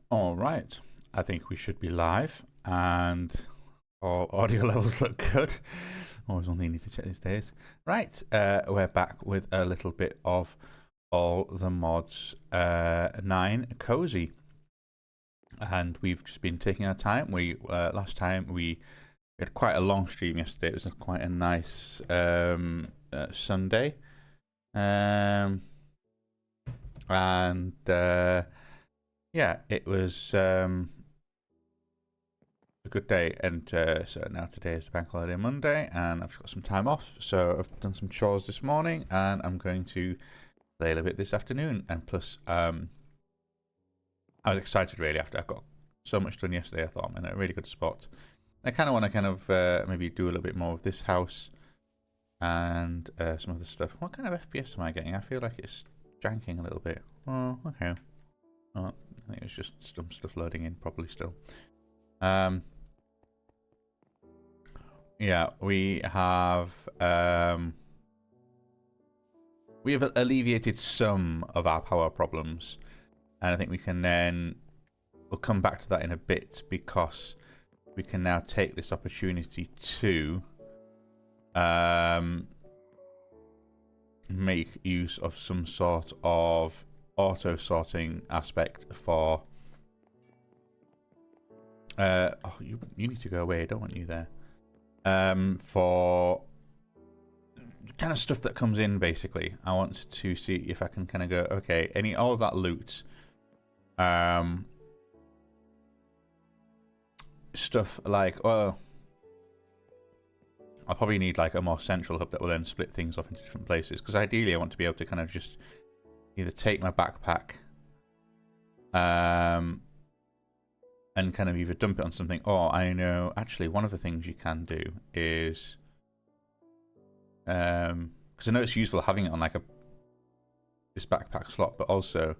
All right, I think we should be live and all audio levels look good. Always one thing you need to check these days. Right, we're back with a little bit of all the mods 9 Cosy. And we've just been taking our time. Last time we had quite a long stream yesterday. It was quite a nice Sunday. Yeah, it was a good day, and so now today is Bank Holiday Monday, and I've got some time off, so I've done some chores this morning, and I'm going to play a little bit this afternoon, and plus, I was excited really after I got so much done yesterday. I thought I'm in a really good spot. I kind of want to maybe do a little bit more of this house and some other stuff. What kind of FPS am I getting? I feel like it's janking a little bit. Oh, okay. Oh, I think it's just some stuff loading in properly still. Yeah, we have alleviated some of our power problems, and I think we can we'll come back to that in a bit, because we can now take this opportunity to make use of some sort of auto sorting aspect for oh, you need to go away. I don't want you there. For kind of stuff that comes in, basically. I want to see if I can kind of go, okay, all of that loot, stuff like, well, I'll probably need like a more central hub that will then split things off into different places, because ideally I want to be able to kind of just either take my backpack and kind of either dump it on something, or I know actually one of the things you can do is because I know it's useful having it on like this backpack slot, but also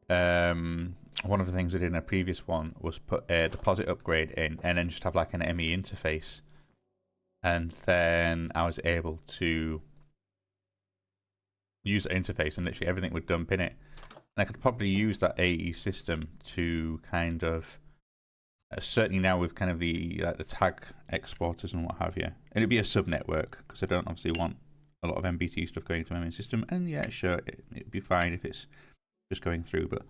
one of the things I did in a previous one was put a deposit upgrade in and then just have like an ME interface, and then I was able to use the interface and literally everything would dump in it. And I could probably use that AE system to kind of certainly now with kind of the tag exporters and what have you. And it'd be a sub network, because I don't obviously want a lot of MBT stuff going to my main system. And yeah, sure, it'd be fine if it's just going through, but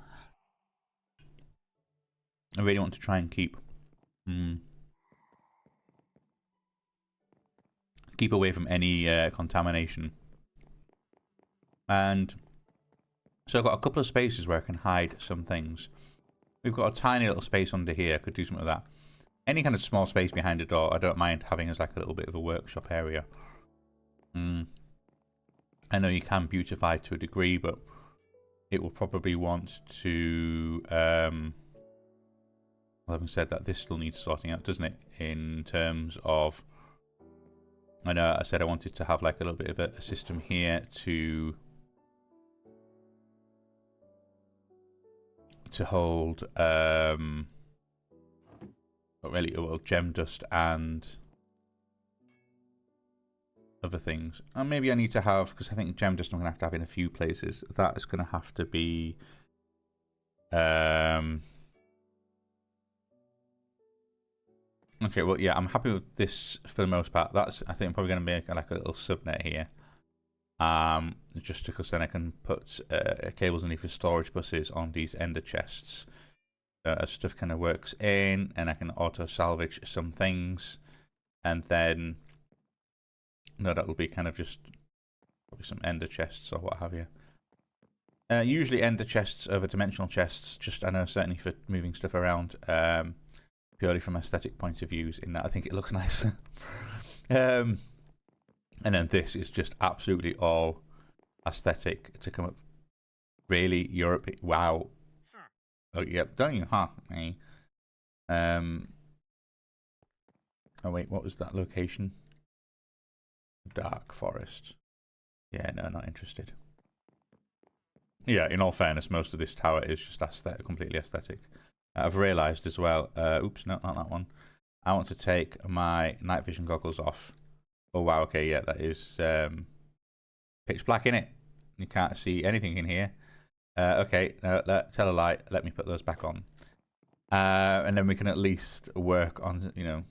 I really want to try and keep away from any contamination. And so I've got a couple of spaces where I can hide some things. We've got a tiny little space under here. I could do something with that. Any kind of small space behind a door, I don't mind having as like a little bit of a workshop area. I know you can beautify to a degree, but it will probably want to... well, having said that, this still needs sorting out, doesn't it? In terms of... I know I said I wanted to have like a little bit of a system here to hold gem dust and other things. And maybe I need to have, because I think gem dust I'm going to have in a few places. That is going to have to be okay, well, yeah, I'm happy with this for the most part. I think I'm probably going to make like a little subnet here. Just because then I can put cables underneath for storage buses on these ender chests. Stuff kind of works in, and I can auto salvage some things, and then that will be kind of just probably some ender chests or what have you. Usually ender chests over dimensional chests. Just I know certainly for moving stuff around, purely from aesthetic point of views. In that I think it looks nice. And then this is just absolutely all aesthetic to come up. Really, Europe? Wow. Oh, yep. Don't you? Huh? Hey. Oh, wait. What was that location? Dark Forest. Yeah, no, not interested. Yeah, in all fairness, most of this tower is just aesthetic, completely aesthetic. I've realised as well. Oops, no, not that one. I want to take my night vision goggles off. Oh wow, okay, yeah, that is pitch black in it. You can't see anything in here. Okay, tell a lie. Let me put those back on. And then we can at least work on, you know,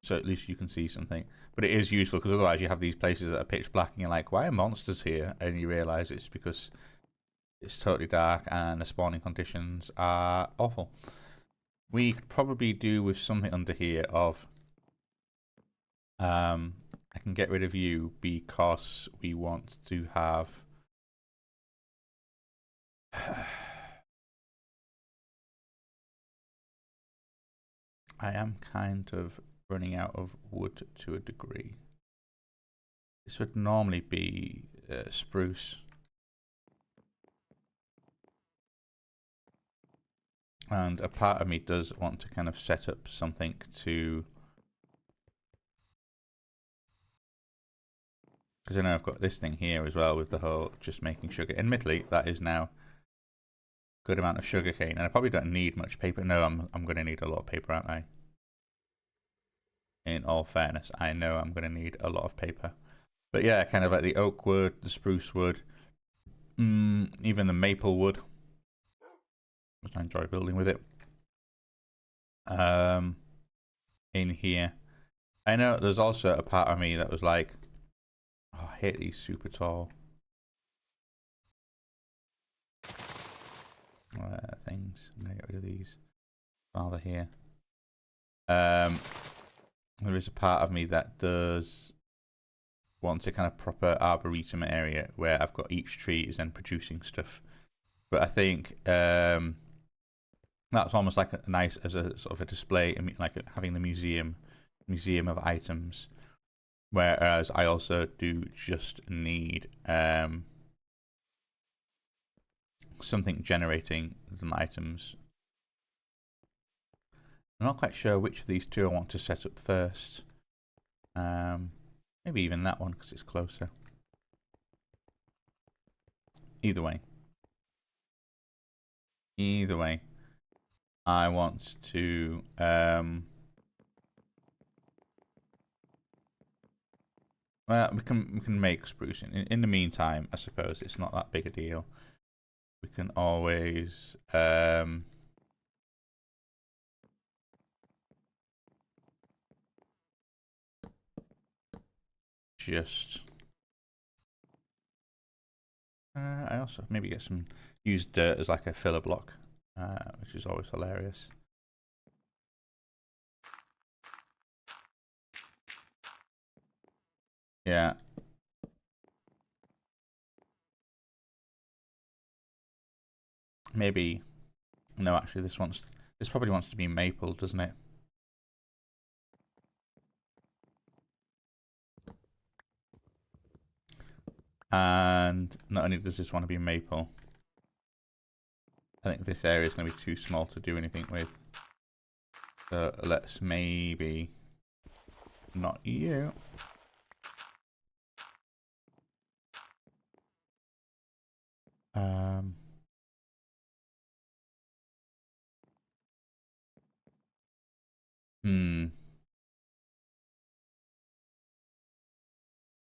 so at least you can see something. But it is useful because otherwise you have these places that are pitch black and you're like, why are monsters here? And you realise it's because it's totally dark and the spawning conditions are awful. We could probably do with something under here of I can get rid of you because we want to have I am kind of running out of wood to a degree. This would normally be spruce. And a part of me does want to kind of set up something to... Because I know I've got this thing here as well with the whole just making sugar. Admittedly, that is now a good amount of sugar cane. And I probably don't need much paper. No, I'm going to need a lot of paper, aren't I? In all fairness, I know I'm going to need a lot of paper. But yeah, kind of like the oak wood, the spruce wood, even the maple wood. I enjoy building with it. In here. I know there's also a part of me that was like, oh, I hate these super tall things. I'm going to get rid of these while they're here. There is a part of me that does want to kind of proper arboretum area where I've got each tree is then producing stuff. But I think that's almost like a nice as a sort of a display, like having the museum of items. Whereas I also do just need something generating some items. I'm not quite sure which of these two I want to set up first. Maybe even that one because it's closer. Either way, I want to well, we can make spruce. In the meantime, I suppose it's not that big a deal. We can always just I also maybe get some use dirt as like a filler block, which is always hilarious. Yeah. Maybe no, actually this probably wants to be maple, doesn't it? And not only does this want to be maple, I think this area is going to be too small to do anything with. So let's maybe not you.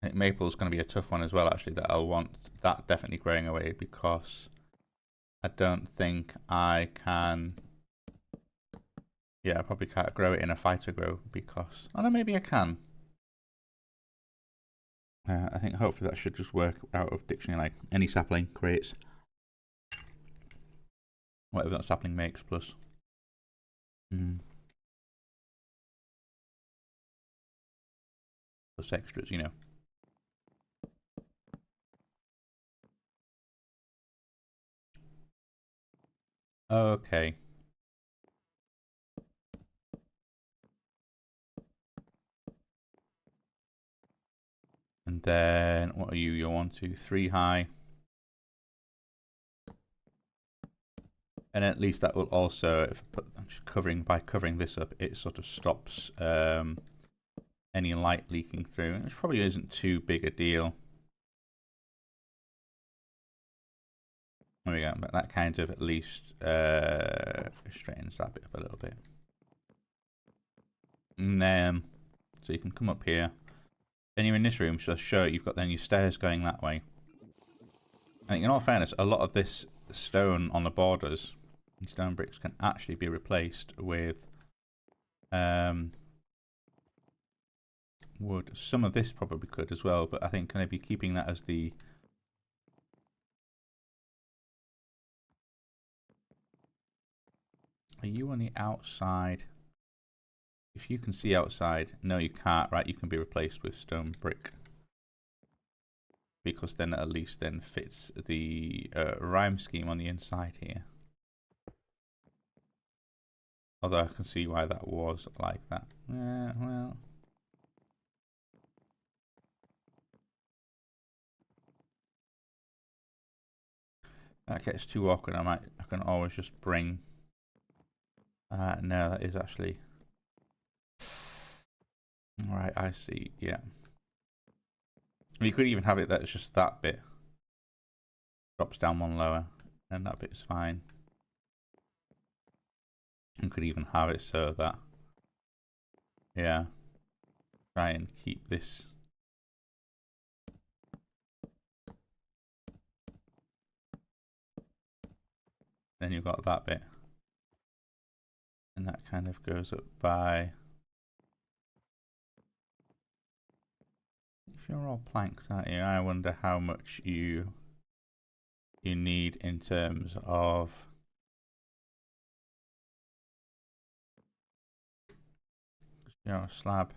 I think maple's going to be a tough one as well, actually, that I'll want that definitely growing away because I don't think I can... Yeah, I probably can't grow it in a fighter grow because... Oh no, maybe I can. I think hopefully that should just work out of dictionary, like any sapling creates whatever that sapling makes plus. Plus extras, you know. Okay. And then, what are you? You're 1, 2, 3 high. And at least that will also, if I put by covering this up, it sort of stops any light leaking through, which probably isn't too big a deal. There we go, but that kind of at least straightens that bit up a little bit. And then, so you can come up here. Then you're in this room, so sure, you've got then your stairs going that way. I think in all fairness, a lot of this stone on the borders Stone bricks can actually be replaced with wood. Some of this probably could as well, but I think maybe keeping that as the... Are you on the outside? If you can see outside, no you can't, right? You can be replaced with stone brick. Because then at least then fits the rhyme scheme on the inside here. Although I can see why that was like that. Yeah, well... That gets too awkward. I can always just bring... no, that is actually... Right, I see, yeah. You could even have it that it's just that bit. Drops down one lower, and that bit's fine. You could even have it so that... Yeah. Try and keep this... Then you've got that bit. And that kind of goes up by... If you're all planks, aren't you? I wonder how much you need in terms of... You're a slab.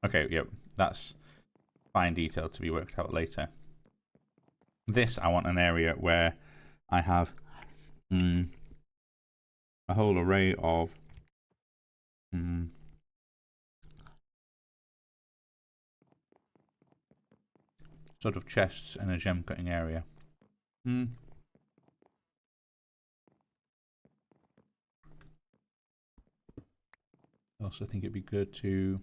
Okay, yep. That's fine detail to be worked out later. This, I want an area where I have a whole array of sort of chests and a gem cutting area. I also think it'd be good to...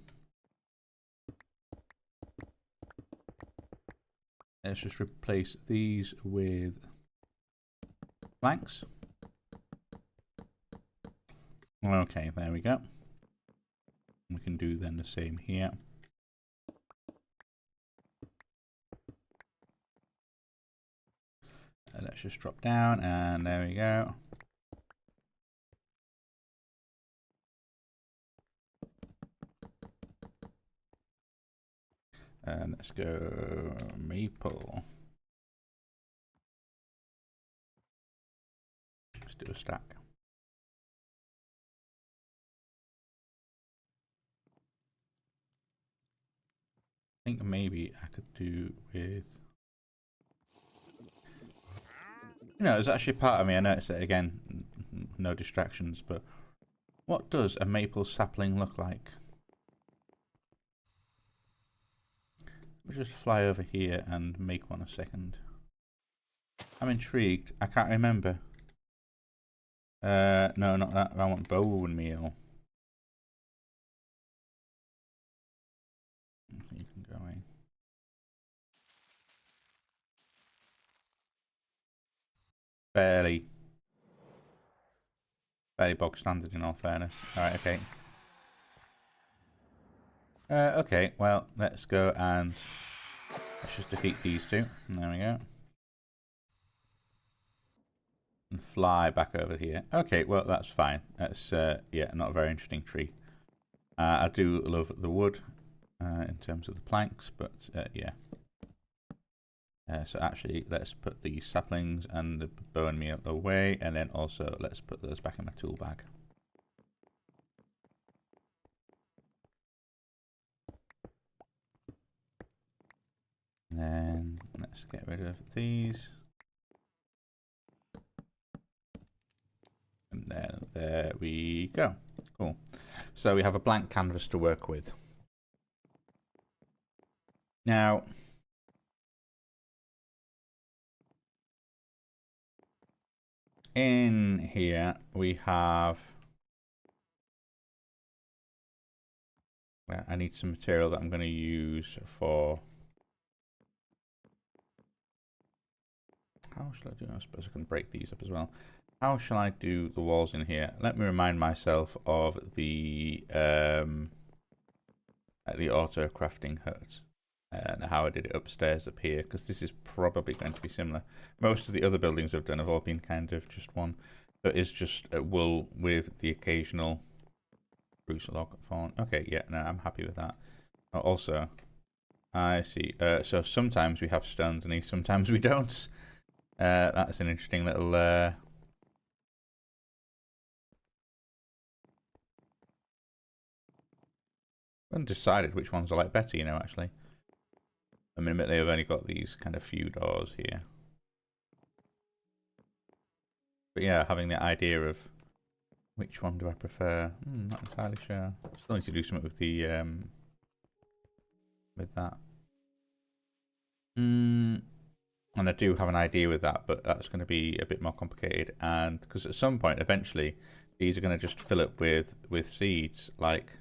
Let's just replace these with planks. Okay, there we go. We can do then the same here. Let's just drop down, and there we go. And let's go maple. Let's do a stack. I think maybe I could do with... You know, there's actually a part of me, I noticed it again, no distractions, but what does a maple sapling look like? Let me just fly over here and make one a second. I'm intrigued. I can't remember. No, not that. I want bone meal. You can go in. Fairly bog standard in all fairness. Alright, okay. Okay, well, let's go and let's just defeat these two. There we go. And fly back over here. Okay, well, that's fine. That's, yeah, not a very interesting tree. I do love the wood in terms of the planks, but yeah. So actually, let's put the saplings and the bone meal away, and then also let's put those back in my tool bag. And then let's get rid of these. And then there we go. Cool. So we have a blank canvas to work with. Now, in here we have... Well, I need some material that I'm going to use for... How shall I do? I suppose I can break these up as well. How shall I do the walls in here? Let me remind myself of the auto crafting hut. and how I did it upstairs up here, because this is probably going to be similar. Most of the other buildings I've done have all been kind of just one. So it is just wool with the occasional spruce log fawn. Okay, yeah, no, I'm happy with that. Oh, also, I see. So sometimes we have stone underneath, sometimes we don't. That's an interesting little... undecided which ones I like better, you know, actually. I mean, admittedly, I've only got these kind of few doors here. But yeah, having the idea of which one do I prefer, not entirely sure. Still need to do something with the, with that. And I do have an idea with that, but that's going to be a bit more complicated. And because at some point, eventually, these are going to just fill up with seeds, like...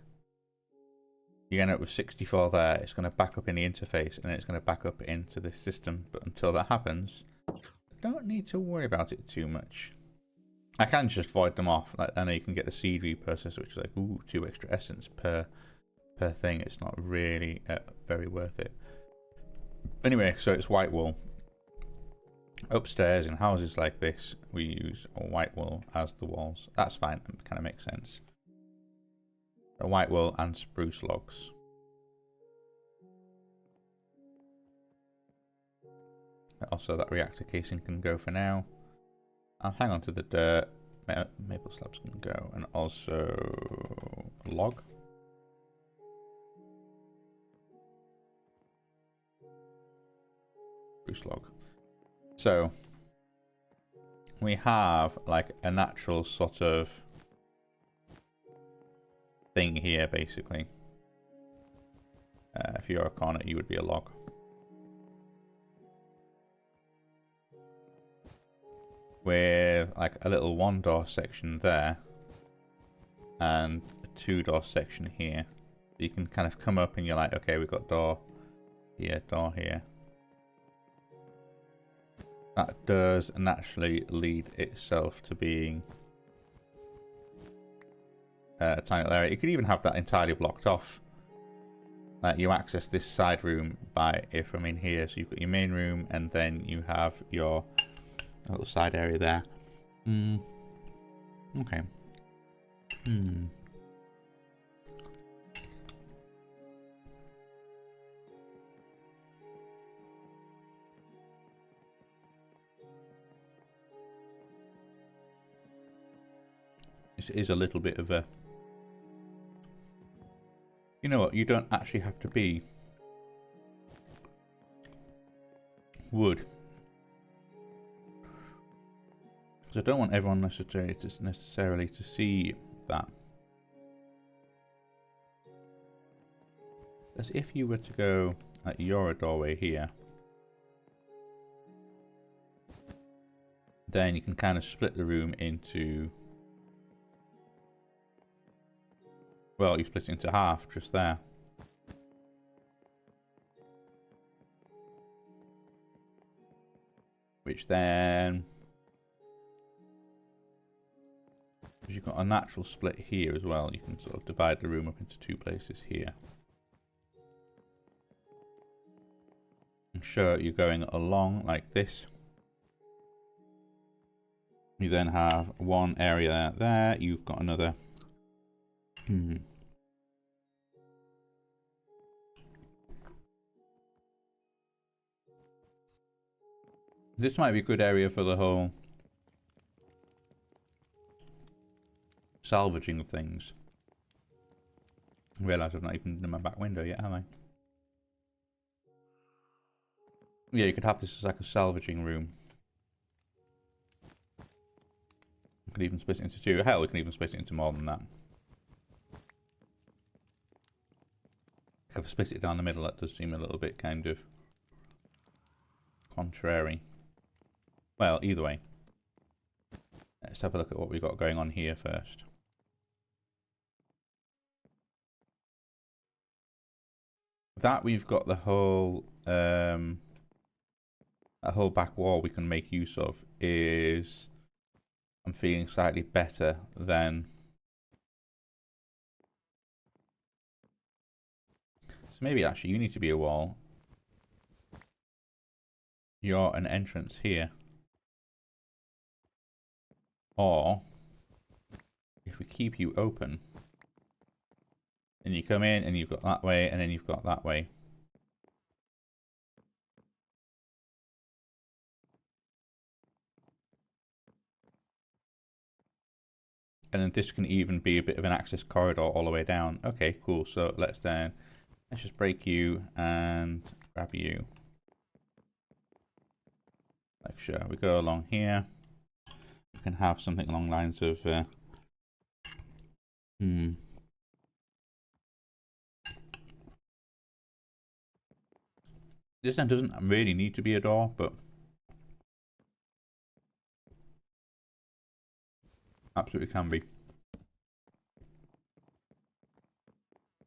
You end up with 64 there, it's going to back up in the interface, and it's going to back up into this system. But until that happens, I don't need to worry about it too much. I can just void them off. Like, I know you can get the seed reprocessor, which is like, ooh, 2 extra essence per thing. It's not really very worth it. Anyway, so it's white wool. Upstairs in houses like this, we use white wool as the walls. That's fine, it kind of makes sense. White wool and spruce logs. Also, that reactor casing can go for now. I'll hang on to the dirt. Maple slabs can go, and also log. Spruce log. So we have like a natural sort of thing here, basically. If you're a corner, you would be a log. With like a little 1-door section there and a 2-door section here. You can kind of come up and you're like, okay, we've got door here, door here. That does naturally lead itself to being a tiny little area. You could even have that entirely blocked off. You access this side room by from in here. So you've got your main room, and then you have your little side area there. Okay. This is a little bit of a... You know what, you don't actually have to be wood. Because I don't want everyone necessarily to see that. As if you were to go at your doorway here, then you can kind of split the room into... Well, you split it into half just there. Which then... Because you've got a natural split here as well, you can sort of divide the room up into 2 places here. And sure, you're going along like this. You then have one area there, you've got another... This might be a good area for the whole salvaging of things. I realise I've not even done my back window yet, have I? Yeah, you could have this as like a salvaging room. You could even split it into 2. Hell, we can even split it into more than that. If I've split it down the middle, that does seem a little bit kind of contrary. Well, either way. Let's have a look at what we've got going on here first. With that, we've got the whole that whole back wall we can make use of. Is I'm feeling slightly better than... So maybe actually you need to be a wall. you're an entrance here. Or if we keep you open, then you come in and you've got that way, and then you've got that way. And then this can even be a bit of an access corridor all the way down. Okay, cool. So let's just break you and grab you. Like sure, we go along here. We can have something along the lines of this then doesn't really need to be a door, but absolutely can be.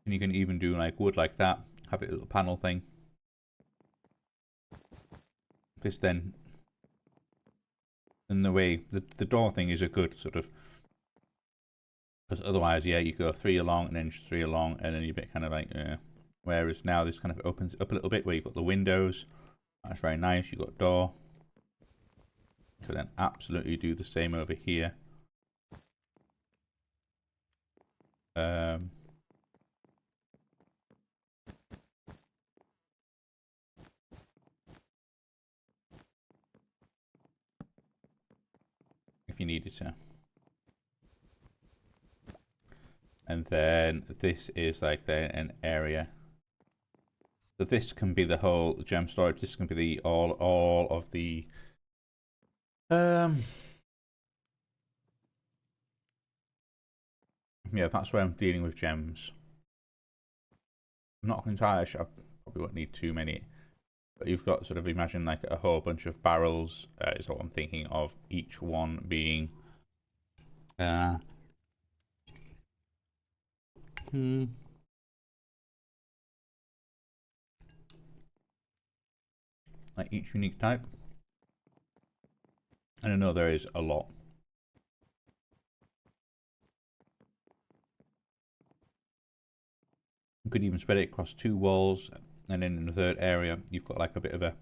And you can even do like wood like that, have a little panel thing. This then, in the way, the door thing is a good sort of, because otherwise, yeah, you go 3 along and then just 3 along, and then you're a bit kind of like, whereas now this kind of opens up a little bit where you've got the windows. That's very nice. You've got door. You can then absolutely do the same over here. If you needed to. And then this is like an area. So this can be the whole gem storage. This can be the all of the yeah, that's where I'm dealing with gems. I'm not entirely sure. I probably won't need too many. But you've got sort of, imagine like a whole bunch of barrels is what I'm thinking of, each one being like each unique type. And I know there is a lot. You could even spread it across 2 walls, and then in the third area you've got like a bit of a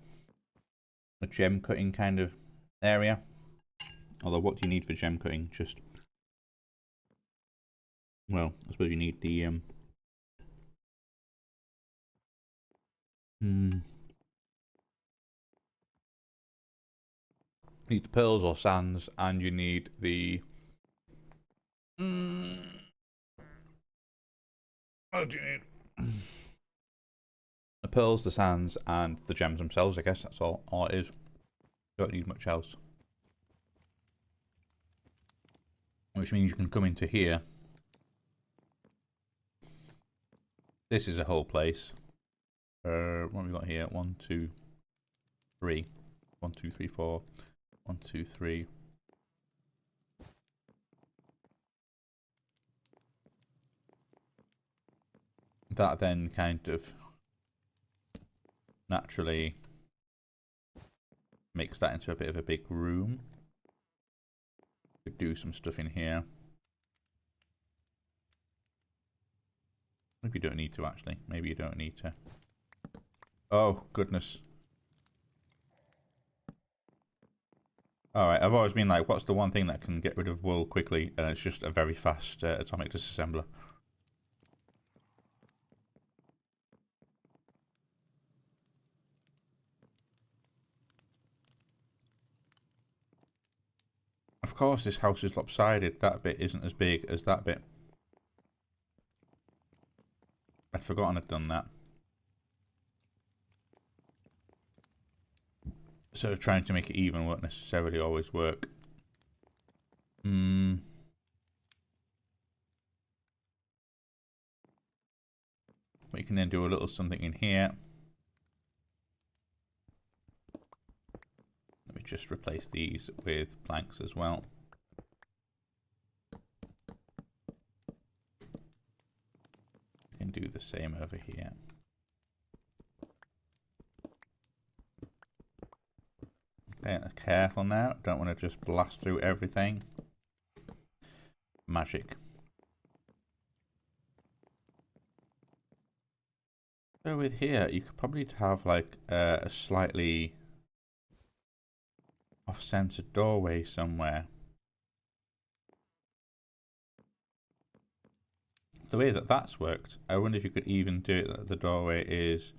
gem cutting kind of area. Although what do you need for gem cutting? Just, well, I suppose you need the need the pearls or sands, and you need the what do you need? The pearls, the sands, and the gems themselves. I guess that's all it is. Don't need much else. Which means you can come into here. This is a whole place. What have we got here? 1, 2, 3. 1, 2, 3, 4. 1, 2, 3. That then kind of naturally makes that into a bit of a big room. Could do some stuff in here. Maybe you don't need to, actually. Maybe you don't need to. Oh, goodness. Alright, I've always been like, what's the one thing that can get rid of wool quickly? And it's just a very fast atomic disassembler. Of course this house is lopsided. That bit isn't as big as that bit. I'd forgotten I'd done that. So trying to make it even won't necessarily always work. We can then do a little something in here. Let me just replace these with planks as well. We can do the same over here. Okay, careful now. Don't want to just blast through everything. Magic. So with here, you could probably have like a slightly off-center doorway somewhere. The way that that's worked, I wonder if you could even do it that the doorway is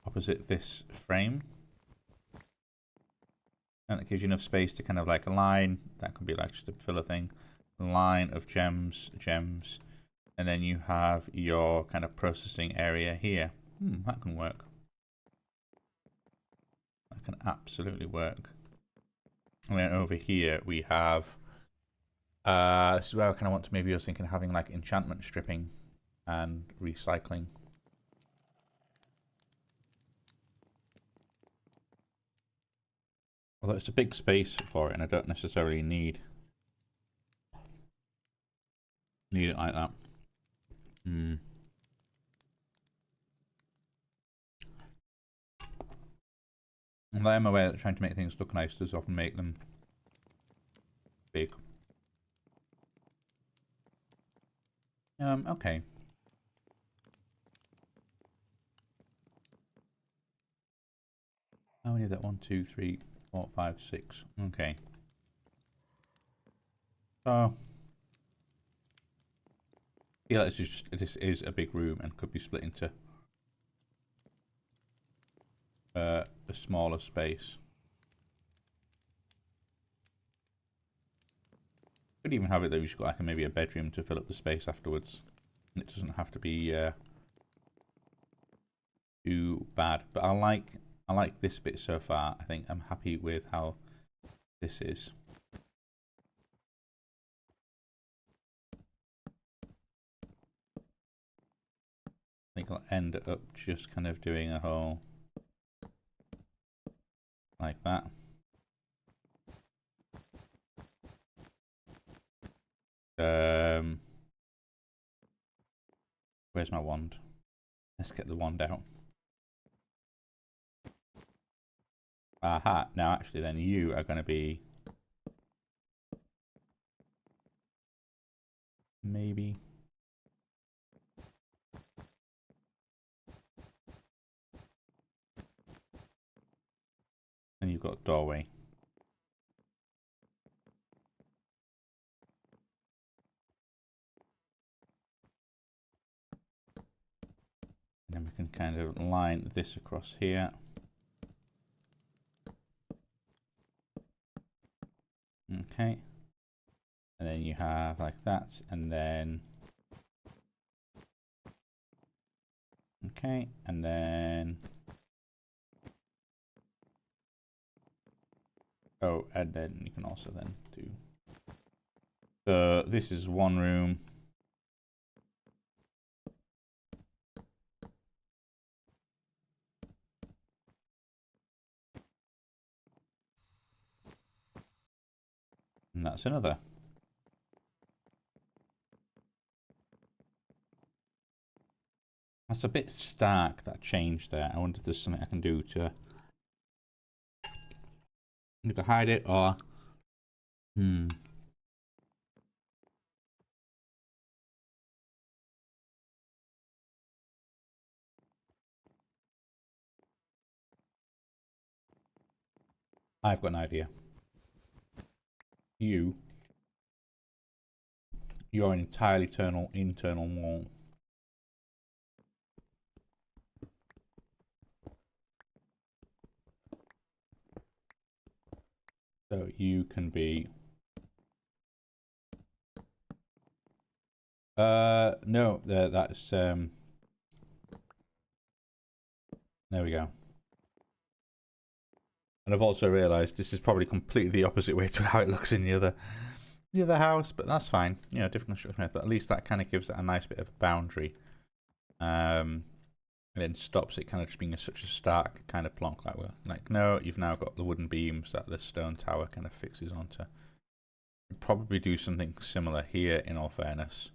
opposite this frame. And it gives you enough space to kind of like a line. That could be like just a filler thing. Line of gems, and then you have your kind of processing area here. That can work. That can absolutely work. And then over here we have this is where I kind of want to, maybe I was thinking of having like enchantment stripping and recycling. Although it's a big space for it and I don't necessarily need it like that. And I am aware that trying to make things look nice does often make them big. Okay. How many of that? 1, 2, 3, 4, 5, 6. Okay. So yeah, this is a big room and could be split into a smaller space. Could even have it that you've got like maybe a bedroom to fill up the space afterwards. It doesn't have to be too bad, but I like this bit so far. I think I'm happy with how this is. I think I'll end up just kind of doing a hole like that. Where's my wand? Let's get the wand out. Aha, now actually then you are going to be maybe and you've got doorway. And then we can kind of line this across here. Okay. And then you have like that, and then okay, and then oh, and then you can also then do so this is one room. And that's another. That's a bit stark, that change there. I wonder if there's something I can do to either hide it or I've got an idea. You're an entirely internal wall. So you can be no, that's there we go. And I've also realized this is probably completely the opposite way to how it looks in the other house, but that's fine. You know, different construction method, but at least that kind of gives it a nice bit of a boundary. And then stops it kind of just being such a stark kind of plonk like no, you've now got the wooden beams that the stone tower kind of fixes onto. Probably do something similar here in all fairness,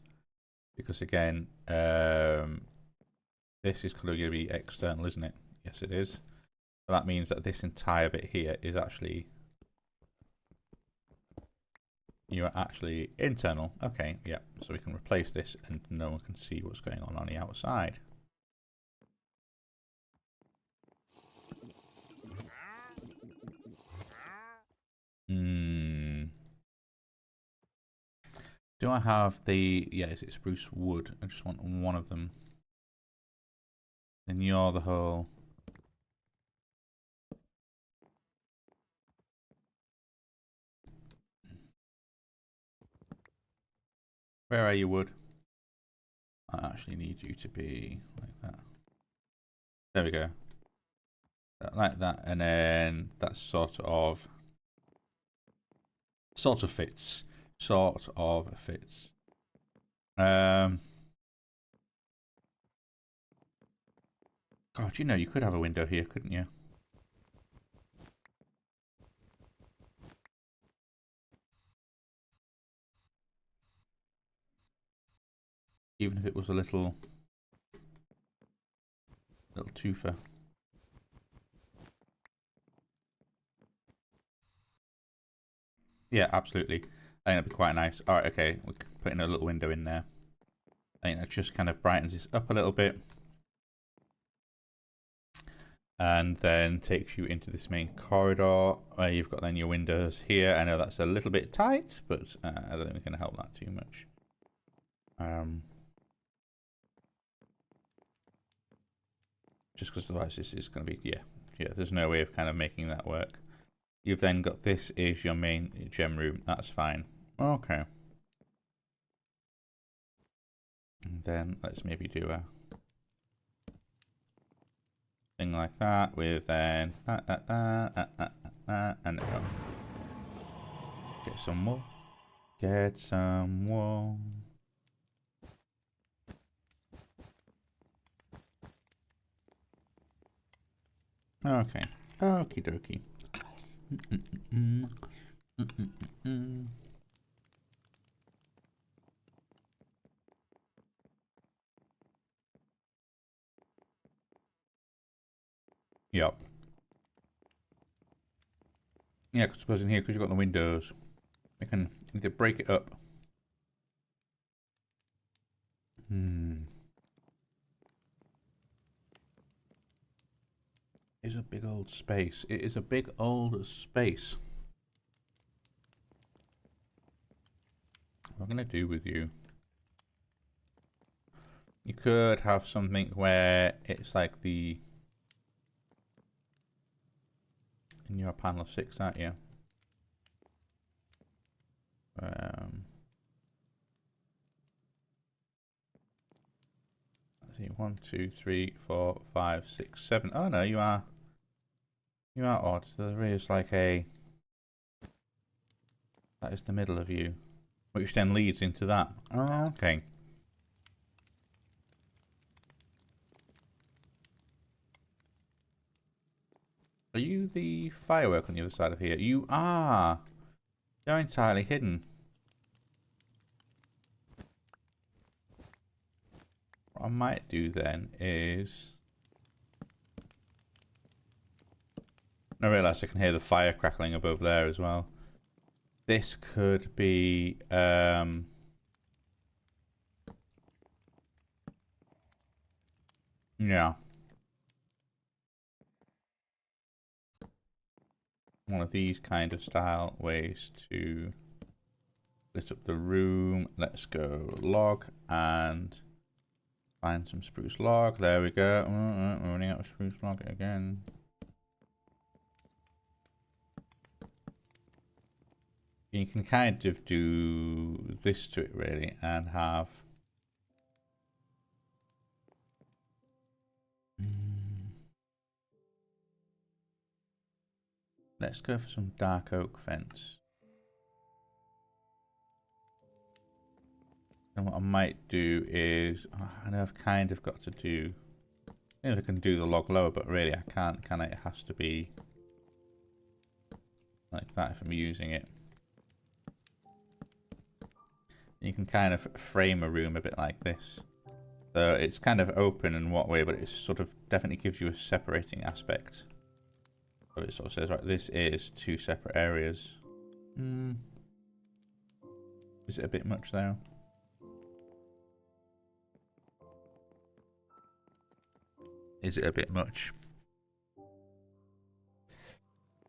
because again this is going to be external, isn't it? Yes it is. So that means that this entire bit here is actually, you are actually internal. Okay, yeah, so we can replace this and no one can see what's going on the outside. Hmm. Do I have the... Yeah, is it spruce wood? I just want one of them. Then you're the whole... Where are you, wood? I actually need you to be like that. There we go. Like that, and then that sort of fits. Sort of fits. God, you know, you could have a window here, couldn't you? Even if it was a little twofer. Yeah, absolutely. I think that'd be quite nice. Alright, okay. We're putting a little window in there. I think that just kind of brightens this up a little bit. And then takes you into this main corridor where you've got then your windows here. I know that's a little bit tight, but I don't think we're going to help that too much. Just because otherwise this is going to be, yeah, there's no way of kind of making that work. You've then got, this is your main gem room. That's fine. Okay. And then let's maybe do a thing like that with then and get some wool. Get some wool. Okay. Okie dokie. Yep. Yeah, because suppose in here, because you've got the windows, we can either break it up. It's a big old space. It is a big old space. What am I going to do with you? You could have something where it's like the... And you're a panel of 6, aren't you? Let's see, 1, 2, 3, 4, 5, 6, 7. Oh no, you are odd. So there is like a... That is the middle of you, which then leads into that. Oh, okay. Are you the firework on the other side of here? You are! They're entirely hidden. What I might do then is... I realise I can hear the fire crackling above there as well. This could be... yeah. One of these kind of style ways to lit up the room. Let's go log and find some spruce log. There we go. We're running out of spruce log again. You can kind of do this to it really and have... Let's go for some dark oak fence. And what I might do is, I know I've kind of got to do, I know I can do the log lower, but really I can't, can I? It has to be like that if I'm using it. You can kind of frame a room a bit like this. So it's kind of open in what way, but it sort of definitely gives you a separating aspect. So it sort of says, right, this is 2 separate areas. Is it a bit much there? Is it a bit much?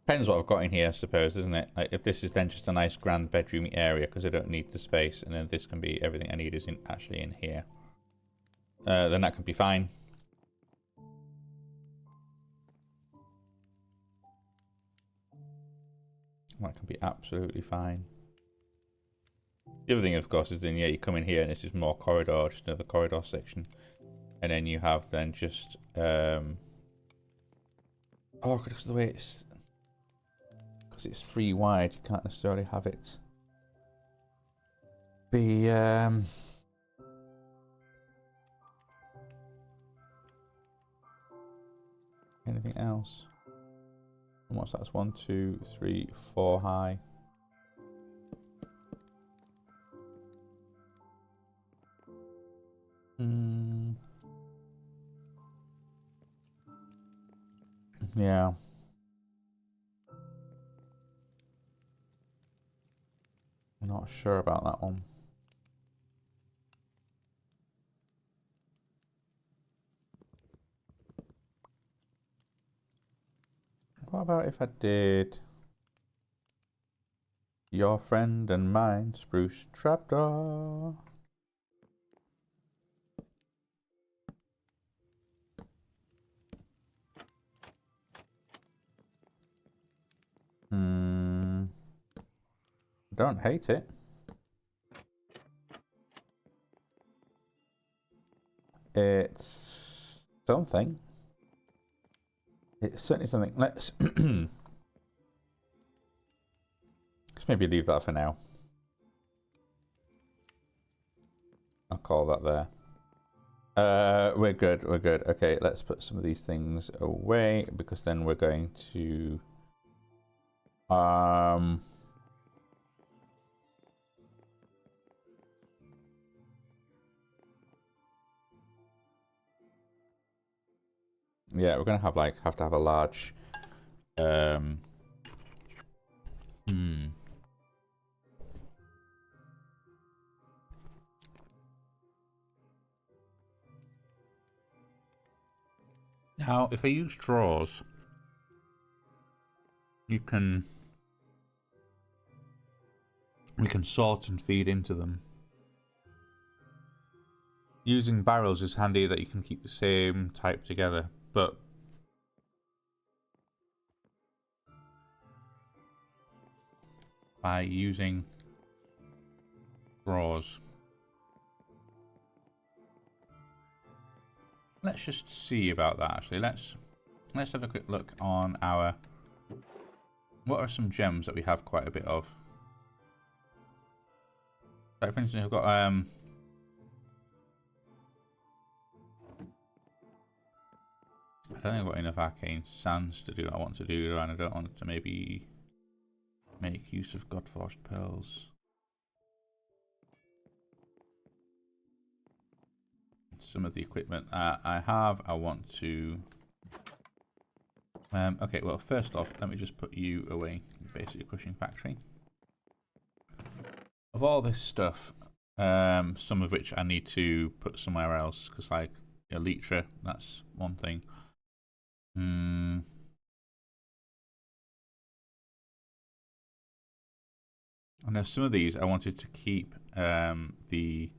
Depends what I've got in here, I suppose, doesn't it? Like, if this is then just a nice grand bedroomy area because I don't need the space, and then this can be everything I need is actually in here, then that can be fine. That can be absolutely fine. The other thing, of course, is then, yeah, you come in here and it's just more corridor, just another corridor section. And then you have then just, oh, because of the way it's, because it's 3 wide, you can't necessarily have it be, anything else. And what's that? That's 1, 2, 3, 4 high. Yeah. I'm not sure about that one. What about if I did your friend and mine spruce trapdoor? Don't hate it. It's something. It's certainly something. Let's maybe leave that for now. I'll call that there. We're good, we're good. Okay, let's put some of these things away because then we're going to yeah, we're gonna have have to have a large Now, if I use drawers, we can sort and feed into them. Using barrels is handy that you can keep the same type together, but by using drawers, let's just see about that. Actually, let's have a quick look on our. What are some gems that we have quite a bit of? Like for instance, we've got I don't think I've got enough arcane sands to do what I want to do, and I don't want to maybe make use of Godforged pearls. Some of the equipment I have, I want to. Okay, well, first off, let me just put you away. Basically, crushing factory. Of all this stuff, some of which I need to put somewhere else, because like Elytra, that's one thing. And there's some of these I wanted to keep the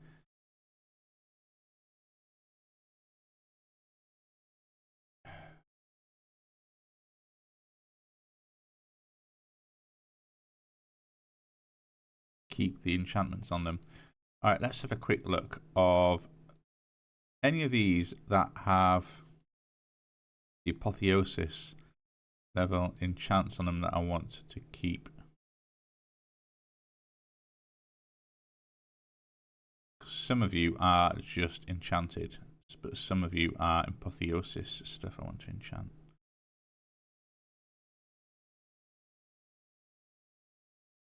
enchantments on them. All right, let's have a quick look of any of these that have the apotheosis level enchants on them that I want to keep. Some of you are just enchanted, but some of you are apotheosis stuff I want to enchant.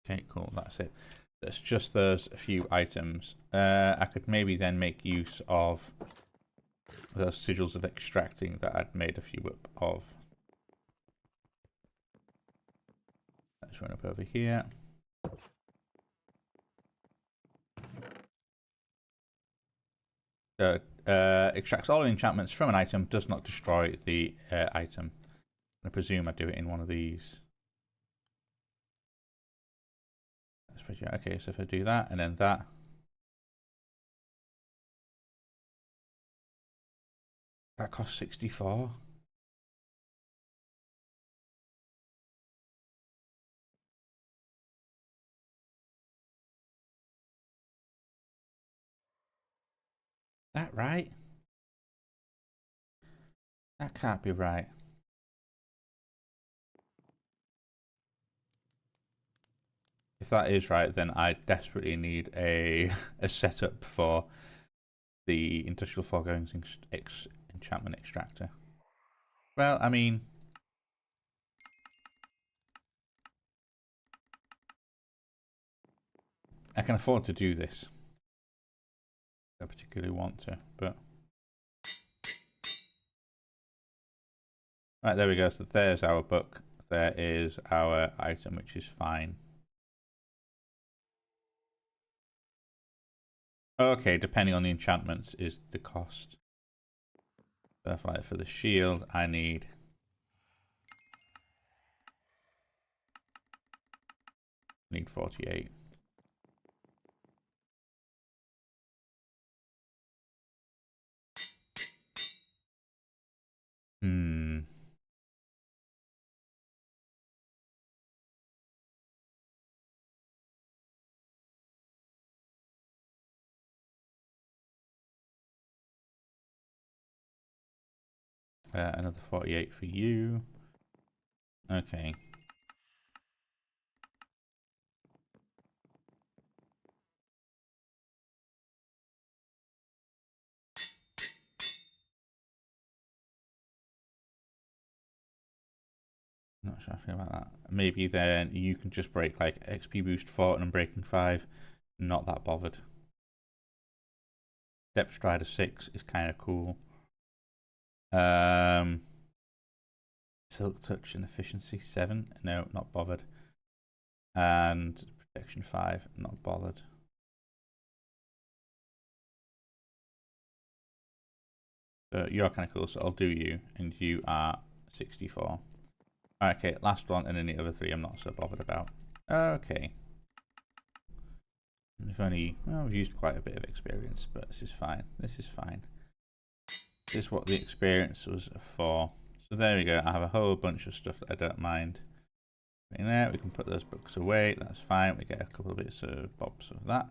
Okay, cool, that's it. That's just those few items. I could maybe then make use of those sigils of extracting that I'd made a few up of. Let's run up over here. Extracts all enchantments from an item, does not destroy the item. I presume I do it in one of these. Okay, so if I do that and then that. That costs 64. That right? That can't be right. If that is right, then I desperately need a setup for the Industrial Foregoings Enchantment Extractor. Well, I mean, I can afford to do this. I don't particularly want to, but... Right, there we go. So there's our book. There is our item, which is fine. Okay, depending on the enchantments is the cost. So for the shield, I need 48. Another 48 for you. Okay. Not sure I feel about that. Maybe then you can just break like XP boost 4 and I'm breaking 5. Not that bothered. Depth Strider 6 is kind of cool. Silk Touch and Efficiency 7. No, not bothered. And Protection 5. Not bothered. So you're kind of cool, so I'll do you. And you are 64. Okay, last one, and then the other 3 I'm not so bothered about. Okay. We've only, well, we've used quite a bit of experience, but this is fine. This is fine. This is what the experience was for. So there we go. I have a whole bunch of stuff that I don't mind. In there, we can put those books away. That's fine. We get a couple of bits of bobs of that.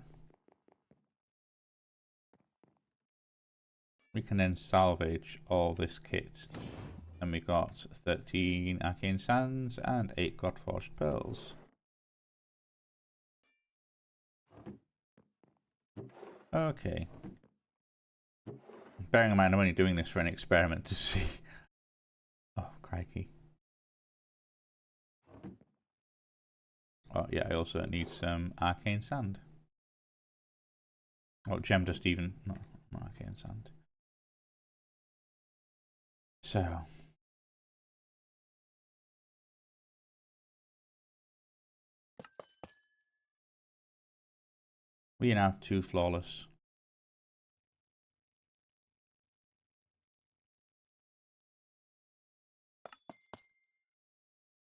We can then salvage all this kit. And we got 13 arcane sands and 8 godforged pearls. Okay. Bearing in mind, I'm only doing this for an experiment to see. Oh, crikey. Oh, yeah, I also need some arcane sand. Oh, gem dust even. Not arcane sand. So. We now have 2 flawless.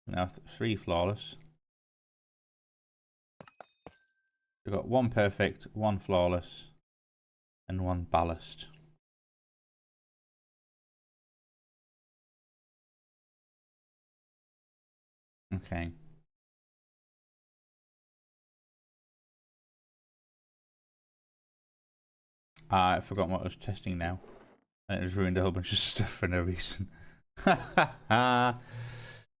We now have 3 flawless. We've got 1 perfect, 1 flawless, and 1 ballast. Okay. I forgot what I was testing now. And it just ruined a whole bunch of stuff for no reason.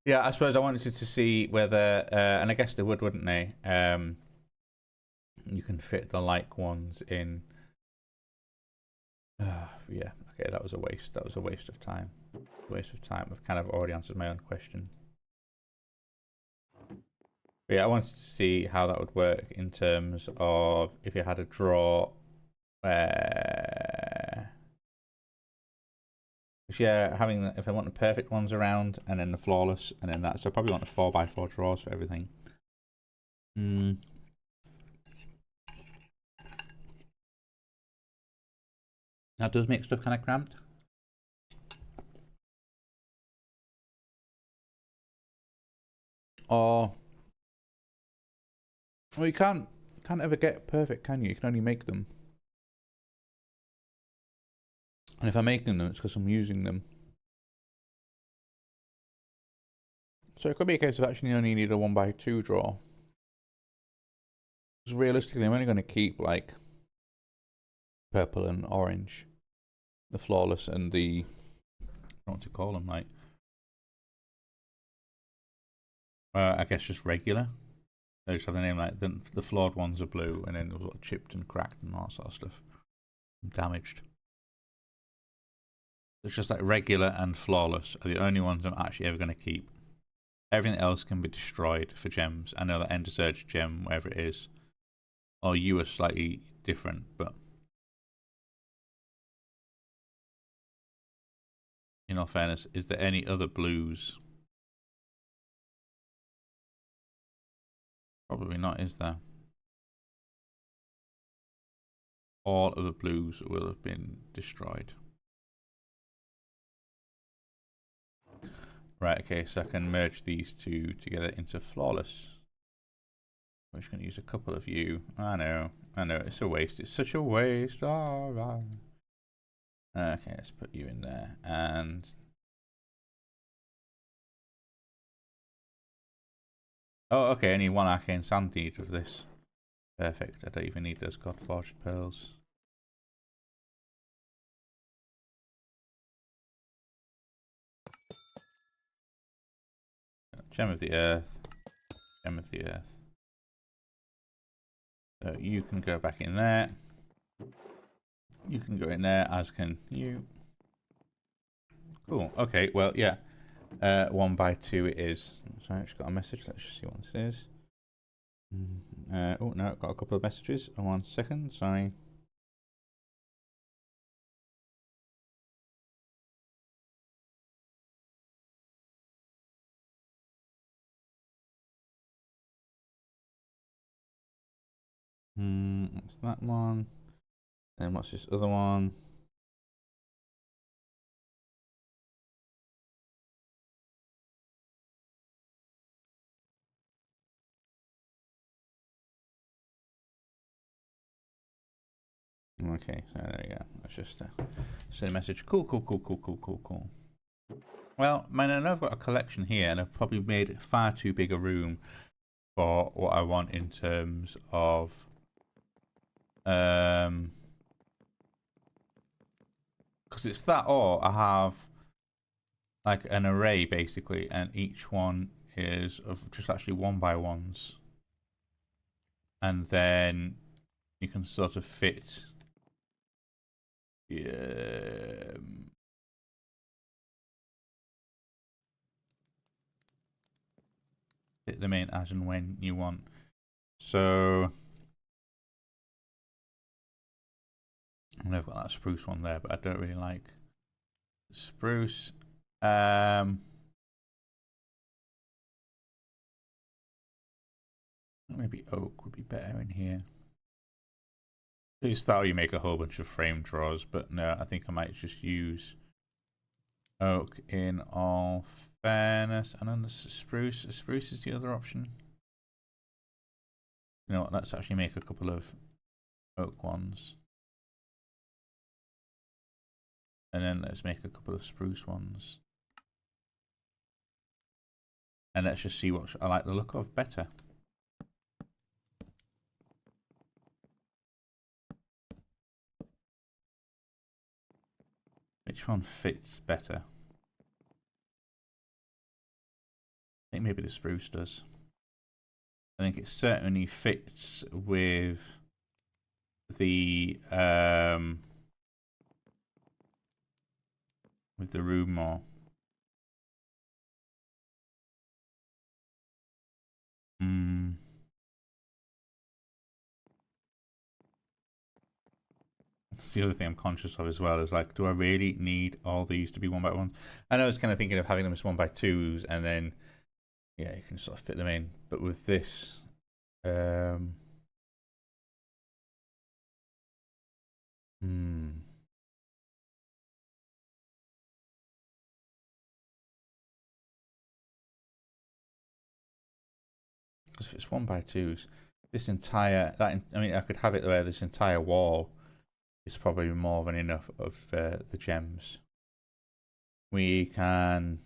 Yeah, I suppose I wanted to see whether, and I guess they would, wouldn't they? You can fit the like ones in. Yeah, okay, that was a waste. That was a waste of time. Waste of time. I've kind of already answered my own question. But yeah, I wanted to see how that would work in terms of if you had a draw where... Yeah, having if I want the perfect ones around and then the flawless and then that, so I probably want the 4x4 draws for everything. That does make stuff kind of cramped. Or Well, you can't ever get perfect, can you? You can only make them. And if I'm making them, it's because I'm using them. So it could be a case of actually only need a 1x2 draw. Because realistically, I'm only going to keep like purple and orange, the flawless and the, I don't know what to call them, like I guess just regular. They just have the name like the flawed ones are blue, and then it was chipped and cracked and all that sort of stuff, damaged. It's just like regular and flawless are the only ones I'm actually ever going to keep. Everything else can be destroyed for gems. I know that Ender Surge gem, whatever it is, or you are slightly different, but in all fairness, is there any other blues? Probably not, is there? All of the blues will have been destroyed. Right, okay, so I can merge these two together into flawless. I'm just going to use a couple of you. I know, it's a waste. It's such a waste. Alright. Okay, let's put you in there. And oh, okay, I need one arcane sand deed of this. Perfect. I don't even need those Godforged pearls. Gem of the earth. Gem of the earth. So you can go back in there. You can go in there, as can you. Cool. Okay, well, yeah. 1x2 it is. Sorry, I just got a message. Let's just see what this is. Oh, no, I've got a couple of messages. 1 second, sorry. That's that one. And what's this other one? Okay, so there you go. That's just a send a message. Cool. Well, man, I know I've got a collection here, and I've probably made far too big a room for what I want in terms of because it's that, or I have like an array basically, and each one is of just actually 1x1s, and then you can sort of fit fit them in as and when you want. So I've got that spruce one there, but I don't really like spruce. Maybe oak would be better in here. At least that way you make a whole bunch of frame drawers, but no, I think I might just use oak in all fairness. And then spruce. Spruce is the other option. You know what, let's actually make a couple of oak ones. And then let's make a couple of spruce ones. And let's just see what I like the look of better. Which one fits better? I think maybe the spruce does. I think it certainly fits with the room more. That's the other thing I'm conscious of as well, is like, do I really need all these to be 1x1? I know I was kind of thinking of having them as 1x2s, and then yeah, you can sort of fit them in. But with this, because if it's 1x2s, this entire I mean, I could have it where this entire wall is probably more than enough of the gems. We can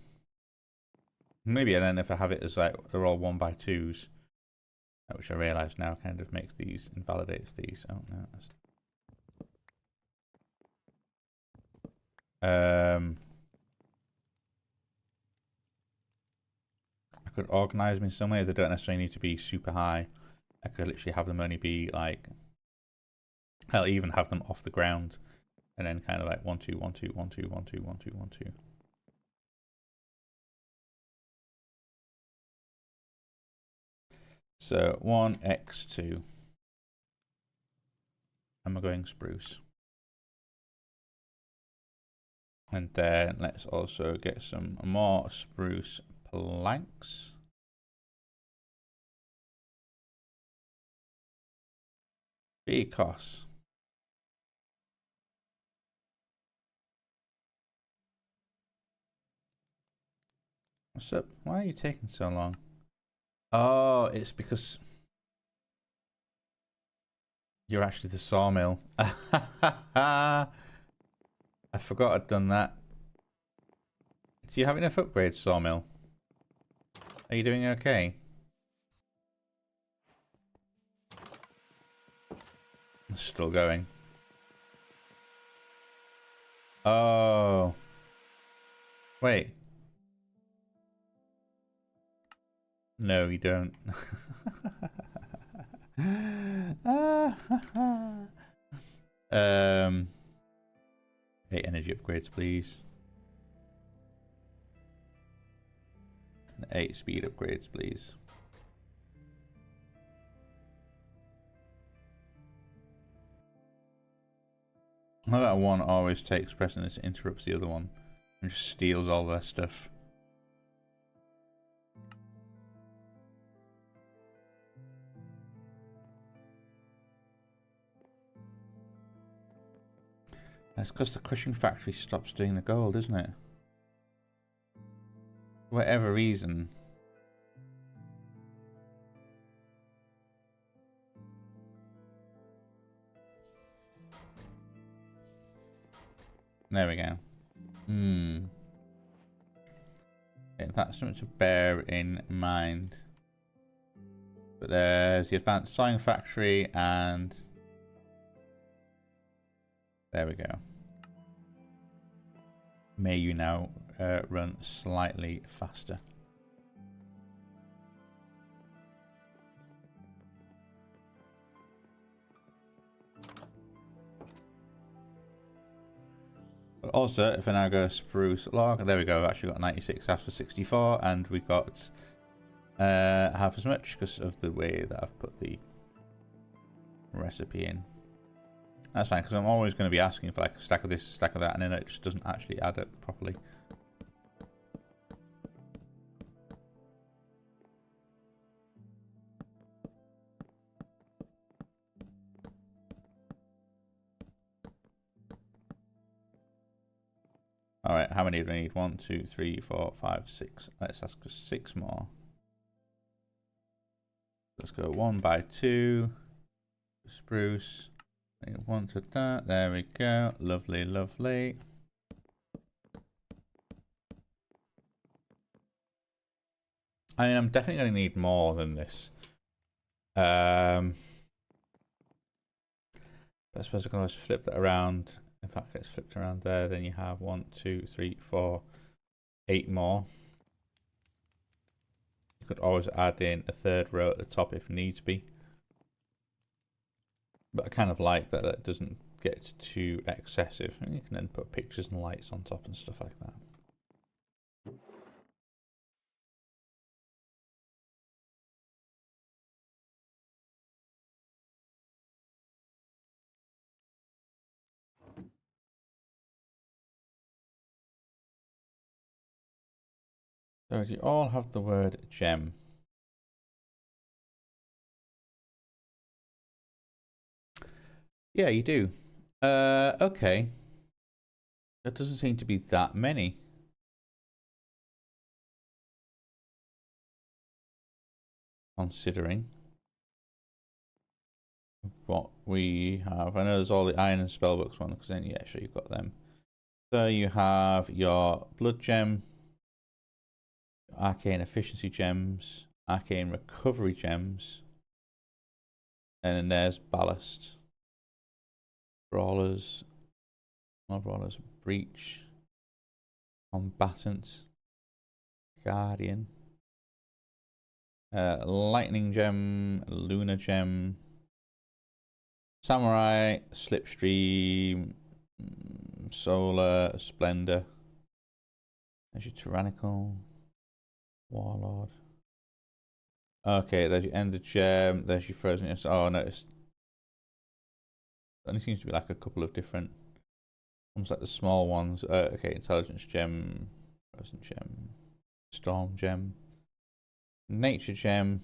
maybe, and then if I have it as like they're all 1x2s, which I realise now kind of makes these invalidates these. Oh no. I could organise them in some way. They don't necessarily need to be super high. I could literally have them only be like, I'll even have them off the ground, and then kind of like 1 2 1 2 1 2 1 2 1 2 1 2. So 1x2. And we're going spruce. And then let's also get some more spruce planks. Because what's up? Why are you taking so long? Oh, it's because you're actually the sawmill. I forgot I'd done that. Do you have enough upgrades, sawmill? Are you doing okay? It's still going. Oh. Wait. No, you don't. 8 energy upgrades, please. And 8 speed upgrades, please. I know that one always takes precedence, interrupts the other one, and just steals all their stuff. That's because the crushing factory stops doing the gold, isn't it? For whatever reason. There we go. Okay, that's something to bear in mind. But there's the advanced sewing factory, and there we go. May you now run slightly faster. But also, if I now go spruce log, there we go. I've actually got 96 after 64, and we've got half as much because of the way that I've put the recipe in. That's fine, because I'm always going to be asking for like a stack of this, a stack of that, and then it just doesn't actually add up properly. Alright, how many do we need? 1, 2, 3, 4, 5, 6. Let's ask for 6 more. Let's go 1x2. Spruce. 1 to that. There we go. Lovely, lovely. I mean, I'm definitely going to need more than this. I suppose I can always flip that around. If that gets flipped around there, then you have 1, 2, 3, 4, 8 more. You could always add in a third row at the top if needs be. But I kind of like that it doesn't get too excessive. And you can then put pictures and lights on top and stuff like that. So do you all have the word gem? Yeah, you do. Okay. There doesn't seem to be that many. Considering. what we have. I know there's all the iron and spellbooks one, because then, yeah, sure, you've got them. So you have your blood gem, arcane efficiency gems, arcane recovery gems, and then there's ballast, brawlers, more brawlers, breach, combatant, guardian, lightning gem, lunar gem, samurai, slipstream, solar, splendor. There's your tyrannical, warlord. Okay, there's your ender gem. There's your frozen. Oh, notice. Only seems to be like a couple of different. Almost like the small ones. Okay, intelligence gem, frozen gem, storm gem, nature gem,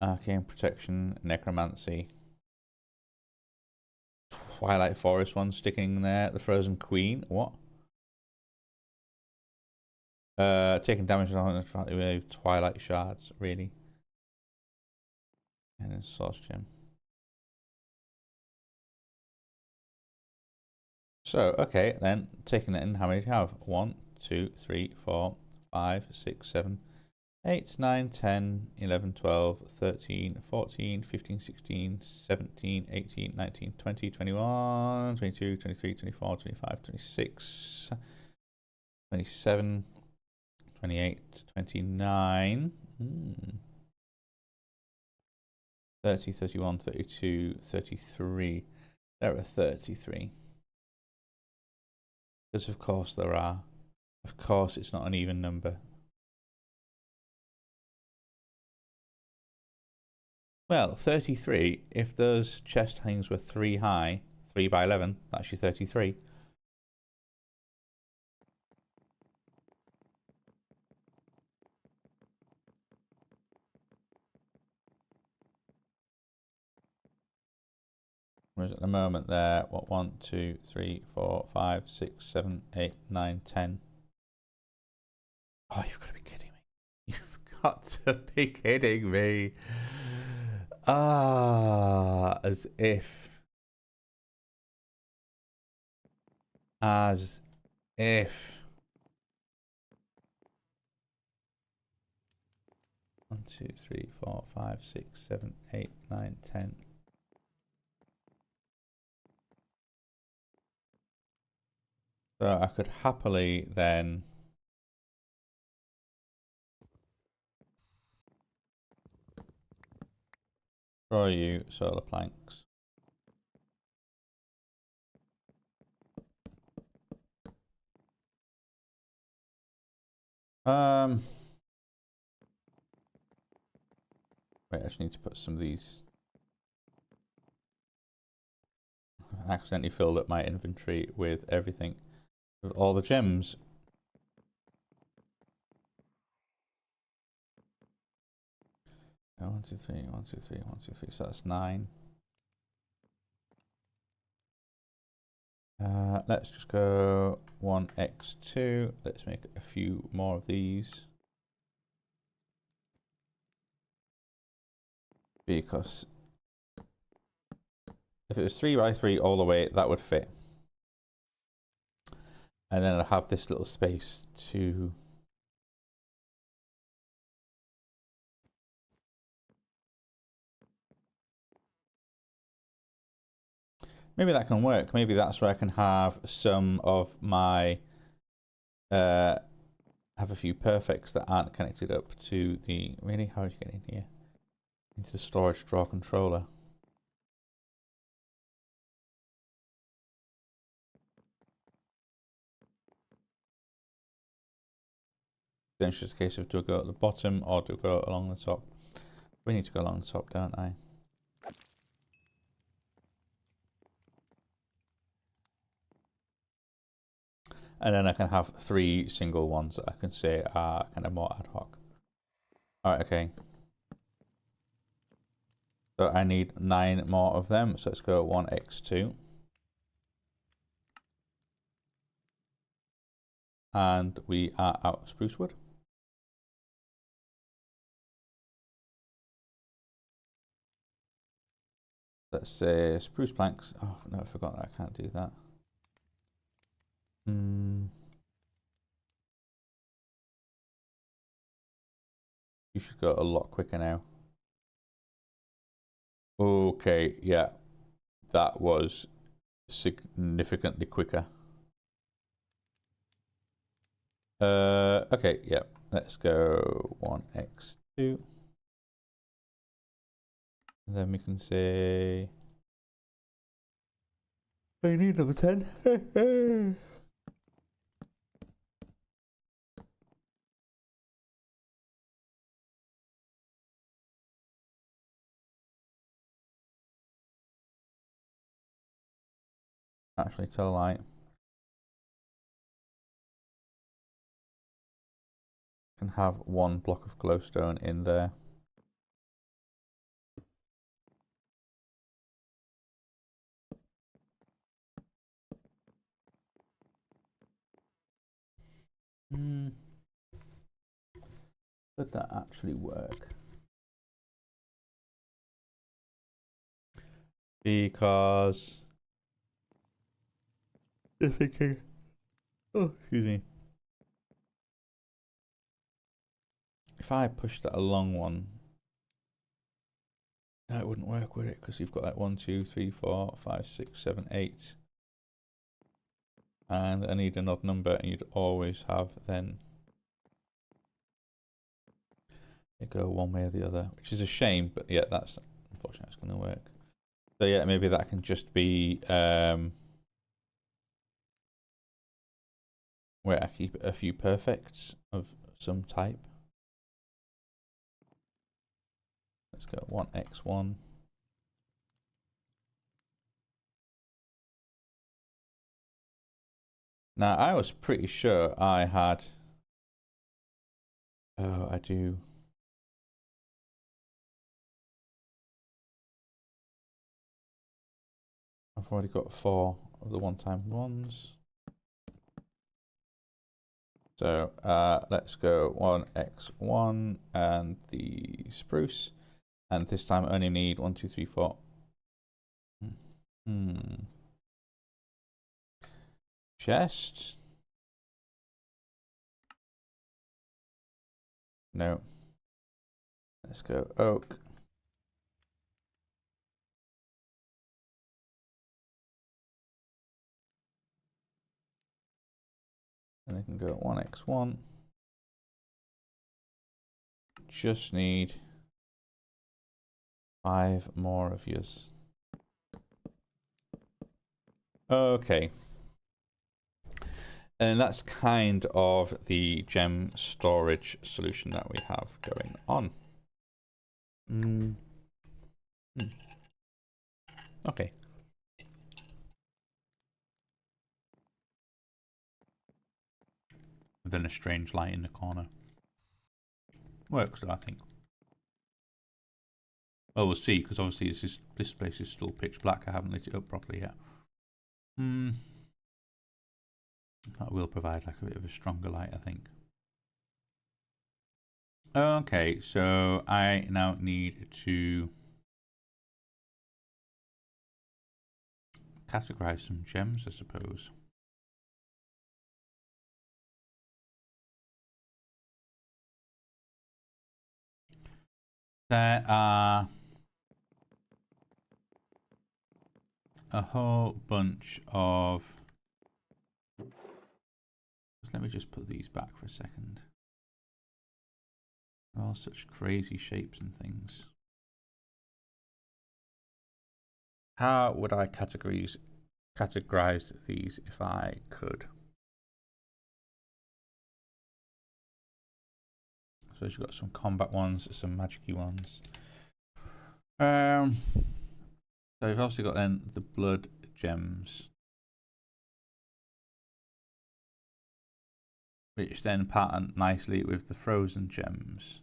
arcane protection, necromancy, twilight forest one sticking there. The frozen queen. What? Taking damage on twilight shards. Really. And then source gem. So, okay, then taking that in, how many do you have? 1, 2, 3, 4, 5, 6, 7, 8, 9, 10, 11, 12, 13, 14, 15, 16, 17, 18, 19, 20, 21, 22, 23, 24, 25, 26, 27, 28, 29, 30, 31, 32, 33. There are 33. Because of course there are. Of course it's not an even number. Well, 33, if those chest hangs were 3 high, 3 by 11, that's your 33. Whereas at the moment there, what, 1, 2, 3, 4, 5, 6, 7, 8, 9, 10. Oh, you've got to be kidding me. You've got to be kidding me. Ah, as if. As if. 1, 2, 3, 4, 5, 6, 7, 8, 9, 10. So I could happily then throw you solar planks. Wait, I just need to put some of these. I accidentally filled up my inventory with everything, with all the gems. Oh, 1, 2, 3, 1, 2, 3, 1, 2, 3. So that's 9. Let's just go 1x2. Let's make a few more of these. Because if it was 3 by 3 all the way, that would fit. And then I'd have this little space to... Maybe that can work. Maybe that's where I can have some of my... have a few perfects that aren't connected up to the... Really? How did you get in here? Into the storage drawer controller. Then it's just a case of do I go at the bottom or do I go along the top? We need to go along the top, don't I? And then I can have 3 single ones that I can say are kind of more ad hoc. Alright, okay. So I need 9 more of them. So let's go 1x2. And we are out of spruce wood. Let's say spruce planks. Oh no, I forgot that I can't do that. You should go a lot quicker now. Okay, yeah, that was significantly quicker. Okay, yeah, let's go 1x2. And then we can say I need number 10. Actually, tell a lie. Can have one block of glowstone in there. Would that actually work? Because just thinking. Oh, excuse me. If I push that a long one, no, it wouldn't work, would it? Because you've got like 1, 2, 3, 4, 5, 6, 7, 8. And I need an odd number, and you'd always have then it go one way or the other, which is a shame, but yeah, that's unfortunately it's going to work. So yeah, maybe that can just be where I keep a few perfects of some type. Let's go 1x1. Now I was pretty sure I had. Oh, I do. I've already got 4 of the 1x1s. So let's go 1x1 and the spruce. And this time I only need 1, 2, 3, 4. Chest? No. Let's go oak. And I can go 1x1. Just need 5 more of yours. Okay. And that's kind of the gem storage solution that we have going on. Okay. Then a strange light in the corner. Works though, I think. Well, we'll see, because obviously this place is still pitch black. I haven't lit it up properly yet. That will provide like a bit of a stronger light, I think. Okay, so I now need to categorize some gems, I suppose. There are a whole bunch of. Let me just put these back for a second. They're all such crazy shapes and things. How would I categorize these if I could? So you've got some combat ones, some magic-y ones. So you've obviously got then the blood gems, which then pattern nicely with the frozen gems,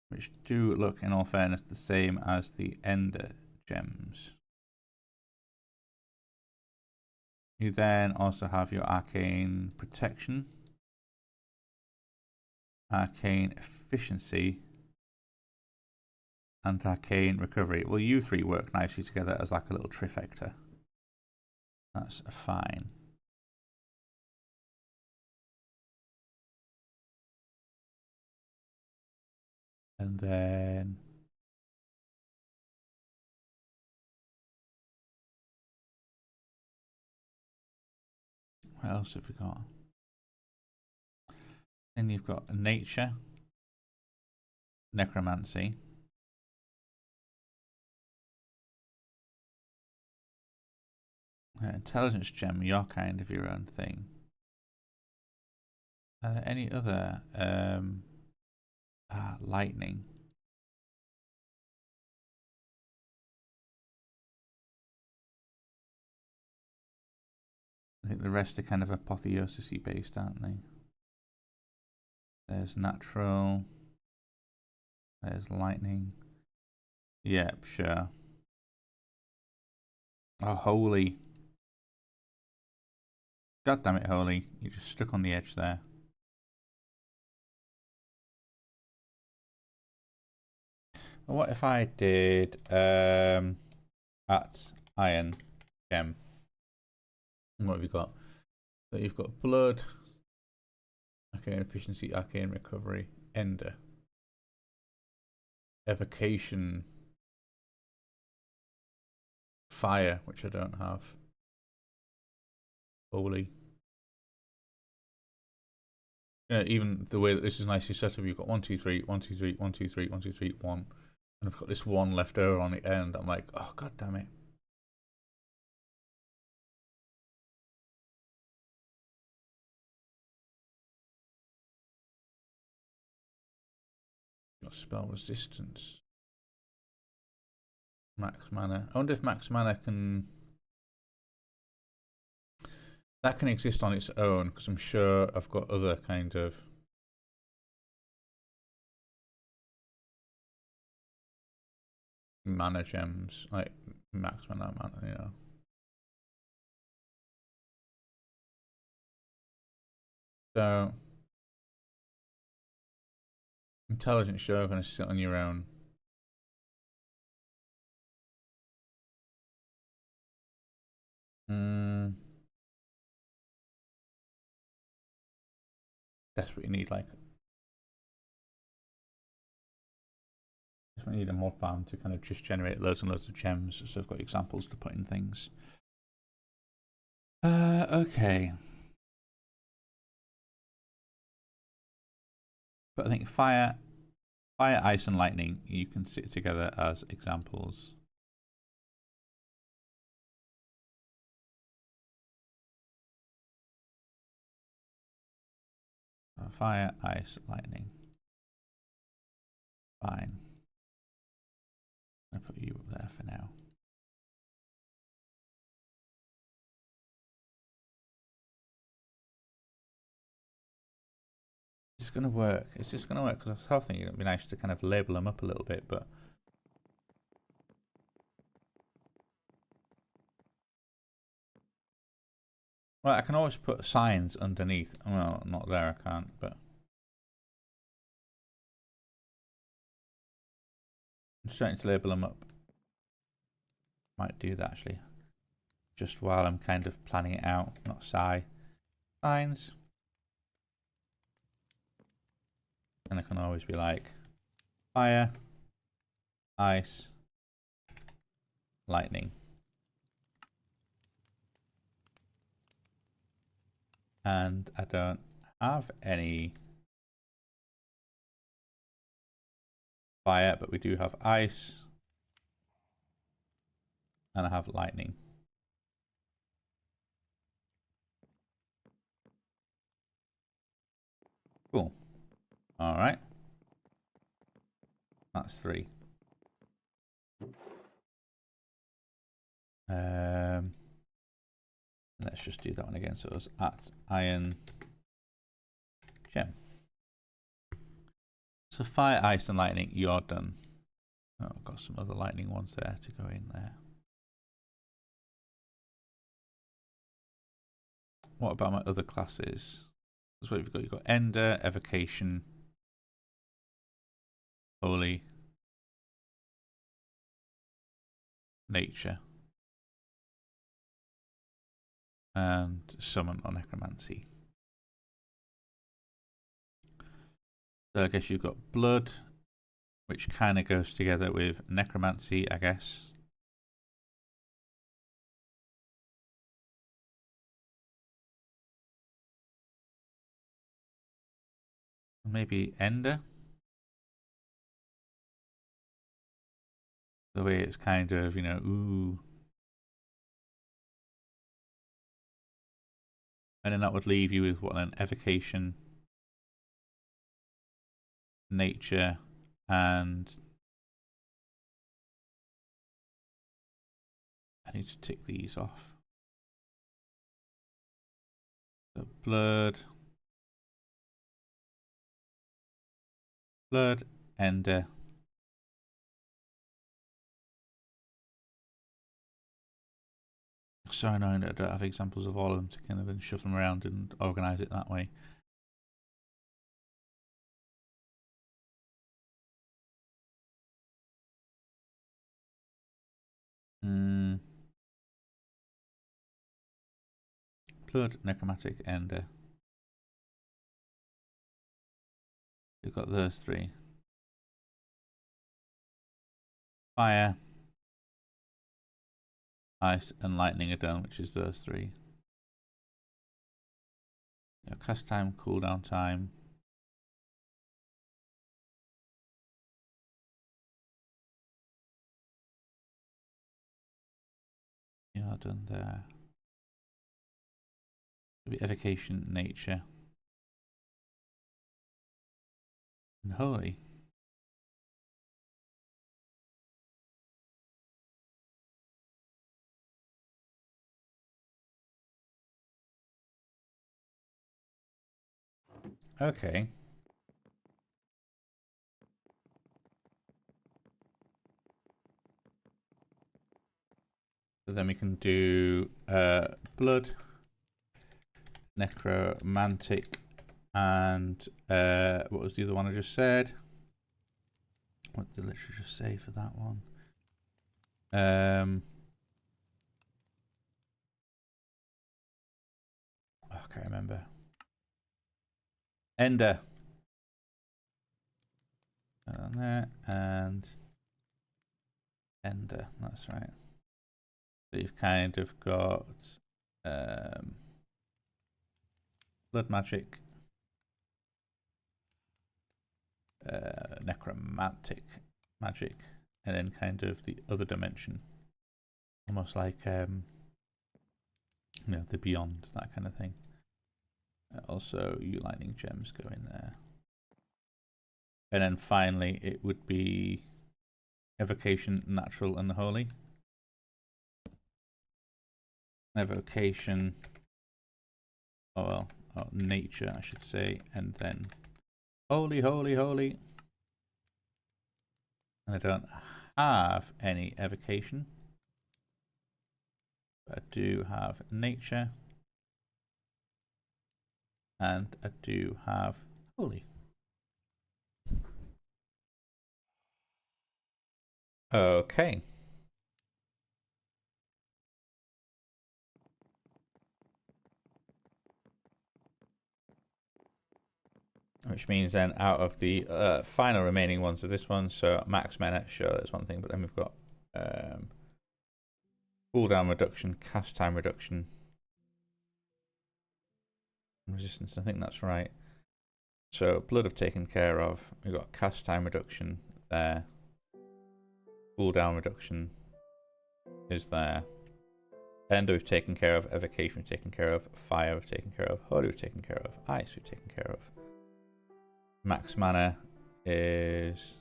which do look, in all fairness, the same as the ender gems. You then also have your arcane protection, arcane efficiency, and arcane recovery. Well, you three work nicely together as like a little trifecta. That's fine. And then what else have we got? Then you've got nature, necromancy. Intelligence gem, you're kind of your own thing. Any other lightning? I think the rest are kind of apotheosis-y based, aren't they? There's natural. There's lightning. Yep, sure. Oh, holy. God damn it, holy. You just stuck on the edge there. Well, what if I did at iron gem? What have you got? So you've got blood, arcane efficiency, arcane recovery, ender, evocation, fire, which I don't have, holy. Yeah, even the way that this is nicely set up, you've got 1, 2, 3, 1, 2, 3, 1, 2, 3, 1, 2, 3, 1, 2, 3, 1, and I've got this one left over on the end. I'm like, oh god damn it. Got spell resistance. Max mana. I wonder if max mana can... That can exist on its own, because I'm sure I've got other kind of... mana gems, like max mana, you know. So... Intelligence, you're going to sit on your own. Desperately need like... I need a mod farm to kind of just generate loads and loads of gems, so I've got examples to put in things. Okay. But I think fire, ice, and lightning you can sit together as examples. Fire, ice, lightning. Fine. I'll put you up there for now. It's going to work. It's just going to work because I was thinking it would be nice to kind of label them up a little bit, but... Well, I can always put signs underneath. Well, not there, I can't, but... I'm starting to label them up. Might do that, actually. Just while I'm kind of planning it out, not sigh. Signs. And I can always be like, fire, ice, lightning. And I don't have any fire, but we do have ice. And I have lightning. Cool. All right. That's 3. Let's just do that one again. So it was at iron gem. So fire, ice, and lightning, you're done. Oh, I've got some other lightning ones there to go in there. What about my other classes? That's what you've got. You've got Ender, Evocation, Holy, nature, and summon or necromancy. So I guess you've got blood, which kind of goes together with necromancy, I guess. Maybe ender. The way it's kind of, you know, ooh. And then that would leave you with what, an evocation, nature, and I need to tick these off. So blood, ender. So annoying that I don't have examples of all of them to kind of then shuffle them around and organise it that way. Blood, necromantic, ender. We've got those three. Fire, ice, and lightning are done, which is those three. You know, cast time, cooldown time. You are done there. Maybe evocation, nature, and holy. Okay. So then we can do blood, necromantic, and what was the other one I just said? What did the literature just say for that one? I can't remember. Ender. On there, and ender, that's right. So you've kind of got blood magic, necromantic magic, and then kind of the other dimension. Almost like, you know, the beyond, that kind of thing. Also, you lightning gems go in there. And then finally, it would be evocation, natural, and the holy. Evocation, nature, I should say, and then holy, holy, holy. And I don't have any evocation. But I do have nature. And I do have holy. Okay. Which means then out of the final remaining ones of this one, so max mana, sure, that's one thing, but then we've got cooldown reduction, cast time reduction, resistance, I think that's right. So blood have taken care of, we've got cast time reduction there, cooldown reduction is there, ender we've taken care of, evocation we've taken care of, fire we've taken care of, holy we've taken care of, ice we've taken care of. Max mana is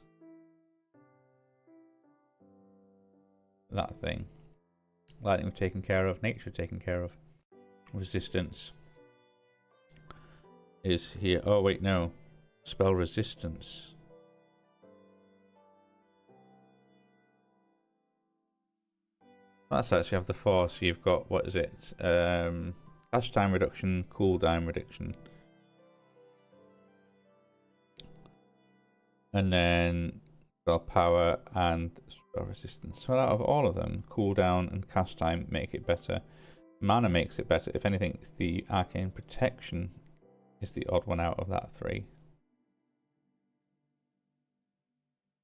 that thing. Lightning we've taken care of, nature we've taken care of. Resistance is here. Oh wait, no. Spell resistance. That's actually have the four, so you've got, what is it? Cast time reduction, cooldown reduction. And then spell power and spell resistance. So out of all of them, cooldown and cast time make it better. Mana makes it better. If anything, it's the arcane protection is the odd one out of that three.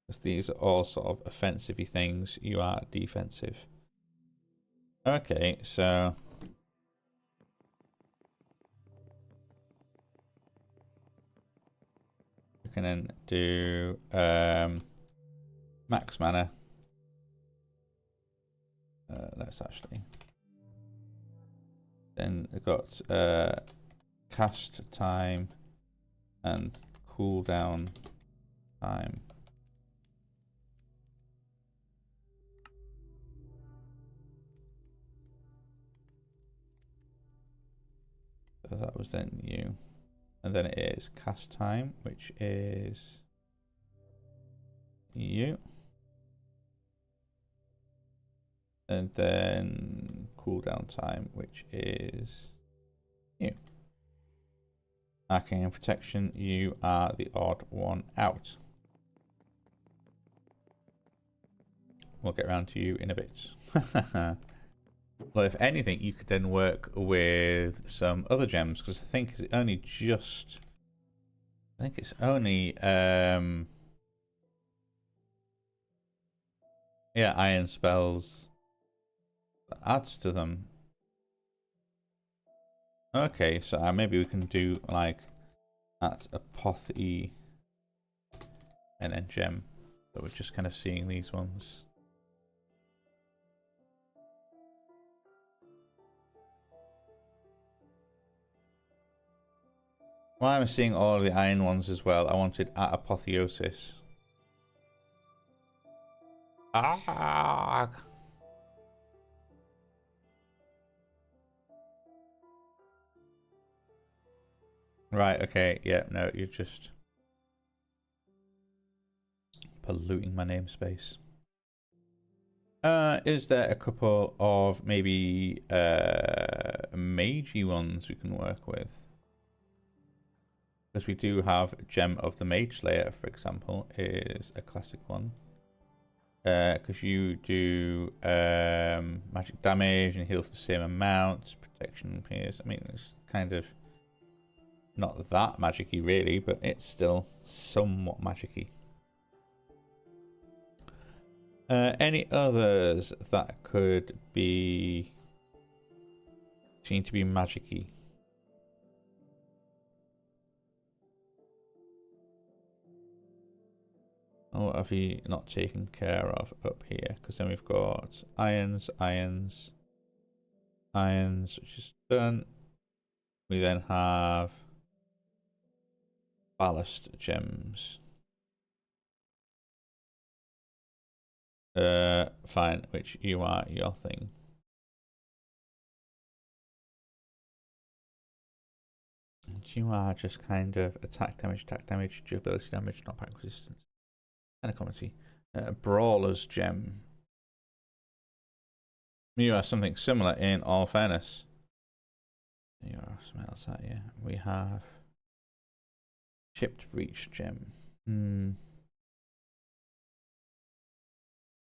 Because these are all sort of offensive-y things. You are defensive. Okay, so we can then do max mana. Let's actually. Then we've got cast time and cooldown time. So that was then you. And then it is cast time, which is you. And then cooldown time, which is you. Arcane protection, you are the odd one out. We'll get around to you in a bit. Well, if anything, you could then work with some other gems, because I think it's only just... I think it's only... yeah, iron spells that adds to them. Okay, so maybe we can do like at apothe and then gem. So we're just kind of seeing these ones. Why am I seeing all the iron ones as well? I wanted at apotheosis. Ah! Right, okay, yeah, no, you're just polluting my namespace. Is there a couple of maybe magey ones we can work with? Because we do have Gem of the Mage Slayer, for example, is a classic one. Because you do magic damage and heal for the same amount, protection appears. I mean, it's kind of not that magic-y really, but it's still somewhat magic-y. Any others that could be seem to be magic-y? What have you not taken care of up here? Because then we've got irons, irons, irons, which is done. We then have ballast gems. Fine, which you are your thing. And you are just kind of attack damage, durability damage, knockback resistance, and a comedy. Brawler's gem. You are something similar in all fairness. You are something else out here. We have chipped breach gem.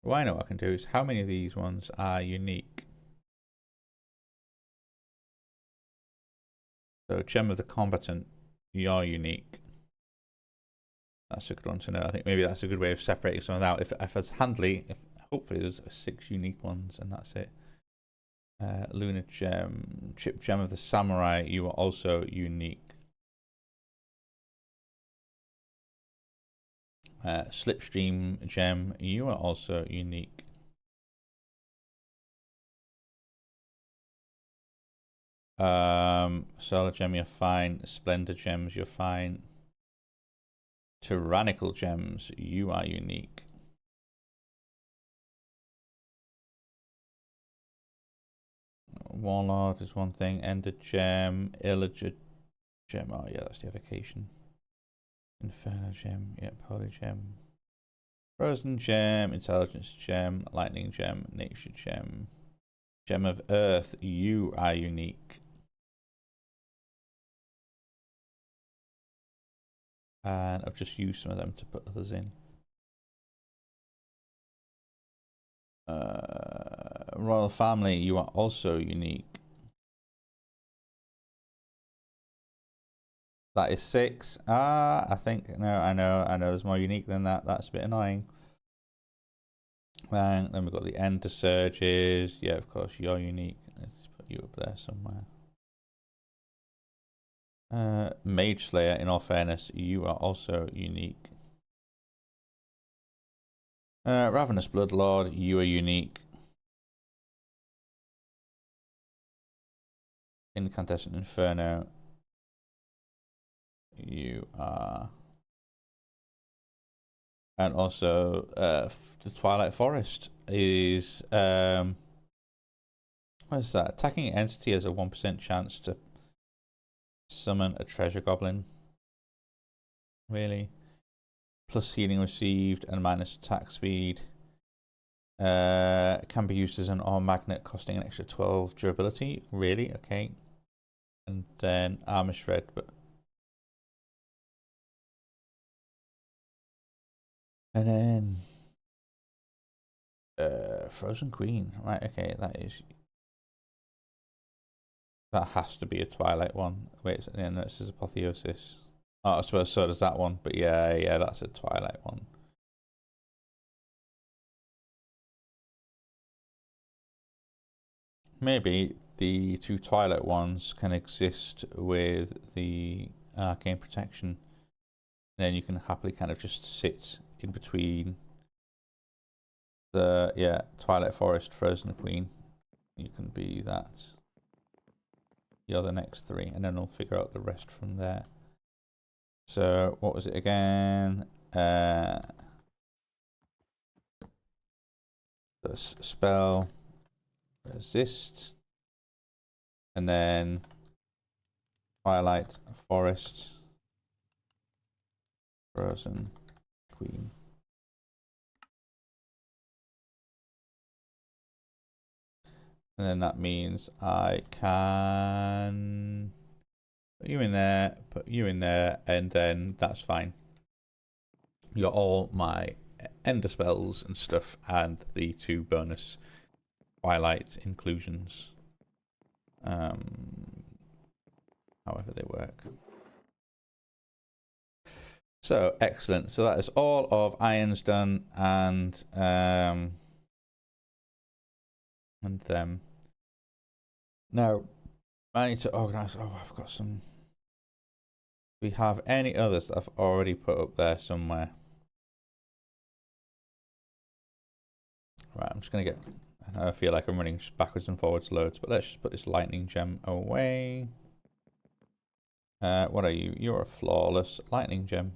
What I know what I can do is how many of these ones are unique. So gem of the combatant, you're unique. That's a good one to know. I think maybe that's a good way of separating some of that out. If it's handily, hopefully there's 6 unique ones and that's it. Lunar gem, chip gem of the samurai, you are also unique. Slipstream gem, you are also unique. Solar gem, you're fine. Splendor gems, you're fine. Tyrannical gems, you are unique. Warlord is one thing. Ender gem, Illager gem. Oh yeah, that's the evocation. Inferno gem, yeah, Poly gem. Frozen gem, Intelligence gem, Lightning gem, Nature gem. Gem of Earth, you are unique. And I've just used some of them to put others in. Royal family, you are also unique. That is 6. I think, no, I know there's more unique than that. That's a bit annoying. And then we've got the Ender Surges. Yeah, of course, you're unique. Let's put you up there somewhere. Mage Slayer, in all fairness, you are also unique. Ravenous Bloodlord, you are unique. Incandescent Inferno, you are. And also, the Twilight Forest is, what is that? Attacking entity has a 1% chance to summon a treasure goblin. Really? Plus healing received and minus attack speed. Can be used as an ore magnet, costing an extra 12 durability. Really? Okay. And then armor shred, but. And then Frozen Queen. Right, okay, that has to be a Twilight one. Wait, yeah, no, this is Apotheosis. Oh, I suppose so does that one, but yeah, that's a Twilight one. Maybe the 2 Twilight ones can exist with the Arcane Protection. And then you can happily kind of just sit in between the, Twilight Forest, Frozen Queen. You can be that. You're the next 3, and then we'll figure out the rest from there. So, what was it again? The spell, resist, and then Twilight Forest, Frozen Queen. And then that means I can put you in there, and then that's fine. You got all my Ender spells and stuff, and the 2 bonus Twilight inclusions. However they work. So excellent. So that is all of irons done, and them. Now I need to organize. Oh, I've got some. Do we have any others that I've already put up there somewhere? Right, I'm just gonna get. I feel like I'm running backwards and forwards loads, but let's just put this lightning gem away. What are you? You're a flawless lightning gem.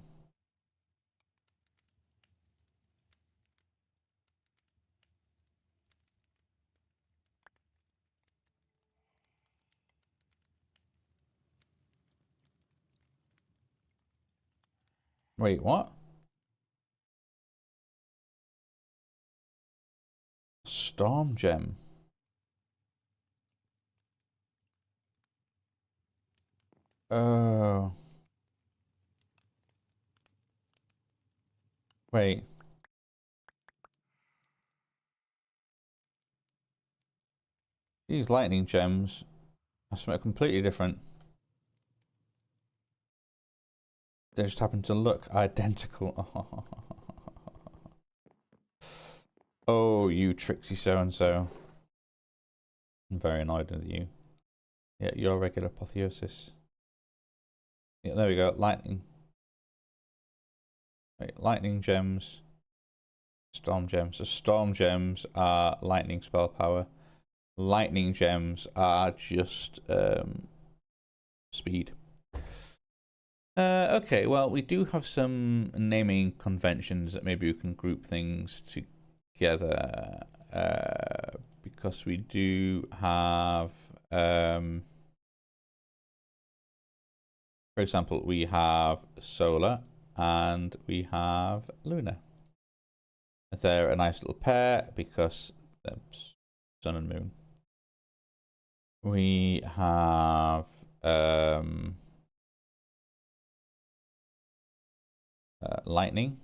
Wait, what? Storm gem. Oh. Wait. These lightning gems are something completely different. They just happen to look identical. Oh, you tricksy so-and-so. I'm very annoyed with you. Yeah, your regular Apotheosis. Yeah, there we go. Lightning. Wait, lightning gems. Storm gems. So storm gems are lightning spell power. Lightning gems are just speed. Okay, well, we do have some naming conventions that maybe we can group things together. Because we do have, for example, we have solar and we have lunar. They're a nice little pair because they're sun and moon. We have lightning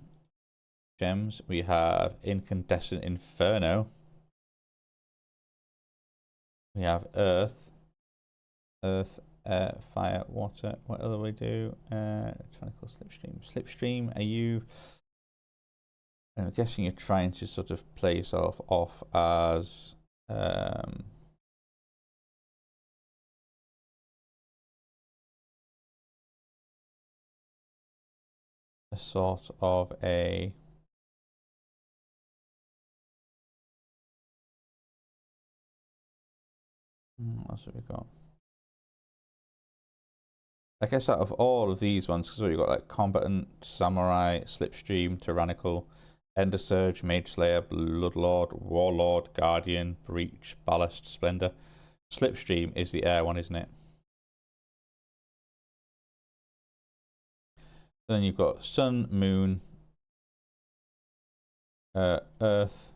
gems. We have incandescent inferno. We have earth, air, fire, water. What other we do? Mechanical slipstream. Slipstream, are you... I'm guessing you're trying to sort of play yourself off as... a sort of a... What else have we got? I guess out of all of these ones, because we've got like Combatant, Samurai, Slipstream, Tyrannical, Ender Surge, Mage Slayer, Bloodlord, Warlord, Guardian, Breach, Ballast, Splendor. Slipstream is the air one, isn't it? Then you've got Sun, Moon, Earth.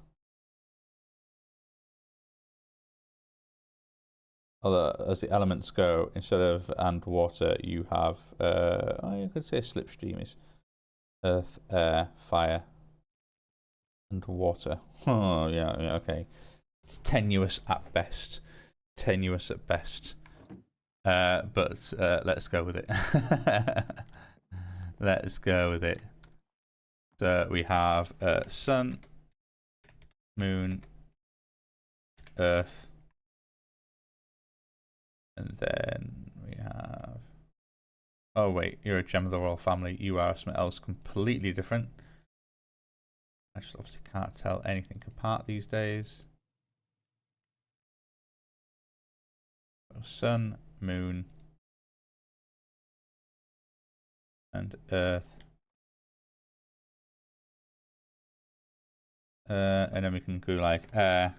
Although, as the elements go, instead of and water, you have, you could say Slipstream is Earth, Air, Fire, and Water. Oh, yeah, okay. It's tenuous at best. Tenuous at best. But let's go with it. Let's go with it. So we have Sun, Moon, Earth, and then we have... Oh wait, you're a gem of the royal family. You are something else completely different. I just obviously can't tell anything apart these days. Sun, Moon, and Earth. And then we can go like air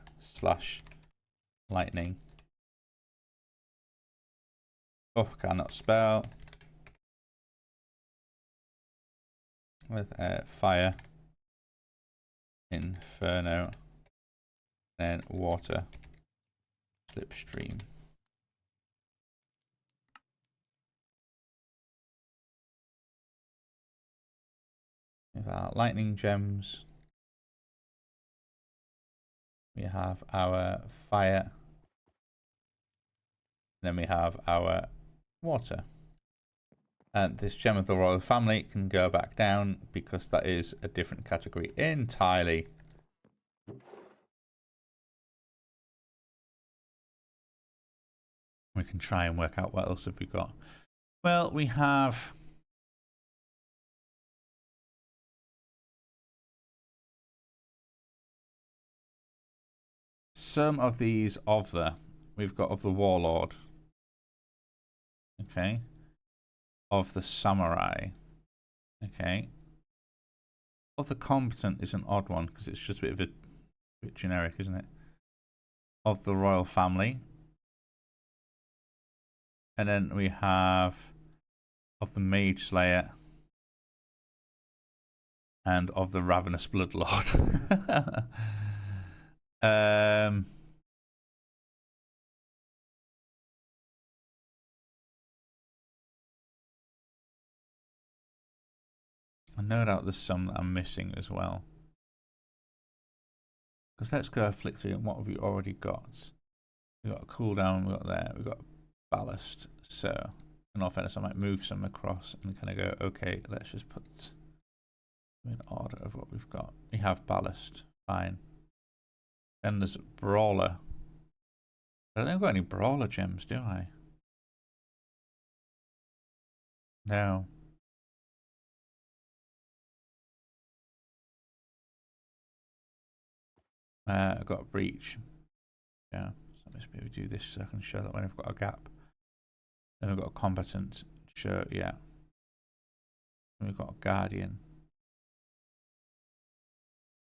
/ lightning. Buff cannot spell. With fire, inferno, then water, slipstream. We have our lightning gems. We have our fire. Then we have our water. And this gem of the royal family can go back down because that is a different category entirely. We can try and work out what else have we got. Well, we have... some of these of the... We've got of the warlord. Okay. Of the samurai. Okay. Of the combatant is an odd one because it's just a bit generic, isn't it? Of the royal family. And then we have of the mage slayer. And of the ravenous bloodlord. No doubt there's some that I'm missing as well. Because let's go flick through and what have we already got? We've got a cooldown, we've got there, we've got ballast. So, in all fairness, I might move some across and kind of go, okay, let's just put in order of what we've got. We have ballast, fine. Then there's brawler. I don't think I've got any brawler gems, do I? No. I've got a breach. Yeah, so let's maybe do this so I can show that when I've got a gap. Then we've got a combatant. Sure, yeah. And we've got a guardian.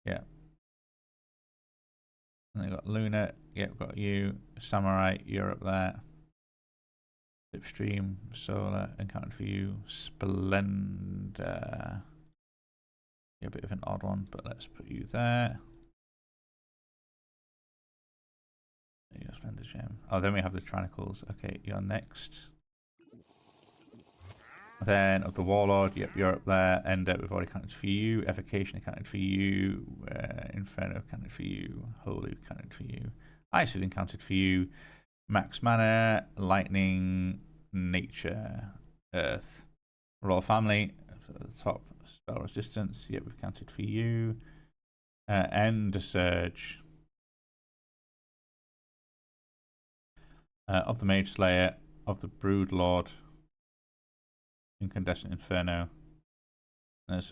Yeah. And we've got Luna. Yeah, we've got you. Samurai, you're up there. Slipstream, Solar, encountered for you. Splendor. Yeah, a bit of an odd one, but let's put you there. Your Splendor Gem. Oh, then we have the Tyrannicals. Okay, you're next. Then of the Warlord, yep, you're up there. Ender, we've already counted for you. Evocation accounted for you. Inferno accounted for you. Holy accounted for you. Ice has counted for you. Max mana, lightning, nature, earth. Royal family, at the top, spell resistance. Yep, we've counted for you. End a surge. Of the Mage Slayer, of the Brood Lord, Incandescent Inferno.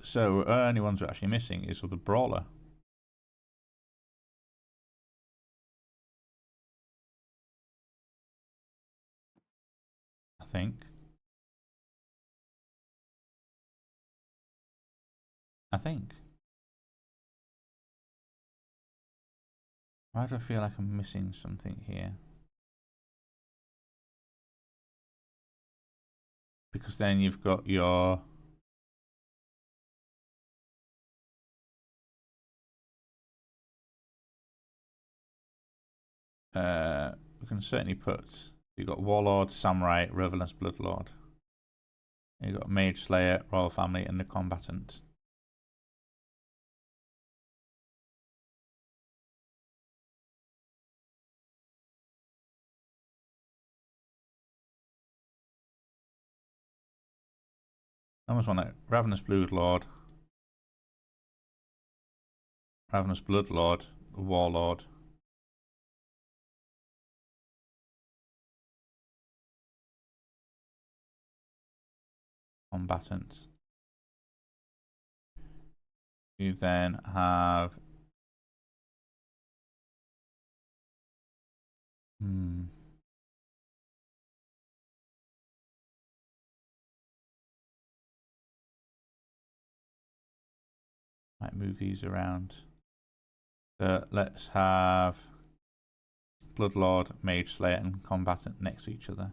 So, only ones we're actually missing is of the Brawler. I think. Why do I feel like I'm missing something here? Because then you've got your... we can certainly put... You've got Warlord, Samurai, Revelance Bloodlord. You've got Mage Slayer, Royal Family, and the Combatant. I almost want that. Ravenous Bloodlord, Ravenous Bloodlord, Warlord. Combatant. You then have... Might move these around. So let's have Bloodlord, Mage Slayer, and Combatant next to each other.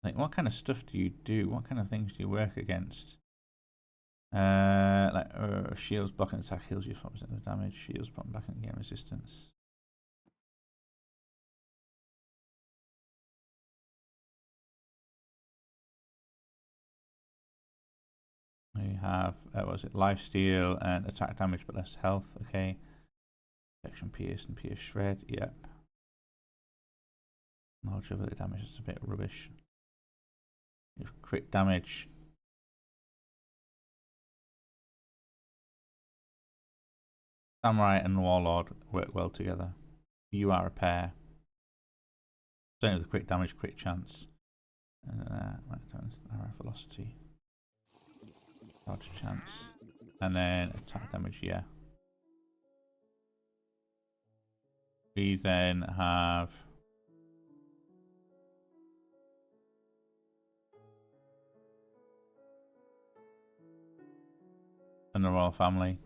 Like, what kind of stuff do you do? What kind of things do you work against? Shields blocking attack heals you 4% of the damage. Shields blocking back and gain resistance. You have what was it? Lifesteal and attack damage but less health. Okay. Protection, pierce, and pierce shred. Yep. Large ability damage is a bit rubbish. You have crit damage. Samurai and Warlord work well together. You are a pair. Certainly with crit damage, crit chance. Arrow velocity. Dodge chance. And then attack damage, yeah. We then have... and the Royal Family.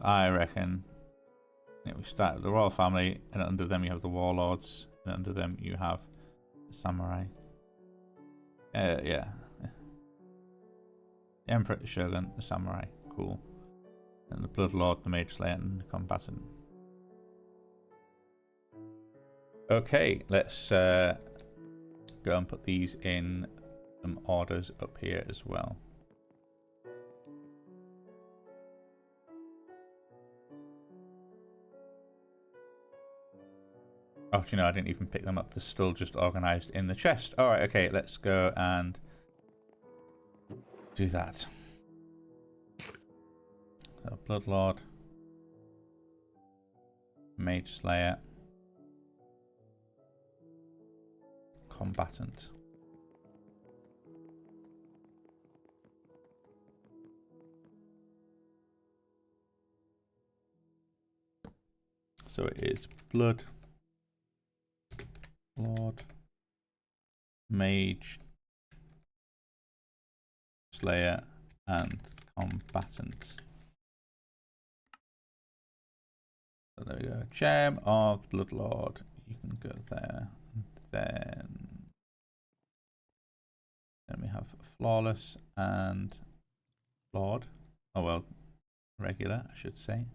I reckon we start with the Royal Family, and under them you have the Warlords, and under them you have the Samurai. Yeah. The Emperor, the Shogun, the Samurai. Cool. And the Bloodlord, the Mage Slayer, and the Combatant. Okay, let's go and put these in some orders up here as well. Oh, you know, I didn't even pick them up. They're still just organised in the chest. Alright, okay, let's go and do that. So, Bloodlord, Mage Slayer, Combatant. So it is Blood, Lord, Mage, Slayer, and Combatant. So there we go. Gem of the Bloodlord. You can go there. Then we have Flawless and Lord. Oh well, regular, I should say.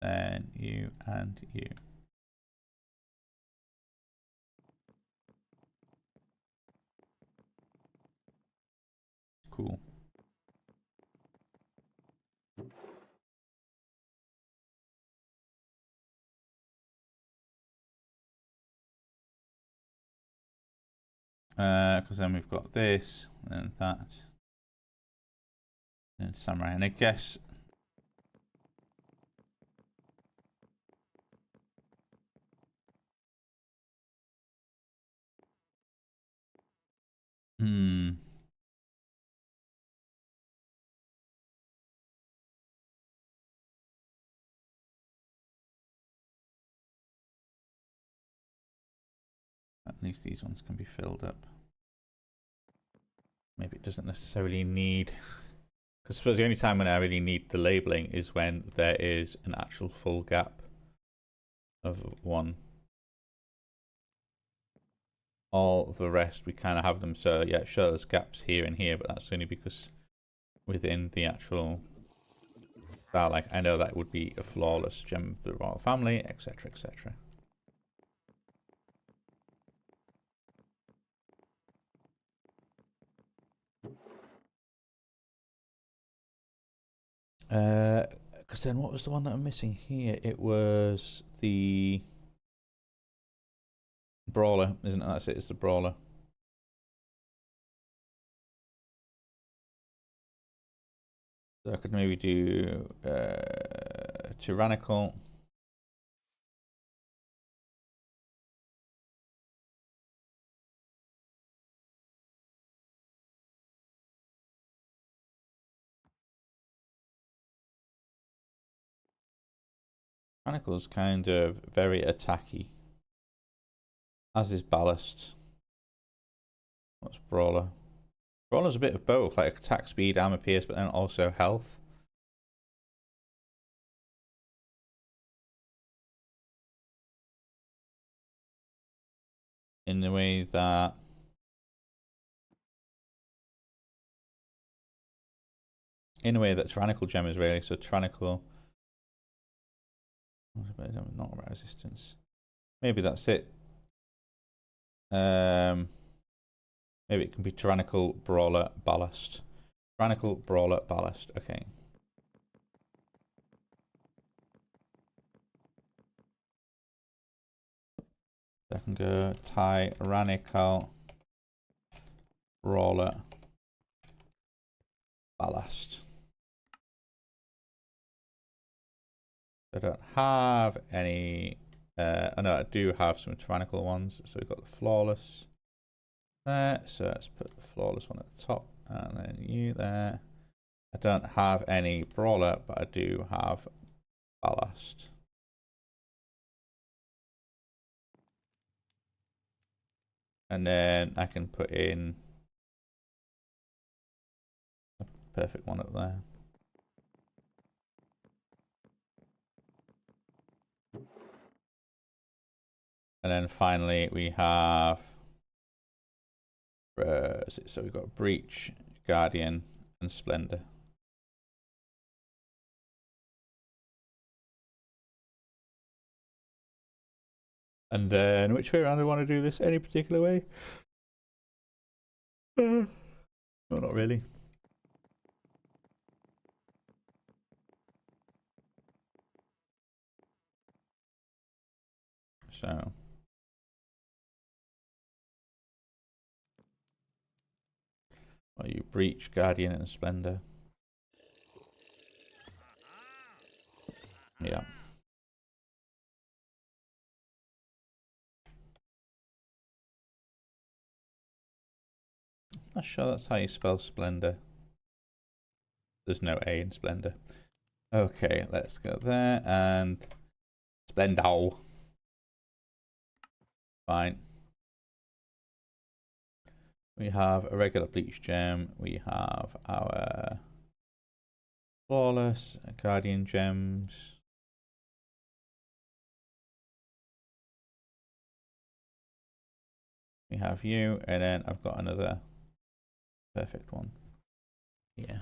Then you and you. Cool. Because then we've got this and that. And samurai. And I guess... Hmm. At least these ones can be filled up. Maybe it doesn't necessarily need... Because I suppose the only time when I really need the labeling is when there is an actual full gap of one. All the rest, we kind of have them, so yeah, sure, there's gaps here and here, but that's only because within the actual style, like, I know that would be a flawless gem of the royal family, etc., etc. Because then what was the one that I'm missing here? It was the brawler, isn't it? That's it, it's the brawler. So I could maybe do tyrannical. Tyrannical's kind of very attacky. As is ballast. What's brawler? Brawler's a bit of both, like attack speed, armor pierce, but then also health. In the way that tyrannical gem is really, so tyrannical not resistance. Maybe that's it. Maybe it can be tyrannical brawler ballast. Tyrannical brawler ballast, okay. So I can go tyrannical brawler ballast. I don't have any. Oh no, I do have some tyrannical ones. So we've got the flawless there. So let's put the flawless one at the top, and then you there. I don't have any brawler, but I do have ballast. And then I can put in a perfect one up there. And then finally we have, so we've got Breach, Guardian, and Splendor. And then which way around do I want to do this? Any particular way? No, not really. So well, you Breach, Guardian, and Splendor. Yeah. Not sure that's how you spell Splendor. There's no A in Splendor. Okay, let's go there and Splendor. Fine. We have a regular bleach gem. We have our flawless guardian gems. We have you, and then I've got another perfect one. Yeah.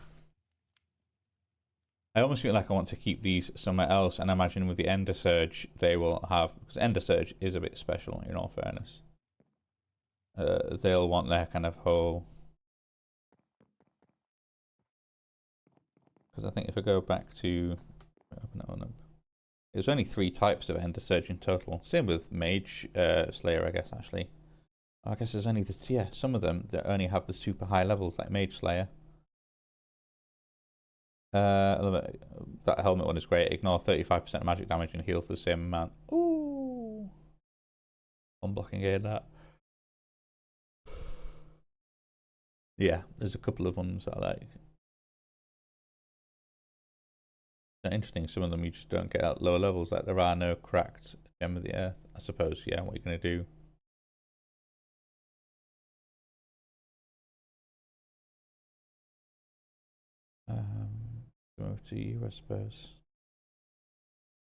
I almost feel like I want to keep these somewhere else, and I imagine with the Ender Surge they will have, because Ender Surge is a bit special in all fairness. They'll want their kind of whole, because I think if I go back to open that one up, there's only 3 types of Ender Surge in total. Same with Mage Slayer, I guess, actually. I guess there's only yeah, some of them that only have the super high levels, like Mage Slayer. I love it. That helmet one is great. Ignore 35% of magic damage and heal for the same amount. Ooh. Unblocking aid that. Yeah, there's a couple of ones that I like. They're interesting. Some of them you just don't get at lower levels. Like there are no cracked Gem of the Earth. I suppose, yeah, what are you going to do? Move to you, I suppose.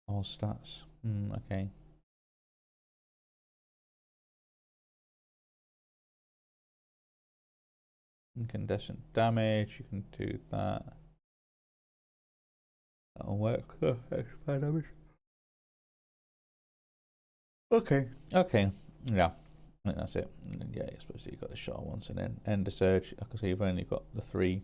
All stats. Okay. Incandescent damage, you can do that. That'll work. Oh, extra damage. Okay. Okay. Yeah. I think that's it. Yeah, I suppose you've got the short ones and then Ender Surge. I can see you've only got the 3.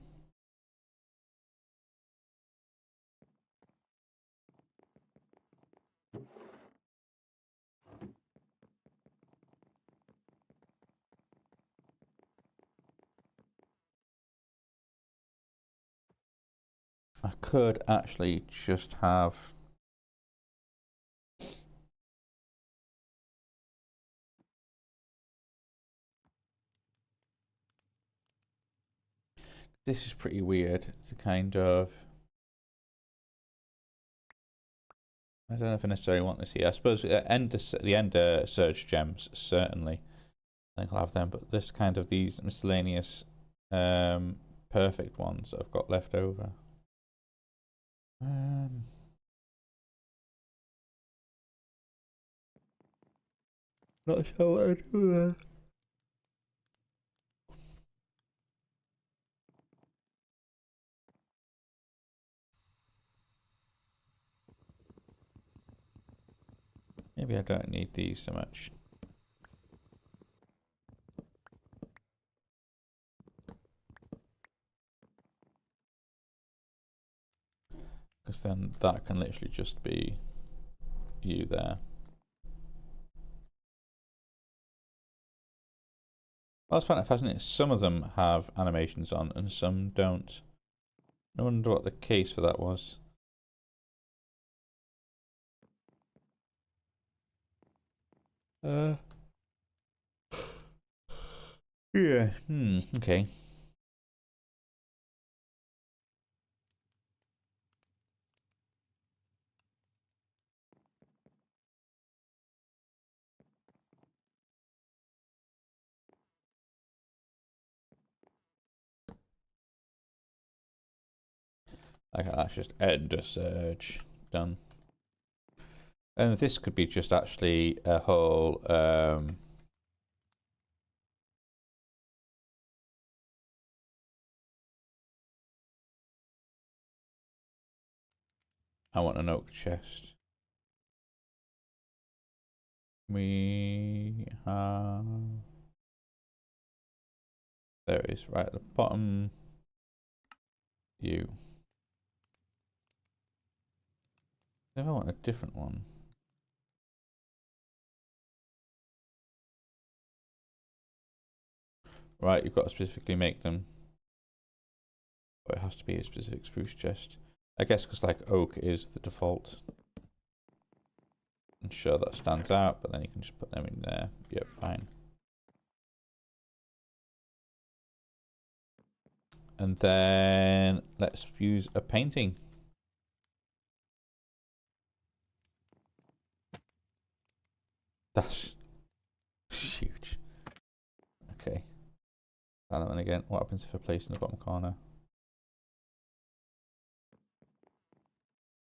I could actually just have... This is pretty weird to kind of... I don't know if I necessarily want this here. I suppose the Ender Surge gems, certainly. I think I'll have them, but this kind of these miscellaneous perfect ones that I've got left over. Not sure what to do there. Maybe I don't need these so much. Because then that can literally just be you there. Well, that's fascinating. Some of them have animations on and some don't. I wonder what the case for that was. Yeah, okay. Okay, that's just Ender Surge. Done. And this could be just actually a whole... I want an oak chest. We have... There it is, right at the bottom. You. If I want a different one. Right, you've got to specifically make them. But it has to be a specific spruce chest. I guess because like oak is the default. And sure, that stands out, but then you can just put them in there. Yep, fine. And then let's use a painting. That's huge. Okay. And then again, what happens if I place in the bottom corner?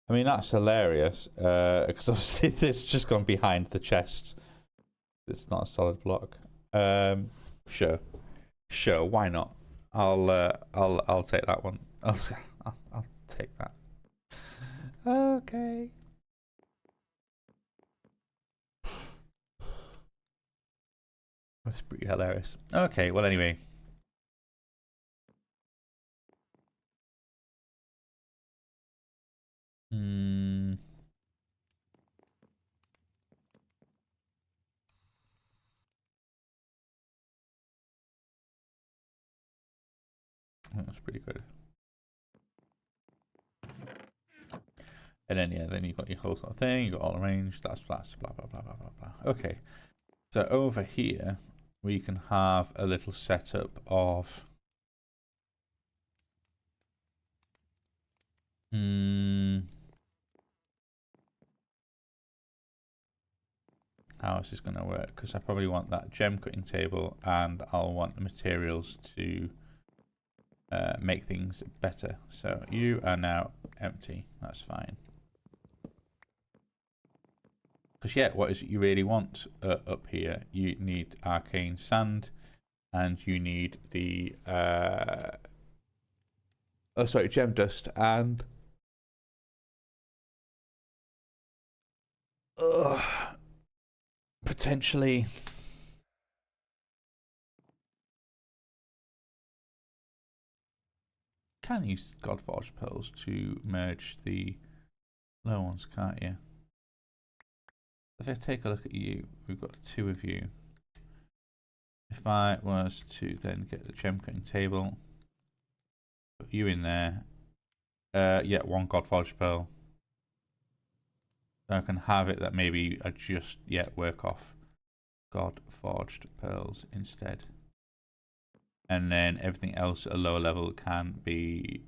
I mean, that's hilarious, because obviously this just gone behind the chest. It's not a solid block. Sure, why not? I'll take that one. I'll take that. Okay. That's pretty hilarious. Okay, well anyway. That's pretty good. And then yeah, then you've got your whole sort of thing, you've got all arranged, that's blah blah blah blah blah blah. Okay. So over here we can have a little setup of how is this going to work? Because I probably want that gem cutting table, and I'll want the materials to make things better. So you are now empty. That's fine. Because yeah, what is it you really want up here? You need arcane sand, and you need the gem dust and potentially can use Godforged pearls to merge the low ones, can't you? If I take a look at you, we've got two of you. If I was to then get the gem cutting table, put you in there, yeah, one Godforged pearl. So I can have it that maybe I just work off Godforged pearls instead. And then everything else at a lower level can be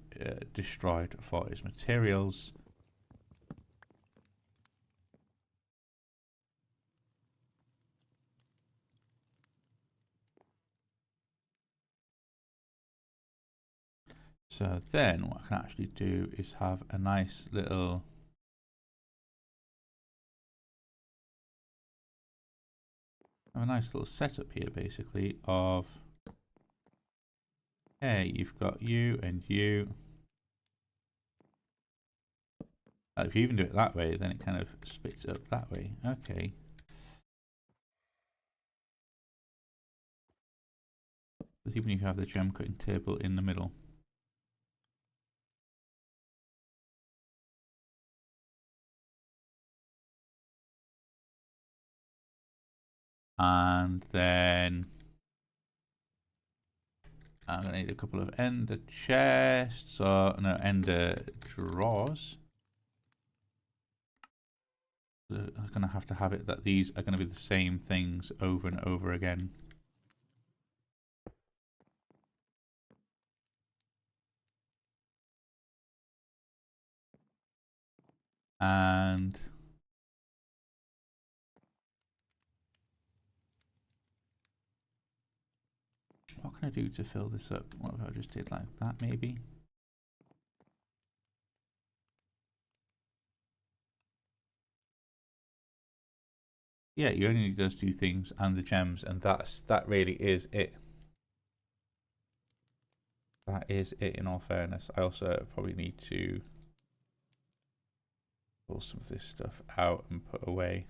destroyed for its materials. So then what I can actually do is have a nice little setup here basically of, hey, you've got you and you. If you even do it that way, then it kind of splits it up that way. Okay. But even if you have the gem cutting table in the middle. And then I'm going to need a couple of ender chests, or no, ender drawers. I'm going to have it that these are going to be the same things over and over again. And what can I do to fill this up? What if I just did like that maybe? Yeah, you only need those two things and the gems, and that really is it. That is it in all fairness. I also probably need to pull some of this stuff out and put away.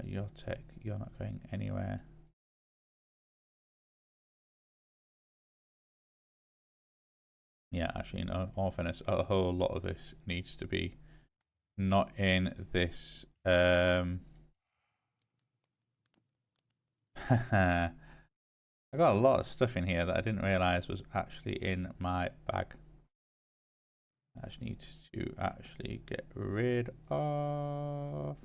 Your tech, you're not going anywhere. Yeah, actually, in all fairness, a whole lot of this needs to be not in this. I got a lot of stuff in here that I didn't realize was actually in my bag. I just need to actually get rid of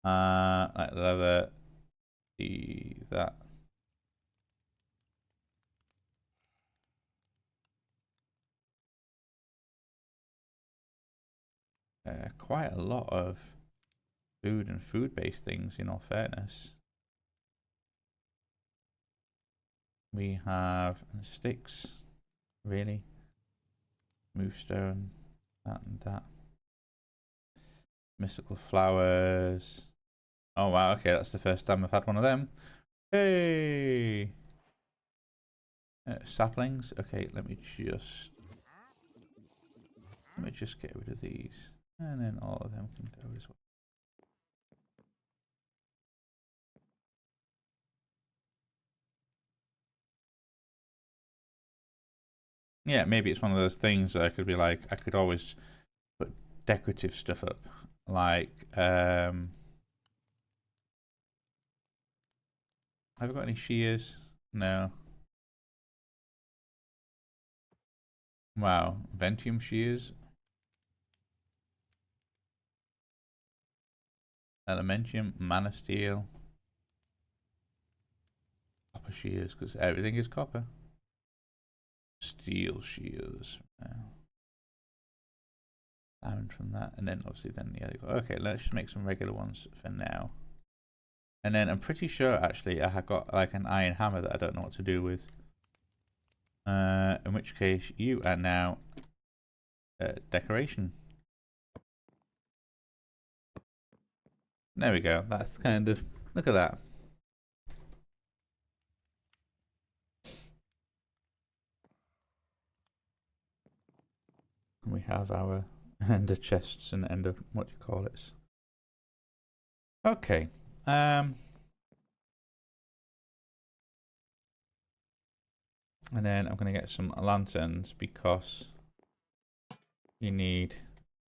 like leather, that. Quite a lot of food and food-based things, in all fairness. We have sticks, really. Movestone, that and that. Mystical flowers. Oh wow, okay, that's the first time I've had one of them. Hey! Saplings. Okay, let me just get rid of these. And then all of them can go as well. Yeah, maybe it's one of those things where I could be like, I could always put decorative stuff up. Like, have I got any shears? No. Wow, Ventium shears. Elementium, mana steel. Copper shears, because everything is copper. Steel shears. Diamond from that, and then obviously then yeah, okay, let's just make some regular ones for now. And then I'm pretty sure actually I have got like an iron hammer that I don't know what to do with. In which case you are now decoration. There we go. That's kind of, look at that. We have our ender chests and ender, what do you call it? Okay. And then I'm going to get some lanterns because you need,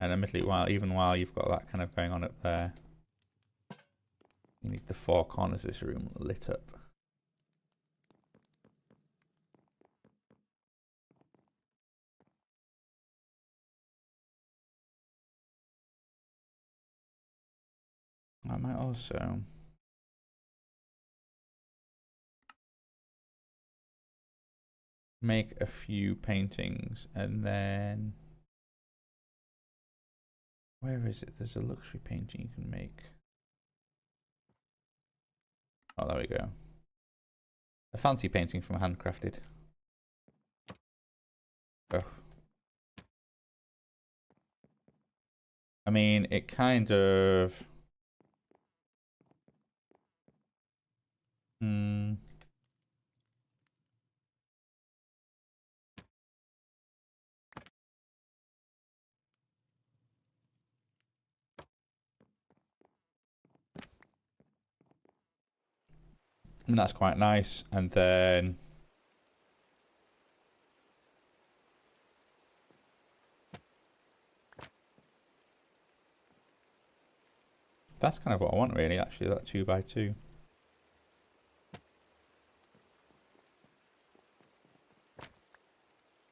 and admittedly, even while you've got that kind of going on up there, you need the four corners of this room lit up. I might also make a few paintings and then, where is it? There's a luxury painting you can make. Oh, there we go. A fancy painting from Handcrafted. Oh. I mean, it kind of... And that's quite nice. And then... That's kind of what I want really, actually, that 2x2.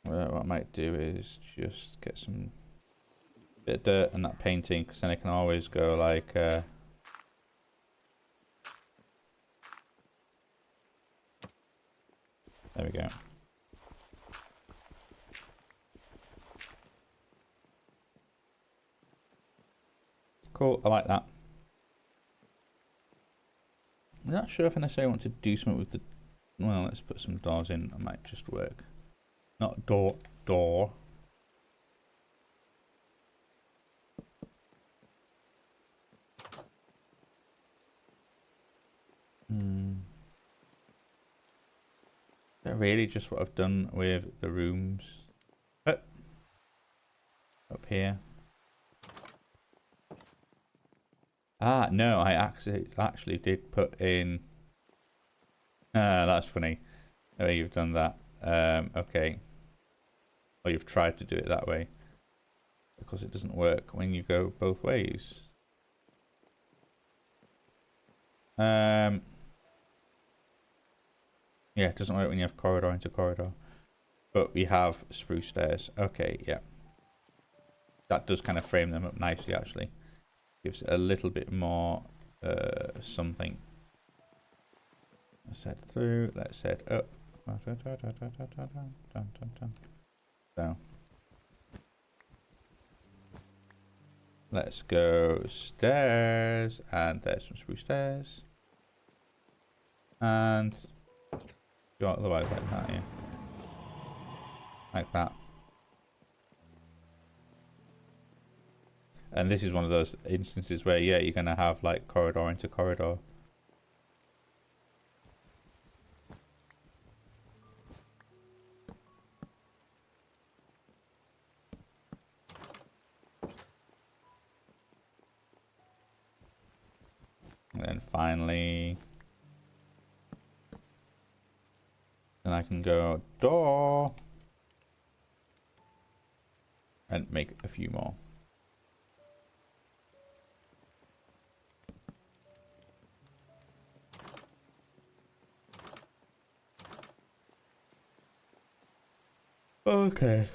Well, what I might do is just get some bit of dirt and that painting, because then I can always go like... there we go. Cool, I like that. I'm not sure if I necessarily want to do something with the... Well, let's put some doors in. That might just work. Not door. Is that really just what I've done with the rooms? Up here. Ah, no, I actually did put in... Ah, that's funny. The way you've done that. Okay. Or you've tried to do it that way. Because it doesn't work when you go both ways. Yeah, it doesn't work when you have corridor into corridor. But we have spruce stairs. Okay, yeah. That does kind of frame them up nicely, actually. Gives it a little bit more something. Let's head through. Let's head up. So. Let's go stairs. And there's some spruce stairs. And go otherwise like that, yeah. Like that. And this is one of those instances where, yeah, you're going to have like corridor into corridor. And then finally, then I can go door. and make a few more. Okay.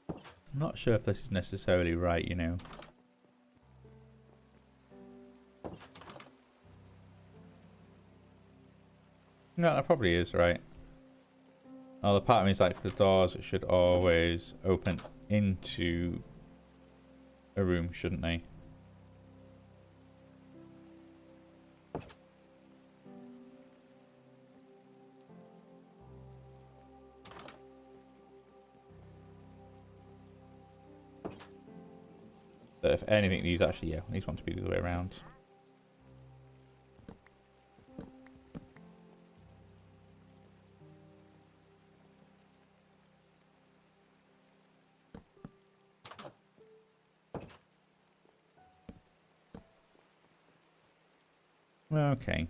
I'm not sure if this is necessarily right, you know. No, that probably is right. Oh, the part of me is like the doors should always open into a room, shouldn't they? But if anything, these actually, yeah, these want to be the other way around. Okay.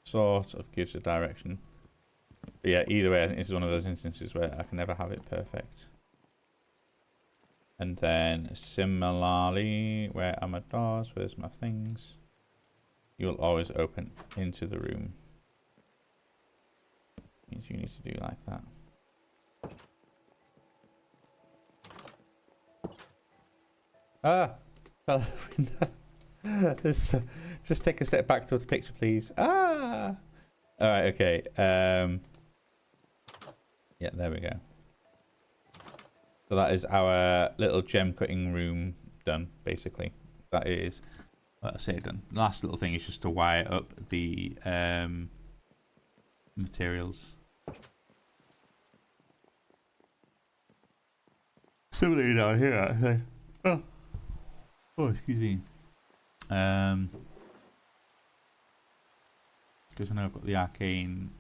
Sort of gives a direction. But yeah, either way, I think this is one of those instances where I can never have it perfect. And then similarly, where are my doors? Where's my things? You'll always open into the room. Means you need to do like that. Ah! Fell out the window. Just take a step back to the picture, please. Ah! Alright, okay. Yeah, there we go. So that is our little gem cutting room done, basically. That is, let's say done. The last little thing is just to wire up the materials. Somebody down here, actually. Oh, excuse me. Because I know I've got the arcane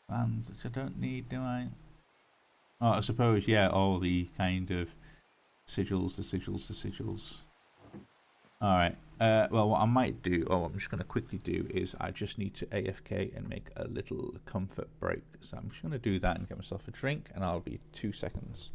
bands, which I don't need, do I? Oh, I suppose, yeah, all the kind of sigils, the sigils. Alright, well, what I might do, or what I'm just going to quickly do, is I just need to AFK and make a little comfort break. So I'm just going to do that and get myself a drink, and I'll be 2 seconds.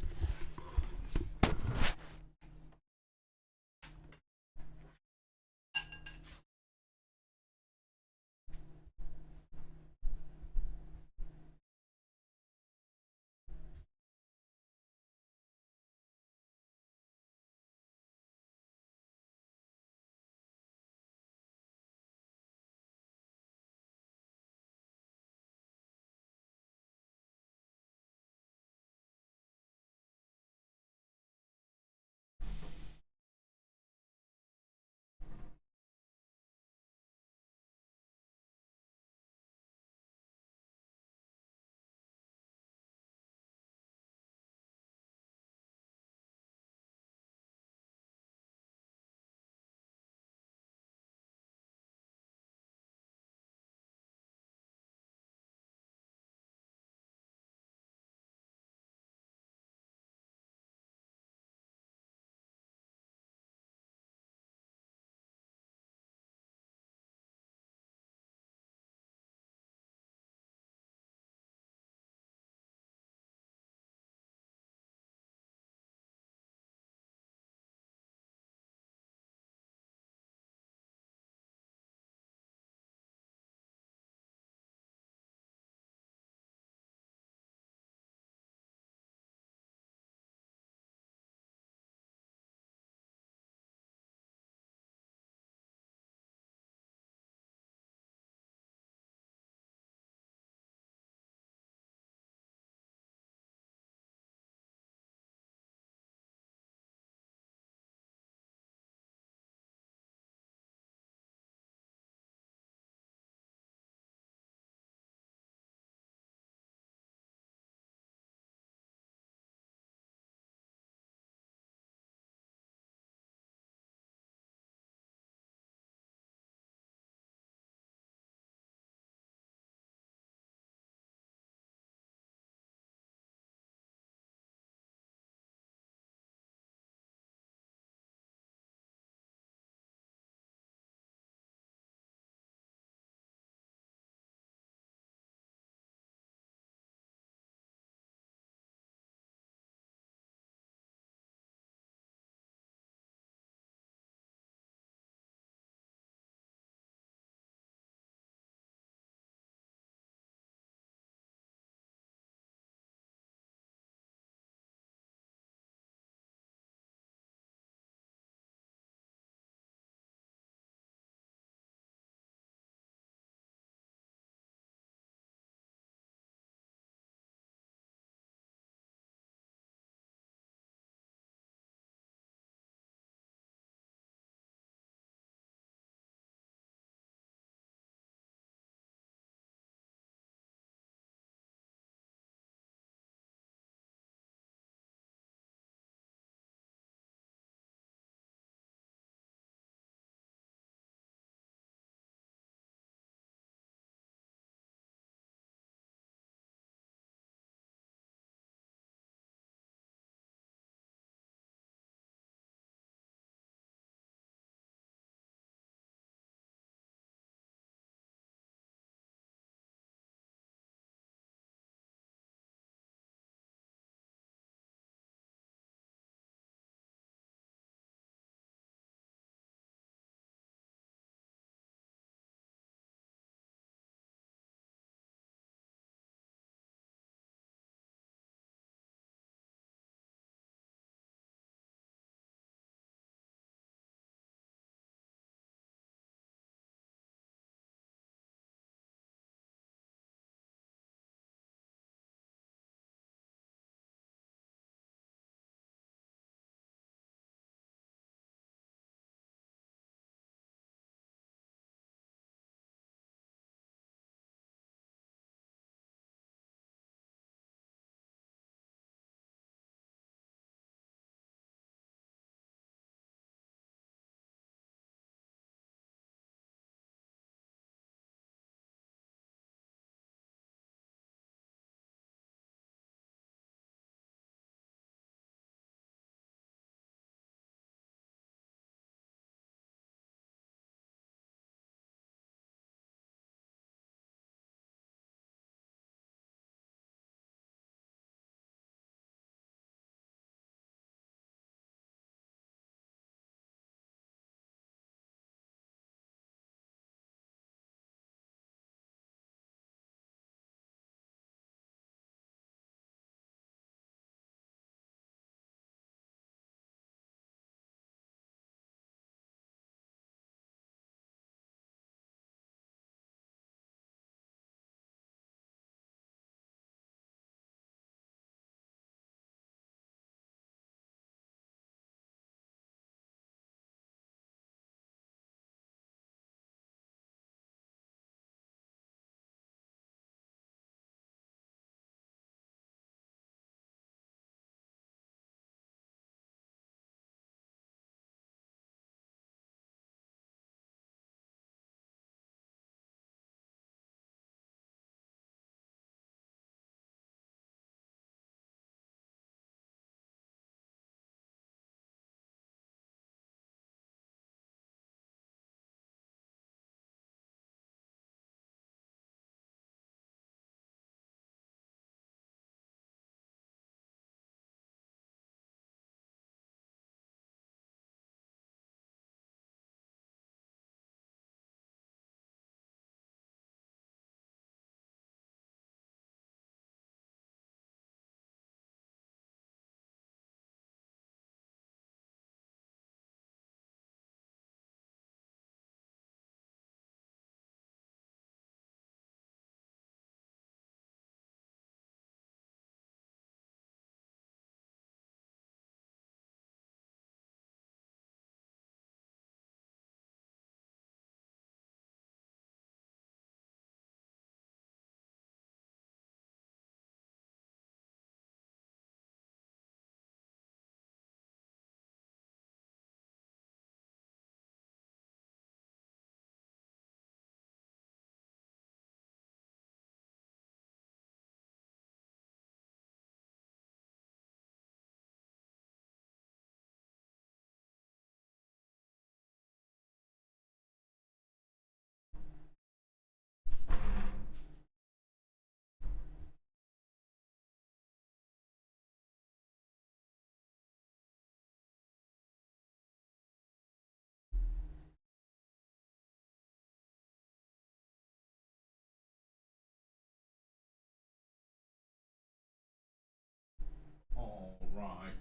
Alright,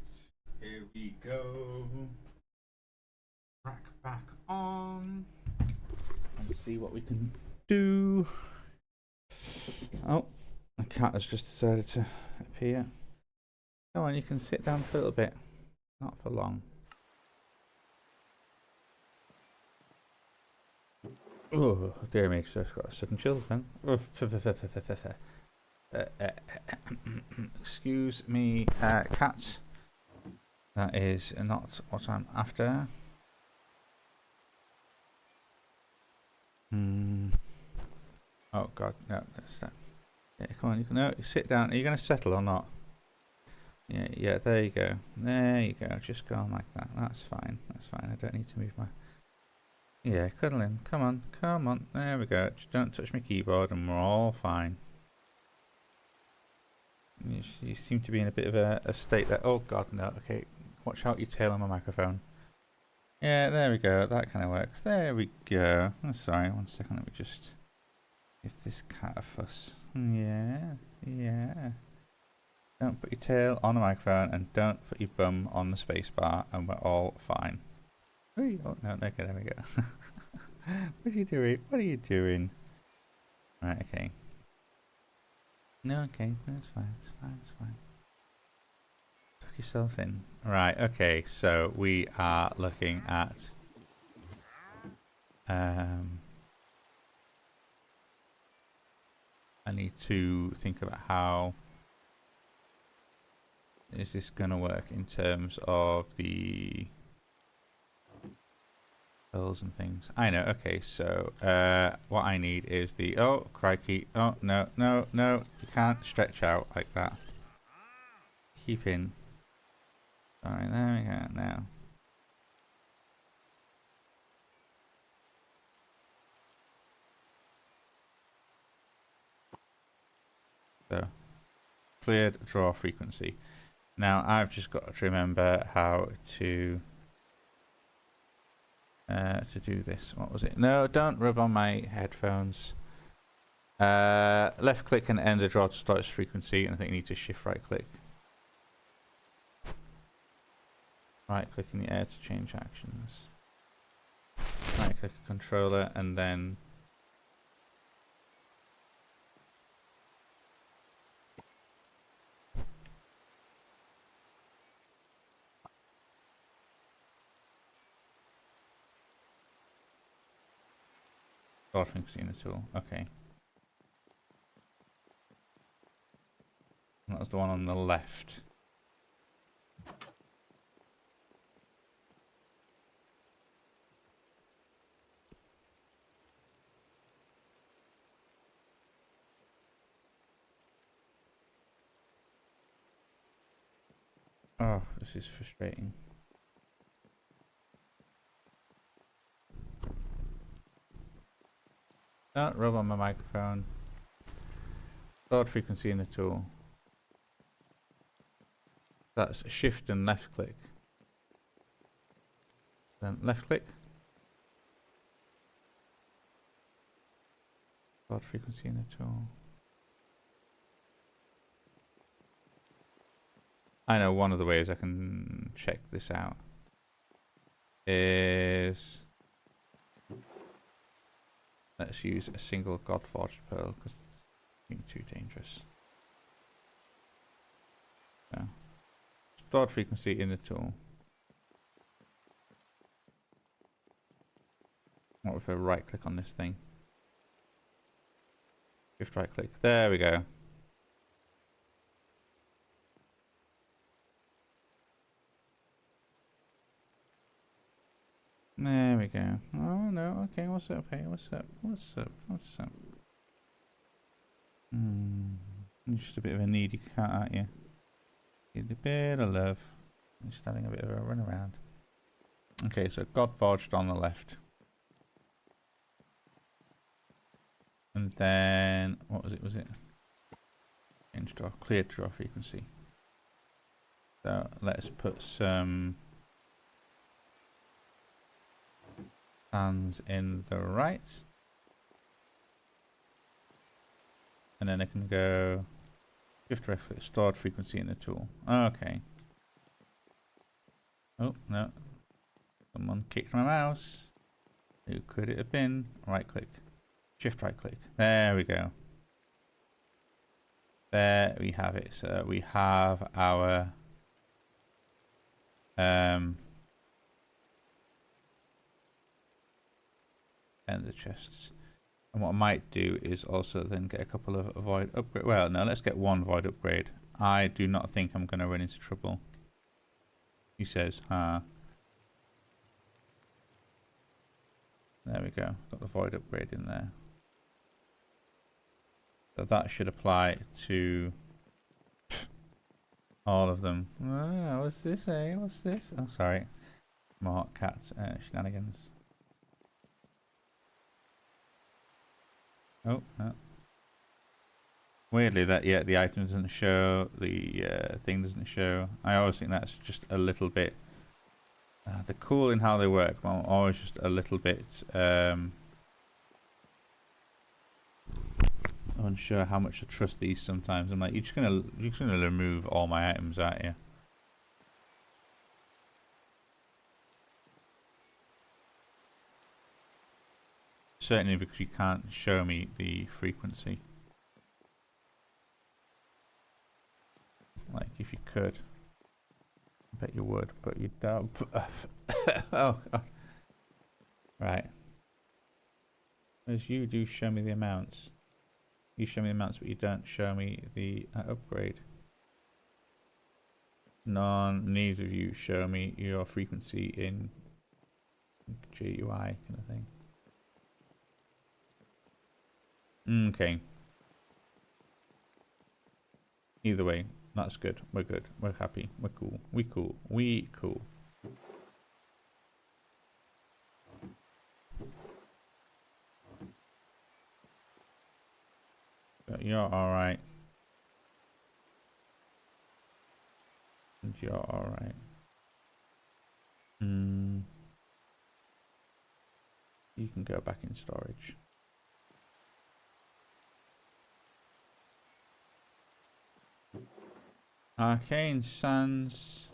here we go. Rack back on. And see what we can do. Oh, the cat has just decided to appear. Come on, you can sit down for a little bit. Not for long. Oh, dear me, just got a sudden chill then. Excuse me, cat. That is not what I'm after. Oh God, no, that's that. Yeah, come on, you can no, sit down. Are you going to settle or not? Yeah, there you go. There you go. Just go on like that. That's fine. That's fine. I don't need to move my... Yeah, cuddling. Come on, come on. There we go. Just don't touch my keyboard and we're all fine. You seem to be in a bit of a state that... Oh God, no. Okay, watch out your tail on my microphone. Yeah, there we go. That kind of works. There we go. Oh, sorry, 1 second. Let me just give this cat a fuss. Yeah, yeah. Don't put your tail on the microphone and don't put your bum on the space bar and we're all fine. Oh no, okay, there we go. What are you doing? What are you doing? Right, okay. No, okay, that's fine, it's fine, it's fine. Tuck yourself in. Right, okay, so we are looking at I need to think about how is this gonna work in terms of the bills and things. I know, okay, so what I need is the oh crikey, oh no, no, no, you can't stretch out like that. Keep in. Alright, there we go now. So cleared draw frequency. Now I've just got to remember how to do this. What was it? No, don't rub on my headphones. Left click and end the draw to start its frequency, and I think you need to shift right click. Right click in the air to change actions. Right click a controller and then start frequency in the tool. Okay. That was the one on the left. Oh, this is frustrating. Don't rub on my microphone. Start frequency in the tool. That's shift and left click. Then left click. Start frequency in the tool. I know one of the ways I can check this out is let's use a single Godforged pearl because it's being too dangerous. So, start frequency in the tool. What if I right click on this thing? Shift right click. There we go. There we go. Oh no, okay, what's up, hey, what's up, what's up, what's up? You're just a bit of a needy cat, aren't you? Need a bit of love. Just having a bit of a run around. Okay, so Godforged on the left. And then, what was it, change draw, clear draw frequency. So let's put some hands in the right. And then I can go shift right click, stored frequency in the tool. Okay. Oh, no. Someone kicked my mouse. Who could it have been? Right click. Shift right click. There we go. There we have it. So we have our ender chests. And what I might do is also then get a couple of void upgrade. Well, no, let's get one void upgrade. I do not think I'm going to run into trouble. He says, huh? There we go. Got the void upgrade in there. So that should apply to all of them. Oh, what's this, eh? What's this? Oh, sorry. More cat shenanigans. Oh, no. Weirdly, that the item doesn't show, the thing doesn't show. I always think that's just a little bit. They're cool in how they work, but I'm always just a little bit unsure how much I trust these sometimes. I'm like, you're just gonna remove all my items, aren't you? Certainly because you can't show me the frequency. Like, if you could. I bet you would, but you don't. Oh, God. Right. Whereas you do show me the amounts. You show me the amounts, but you don't show me the upgrade. Neither of you show me your frequency in GUI kind of thing. Okay. Either way, that's good. We're good. We're happy. We're cool. We cool. We cool. But you're alright. And you're alright. You can go back in storage. Arcane Sands.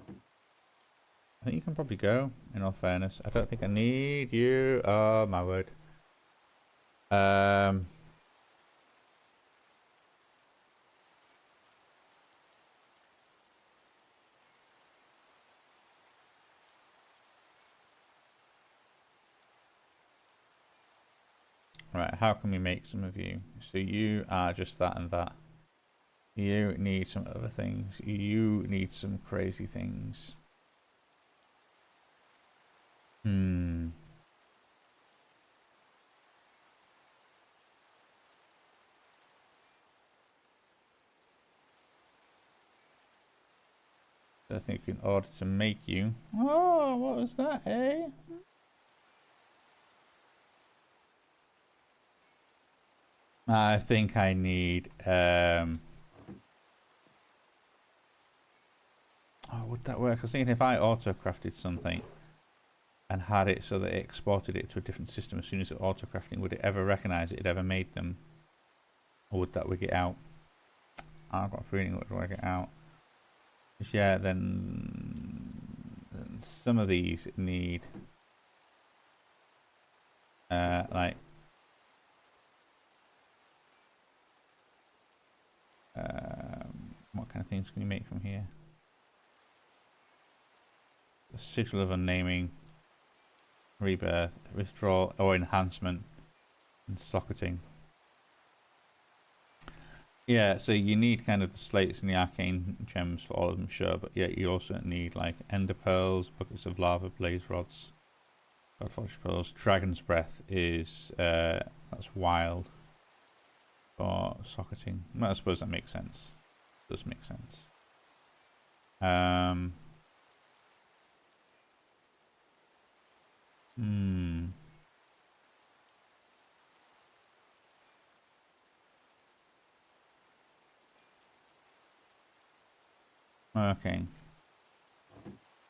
I think you can probably go, in all fairness. I don't think I need you. Oh, my word. Right, how can we make some of you? So you are just that and that. You need some other things. You need some crazy things. I think in order to make you... Oh, what was that, eh? I think I need... Oh, would that work? I was thinking if I auto-crafted something and had it so that it exported it to a different system as soon as it auto-crafting, would it ever recognize it ever made them? Or would that wig it out? I've got a feeling it would work it out. Yeah, then some of these need like what kind of things can you make from here? The sigil of unnaming, rebirth, withdrawal or enhancement, and socketing. Yeah, so you need kind of the slates and the arcane gems for all of them, sure, but yeah, you also need like ender pearls, buckets of lava, blaze rods, godforge pearls. Dragon's breath is that's wild for socketing. Well, I suppose that makes sense. Does make sense. Okay.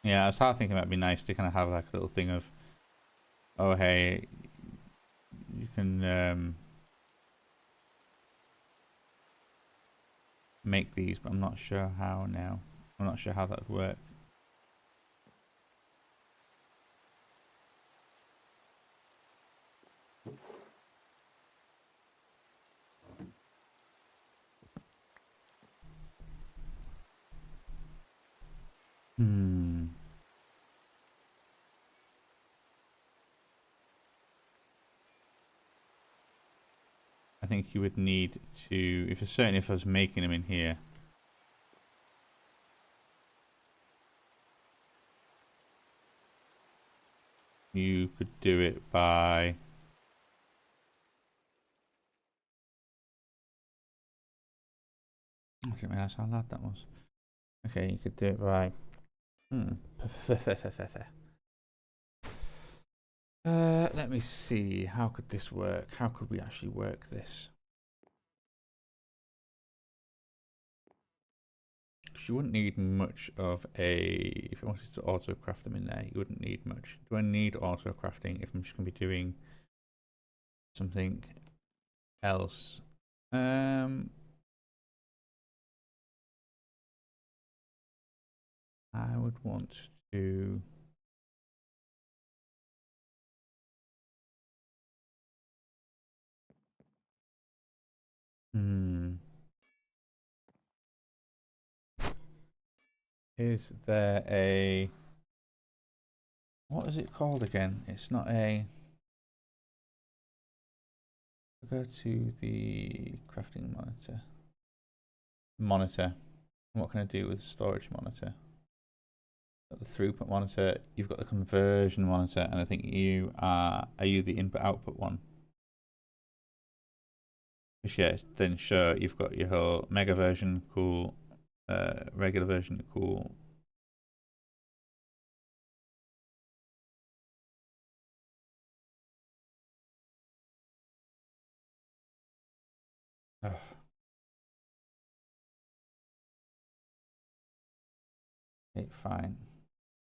Yeah, I was thinking that'd be nice to kind of have like a little thing of, oh hey, you can make these, but I'm not sure how now. I'm not sure how that would work. think you would need to, if you're certain if I was making them in here, you could do it by I didn't realise how loud that was. Okay, you could do it by let me see, how could this work? How could we actually work this? You wouldn't need much of a, if you wanted to auto craft them in there, you wouldn't need much. Do I need auto crafting if I'm just going to be doing something else? I would want to is there a, what is it called again? It's not a, go to the crafting monitor. What can I do with the storage monitor? Got the throughput monitor, you've got the conversion monitor, and I think you are you the input output one? Yeah, then sure, you've got your whole mega version, cool, regular version, cool. Oh. Okay, fine.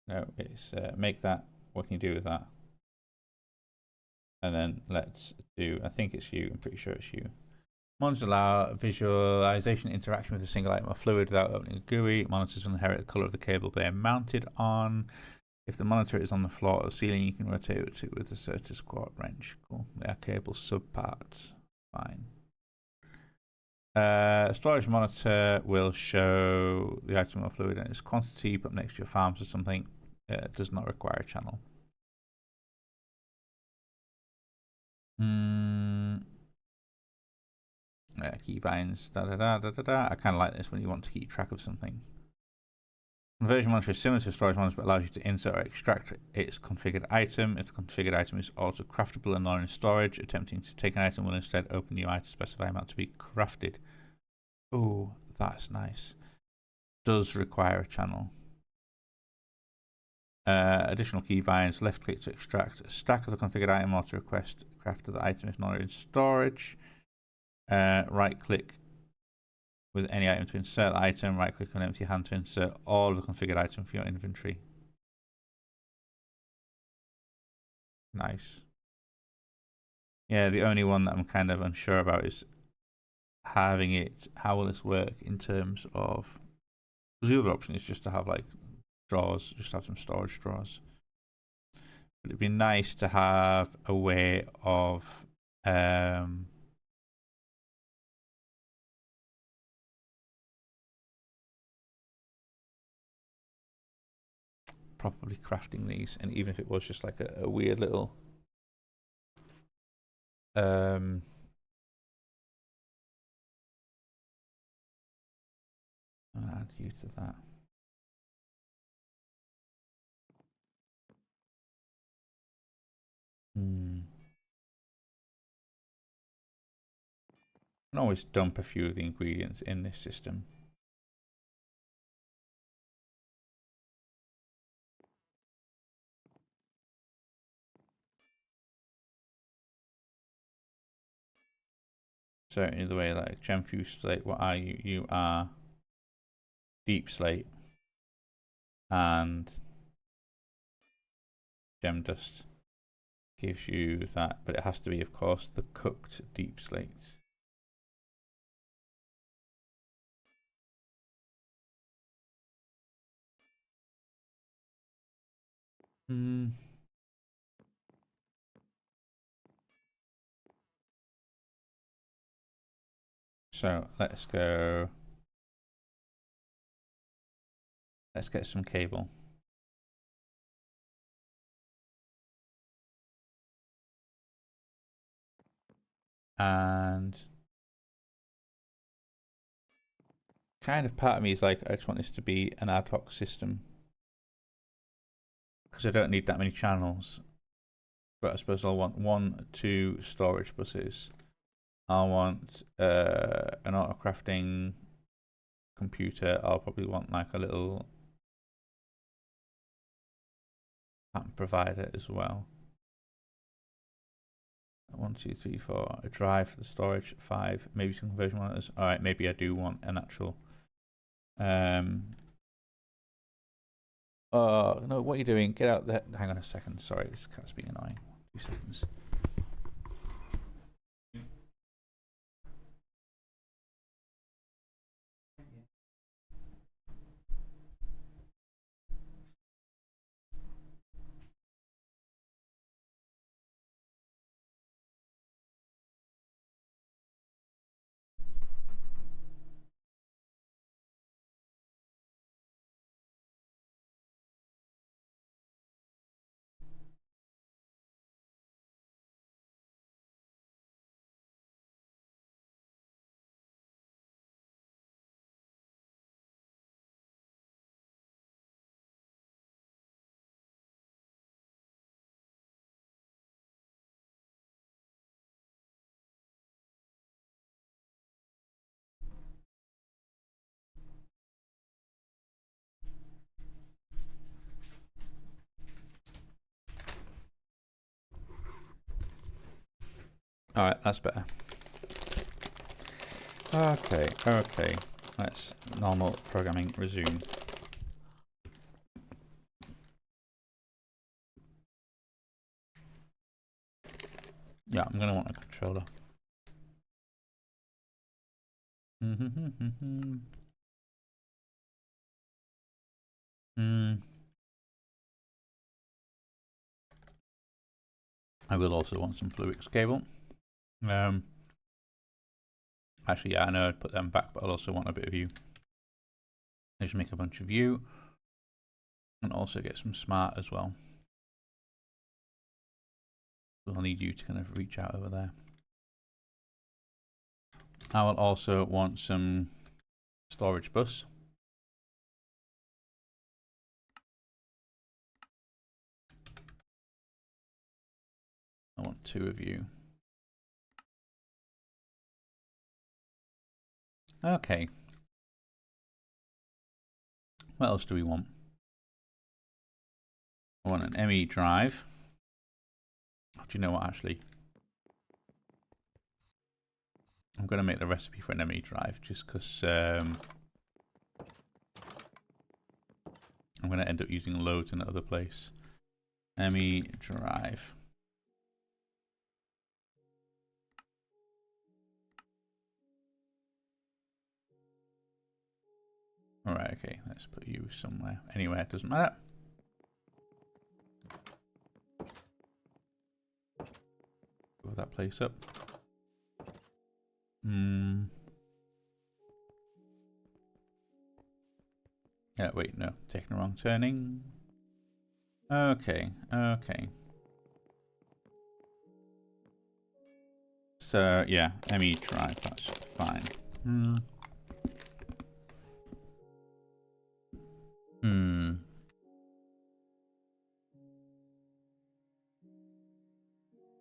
No, it's make that. What can you do with that? And then let's do, I think it's you, I'm pretty sure it's you. Monitors allow visualization interaction with a single item of fluid without opening a GUI. Monitors will inherit the color of the cable they are mounted on. If the monitor is on the floor or ceiling, you can rotate it with a Certus quart wrench. Cool. They are cable subparts. Fine. Storage monitor will show the item of fluid and its quantity, put next to your farms or something. It does not require a channel. Keybinds, I kind of like this when you want to keep track of something. Conversion monitor is similar to a storage monitor but allows you to insert or extract its configured item. If the configured item is also craftable and not in storage, attempting to take an item will instead open the UI to specify amount to be crafted. Oh, that's nice. Does require a channel. Additional keybinds, left click to extract a stack of the configured item or to request craft of the item if not in storage. Right click with any item to insert the item, right click on empty hand to insert all of the configured item for your inventory. Nice. Yeah, the only one that I'm kind of unsure about is having it, how will this work in terms of, because the other option is just to have like drawers, just have some storage drawers. But it'd be nice to have a way of properly crafting these, and even if it was just like a weird little I'll add you to that. I can always dump a few of the ingredients in this system. So in the way like gem fused slate, what are you? You are deep slate and gem dust gives you that, but it has to be of course the cooked deep slates. So let's go. Let's get some cable. And kind of part of me is like, I just want this to be an ad hoc system because I don't need that many channels. But I suppose I'll want 1, 2 storage buses. I'll want an auto crafting computer. I'll probably want like a little pattern provider as well. 1, 2, 3, 4. A drive for the storage. 5. Maybe some conversion monitors. All right, maybe I do want an actual. Oh no! What are you doing? Get out there! Hang on a second. Sorry, this cat's being annoying. 2 seconds. All right, that's better. Okay, okay. Let's normal programming resume. Yeah, I'm gonna want a controller. I will also want some Fluix cable. Actually, yeah, I know I'd put them back, but I'll also want a bit of view. Let's make a bunch of view, and also get some smart as well. We'll need you to kind of reach out over there. I will also want some storage bus. I want 2 of you. Okay. What else do we want? I want an ME drive. Oh, do you know what, actually? I'm going to make the recipe for an ME drive just because I'm going to end up using loads in another place. ME drive. Alright, okay, let's put you somewhere. Anywhere, it doesn't matter. Blow that place up. Yeah, wait, no, taking the wrong turning. Okay, okay. So, yeah, ME drive, that's fine.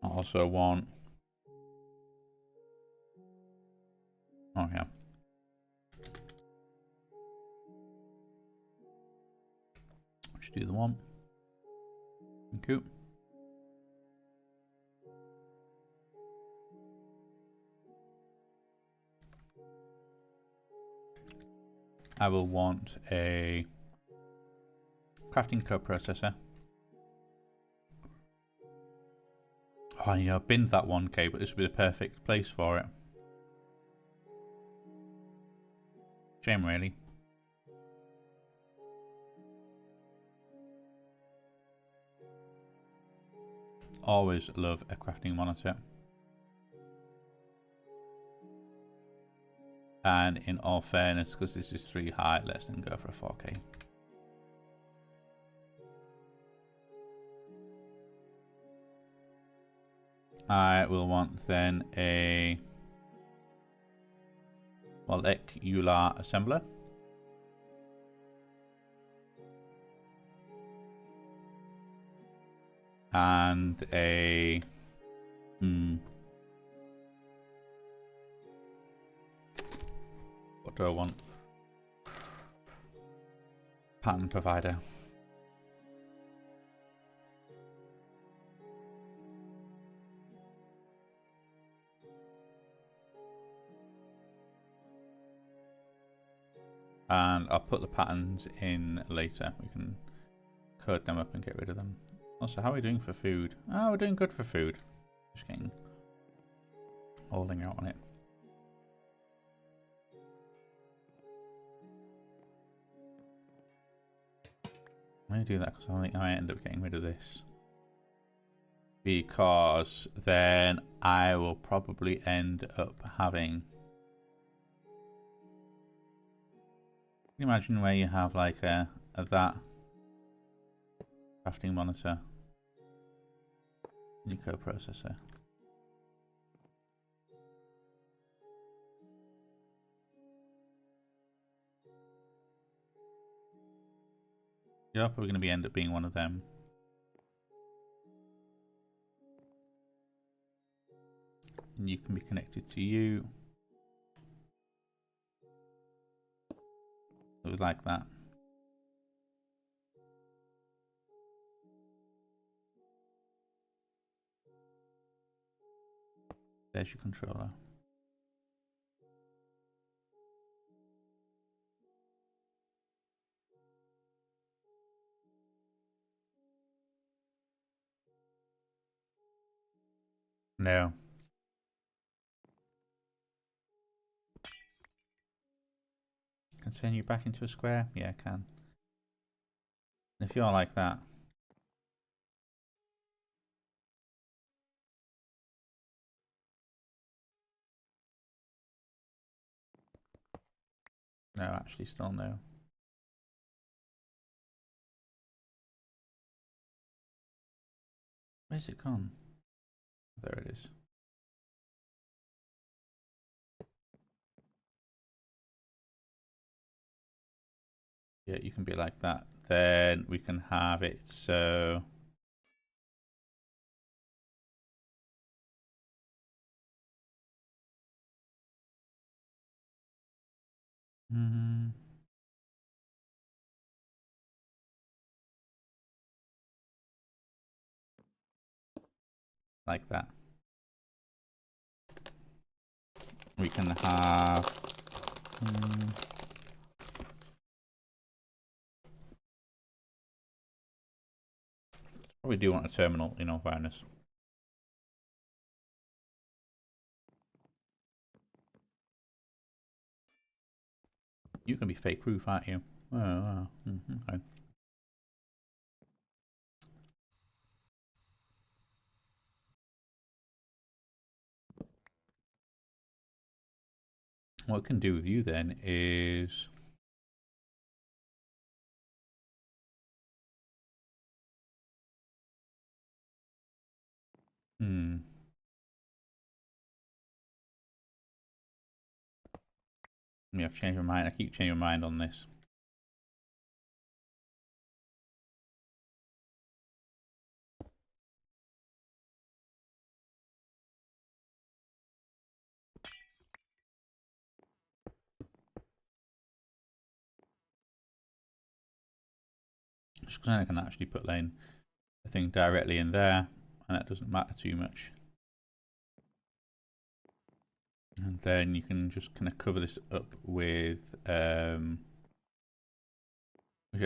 I also want... Oh, yeah. Let's do the one. Thank you. I will want a crafting coprocessor. Oh, you know, binned that 1K, but this would be the perfect place for it. Shame, really. Always love a crafting monitor. And in all fairness, because this is 3 high, let's then go for a 4K. I will want then a molecular assembler. and a what do I want? Pattern provider. And I'll put the patterns in later. We can code them up and get rid of them. Also, how are we doing for food? Oh, we're doing good for food. Just getting holding out on it. I'm going to do that because I think I end up getting rid of this. Because then I will probably end up having... Can you imagine where you have like a that crafting monitor, new coprocessor. You're probably going to end up being one of them. And you can be connected to you. So like that. There's your controller. No. Can turn you back into a square? Yeah, I can. And if you're like that, no, actually still no. Where's it gone? There it is. Yeah, you can be like that. Then we can have it so... like that. We can have... Probably do want a terminal in all fairness. You can be fake roof, aren't you? Oh, okay. What we can do with you then is... I've changed my mind. I keep changing my mind on this. Just because I can actually put the thing directly in there, and that doesn't matter too much. And then you can just kind of cover this up with, yeah,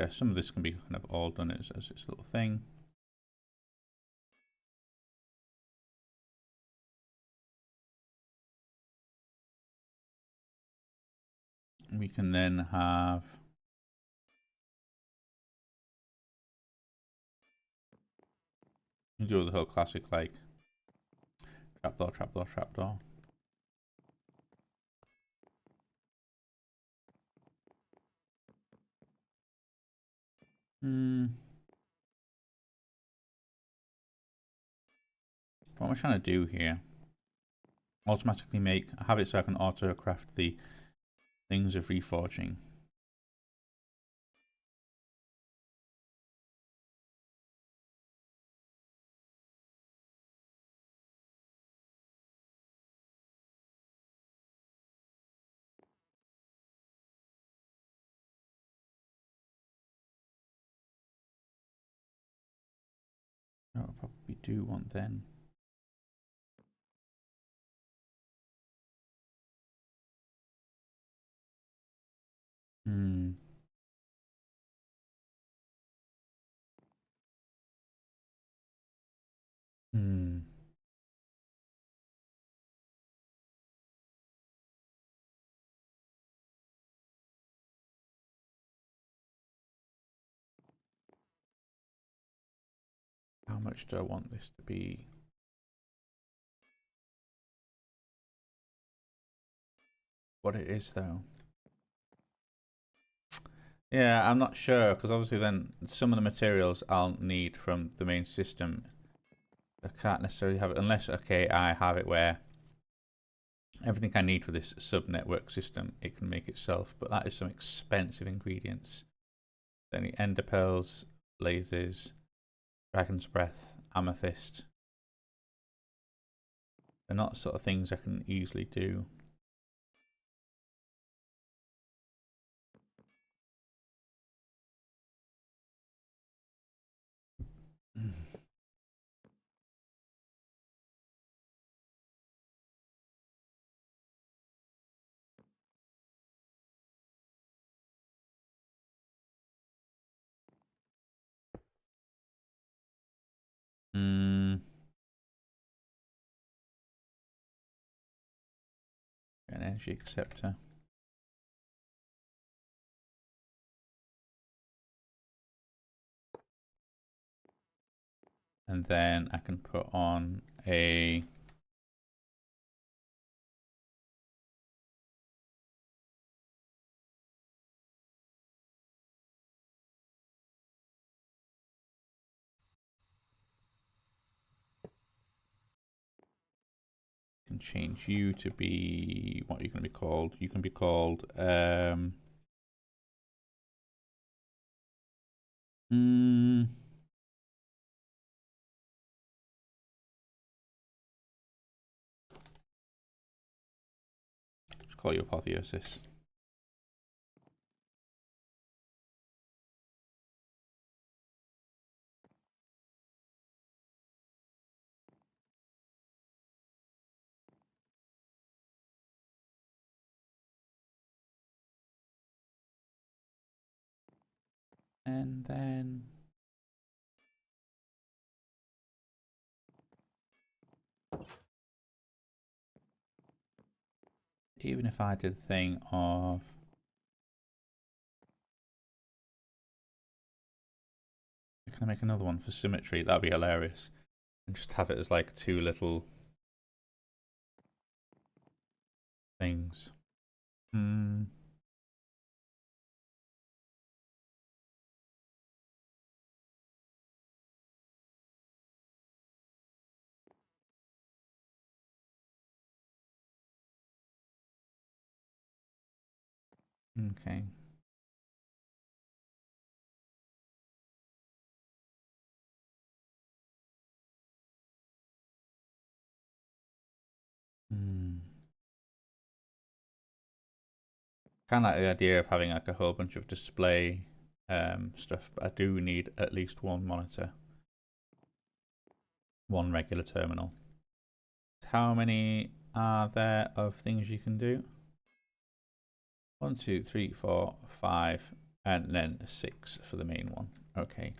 some of this can be kind of all done as this little thing. We can then have do the whole classic like trapdoor, trapdoor, trapdoor. What am I trying to do here? Automatically have it so I can auto craft the things of reforging. we do want then. Hmm. Hmm. How much do I want this to be? What it is though. Yeah, I'm not sure because obviously then some of the materials I'll need from the main system. I can't necessarily have it unless, okay, I have it where everything I need for this sub-network system, it can make itself, but that is some expensive ingredients. Any ender pearls, blazes, dragon's breath, amethyst. They're not sort of things I can easily do. An energy acceptor. And then I can put on a can change you to be what you're going to be called. You can be called let's call you Apotheosis. And then even if I did a thing of can I make another one for symmetry? That'd be hilarious. And just have it as like two little things. Okay. Kind of like the idea of having like a whole bunch of display stuff, but I do need at least one monitor, one regular terminal. How many are there of things you can do? 1, 2, 3, 4, 5, and then 6 for the main one. Okay.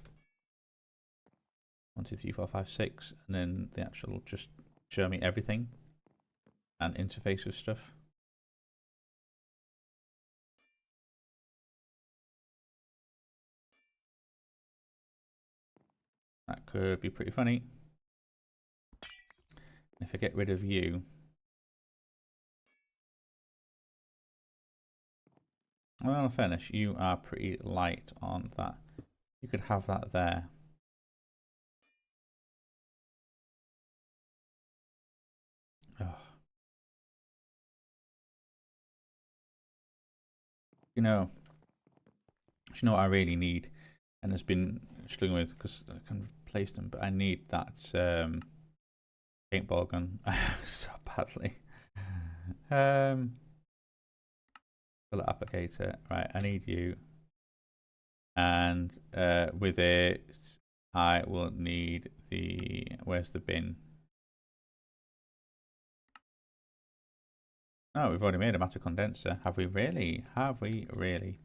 1, 2, 3, 4, 5, 6, and then the actual just show me everything and interface with stuff. That could be pretty funny. If I get rid of you, well, in fairness, you are pretty light on that. You could have that there. Oh. You know what I really need, and has been struggling with because I can replace them, but I need that paintball gun so badly. Bullet applicator, right? I need you, and with it, I will need the, where's the bin? Oh, we've already made a matter condenser. Have we really? Have we really?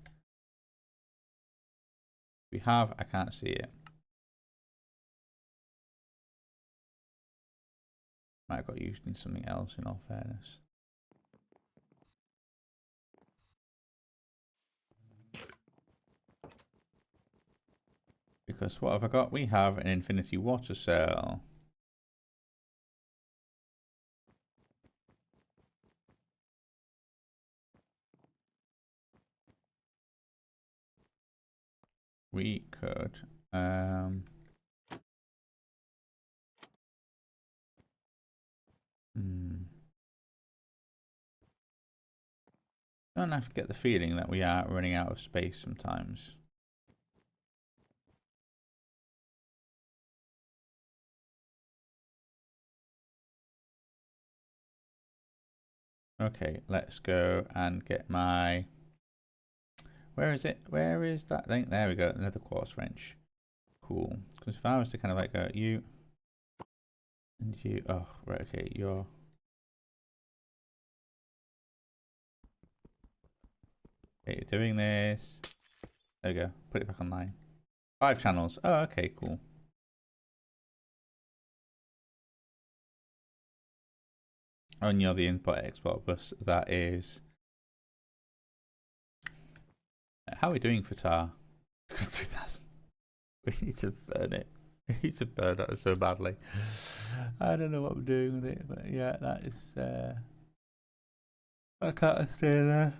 We have, I can't see it. Might have got used in something else in all fairness. Because what have I got? We have an infinity water cell. We could don't have to get the feeling that we are running out of space sometimes. Okay, let's go and get my... Where is it? Where is that thing? There we go, another quartz wrench. Cool. Because if I was to kind of like go, you... And you... Oh, right, okay, you're... Okay, you're doing this. There we go, put it back online. 5 channels. Oh, okay, cool. And you're the input export bus. That is... How are we doing for tar? 2000. We need to burn it. We need to burn that so badly. I don't know what we're doing with it, but yeah, that is... I can't stay there.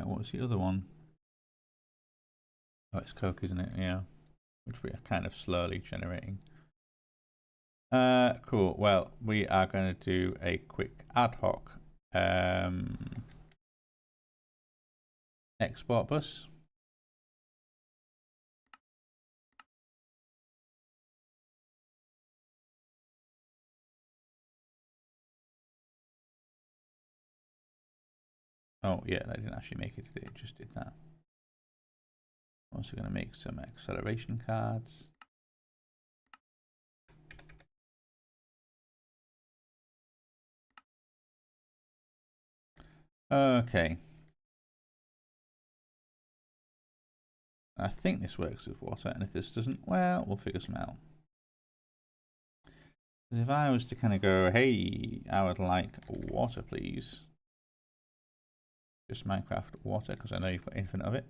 What was the other one? Oh, it's coke, isn't it? Yeah. Which we are kind of slowly generating. Cool. Well, we are going to do a quick ad hoc export bus. Oh, yeah, that didn't actually make it, did it? It just did that. I'm also going to make some acceleration cards. Okay. I think this works with water, and if this doesn't, well, we'll figure some out. If I was to kind of go, hey, I would like water, please. Just Minecraft water, because I know you've got infinite of it.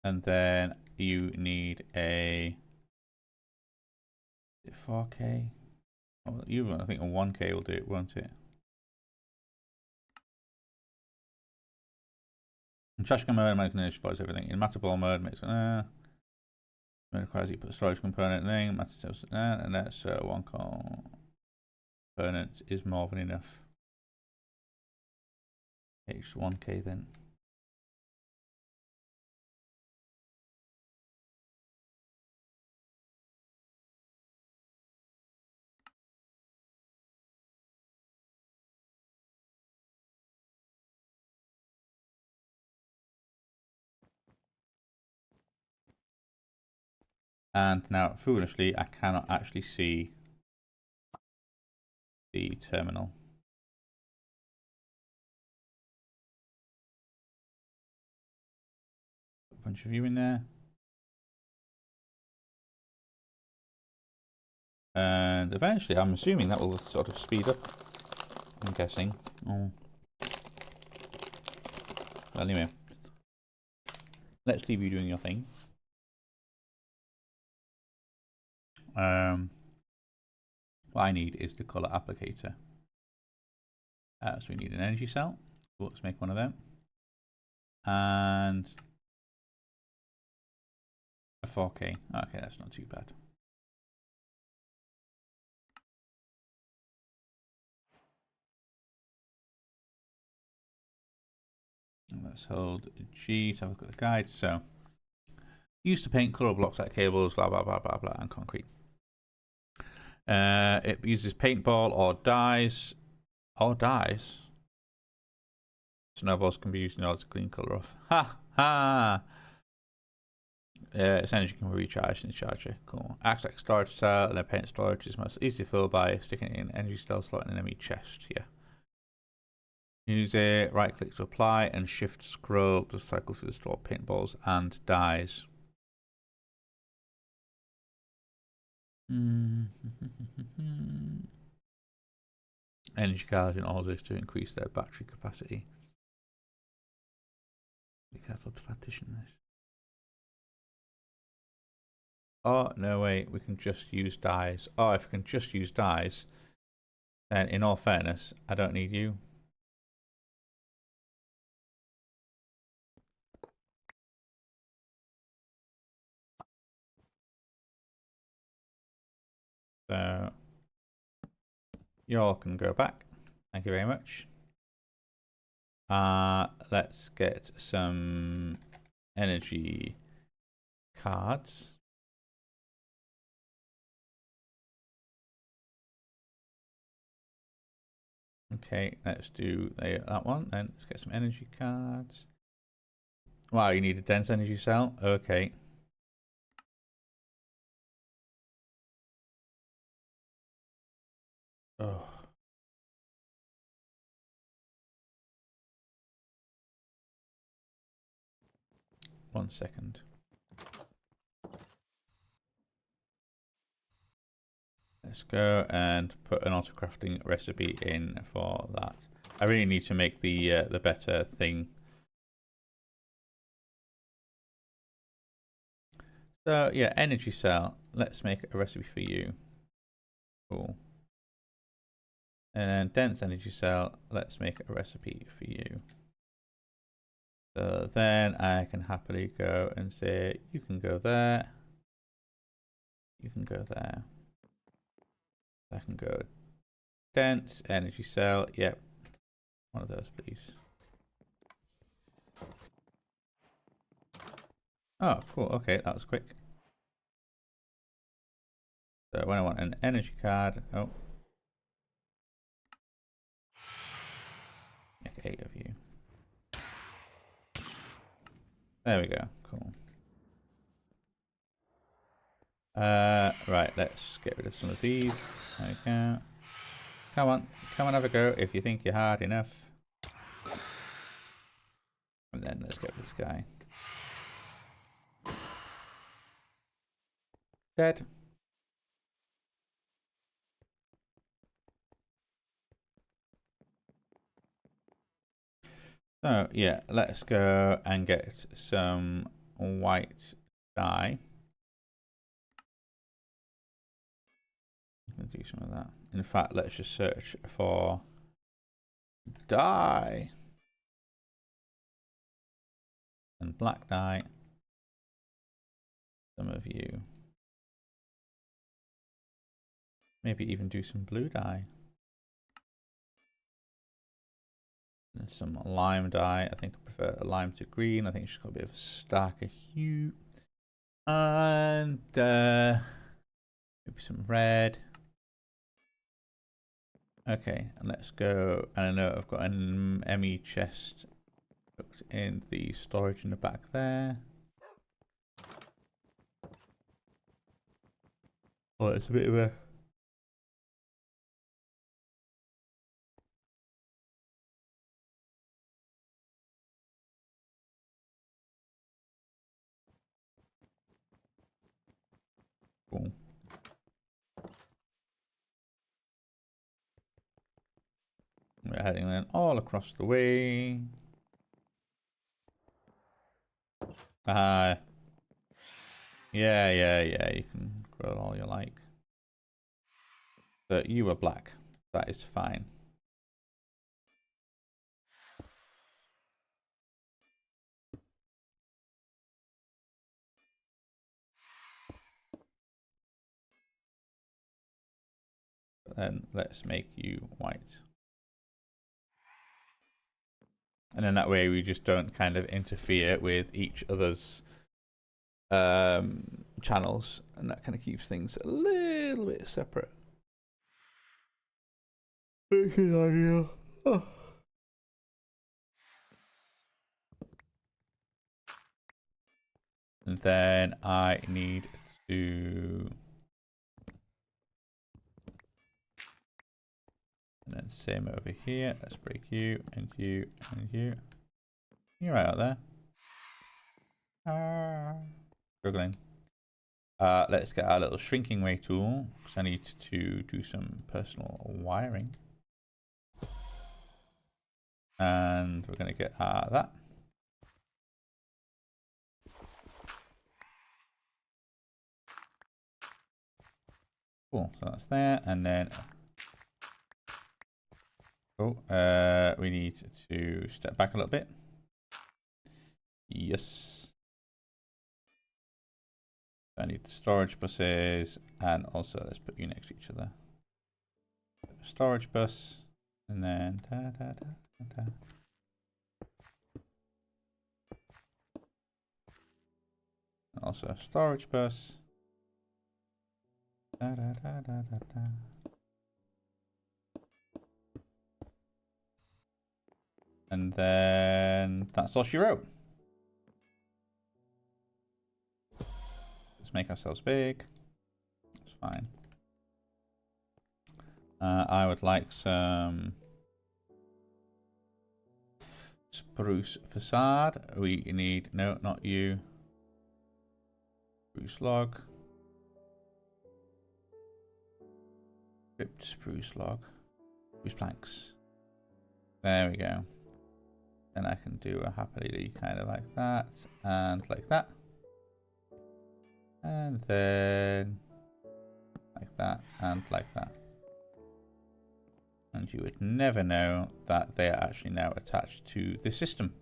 And then you need a 4K. Oh, you, I think a 1K will do it, won't it? In trash can mode, management destroys everything. In matter ball mode, makes requires you put a storage component thing. Matter and that's so 1 component is more than enough. H1K then. And now, foolishly, I cannot actually see the terminal. A bunch of you in there. And eventually, I'm assuming that will sort of speed up. I'm guessing. Oh. Well, anyway, let's leave you doing your thing. What I need is the color applicator. So we need an energy cell. So let's make one of them. And a 4K. Okay, that's not too bad. And let's hold G to have a look at the guide. So Used to paint colour blocks like cables, blah blah blah blah blah, and concrete. It uses paintball or dyes. Or dyes. Snowballs can be used in order to clean colour off. Ha ha! Its energy can be recharged in the charger. Cool. Acts like storage cell, and a paint storage is most easily filled by sticking it in an energy cell slot in an enemy chest. Yeah. Use it, right click to apply, and shift scroll to cycle through the store paintballs and dyes. Energy cards in order to increase their battery capacity. Be careful to partition this. Oh, no, wait, we can just use dyes. Oh, if we can just use dyes, then in all fairness, I don't need you. So, you all can go back. Thank you very much. Let's get some energy cards. Okay, let's do that one. Then let's get some energy cards. Wow, you need a dense energy cell? Okay. Oh. One second. Let's go and put an auto crafting recipe in for that. I really need to make the better thing. So yeah, energy cell. Let's make a recipe for you. Cool. And dense energy cell. Let's make a recipe for you. So then I can happily go and say, you can go there. You can go there. I can go dense energy cell. Yep. One of those, please. Oh, cool. Okay, that was quick. So when I want an energy card, oh. Make 8 of you. There we go. Cool. Right, let's get rid of some of these. There we go. Come on, have a go if you think you're hard enough. And then let's get this guy. Dead. So yeah, let's go and get some white dye. I'm gonna do some of that. In fact, let's just search for dye and black dye. Some of you. Maybe even do some blue dye. And some lime dye. I think I prefer lime to green. I think it's just got a bit of a darker hue. And maybe some red. Okay, and let's go. And I know I've got an ME chest tucked in the storage in the back there. Oh, it's a bit of a... Cool. We're heading then all across the way. Yeah, you can grow all you like. But you are black. That is fine. But then let's make you white. And then that way we just don't kind of interfere with each other's channels, and that kind of keeps things a little bit separate. Oh. And then I need to, and then same over here. Let's break you and you and you. You're right out there. Struggling. Let's get our little shrinking ray tool, because I need to do some personal wiring. And we're going to get that. Cool, so that's there, and then we need to step back a little bit. Yes. I need the storage buses, and also let's put you next to each other. Storage bus, and then also a storage bus. And then that's all she wrote. Let's make ourselves big. That's fine. I would like some spruce facade. We need, no, not you. Spruce log. Ripped spruce log. Spruce planks. There we go. And I can do a happily kind of like that and like that. And then like that and like that. And you would never know that they are actually now attached to the system.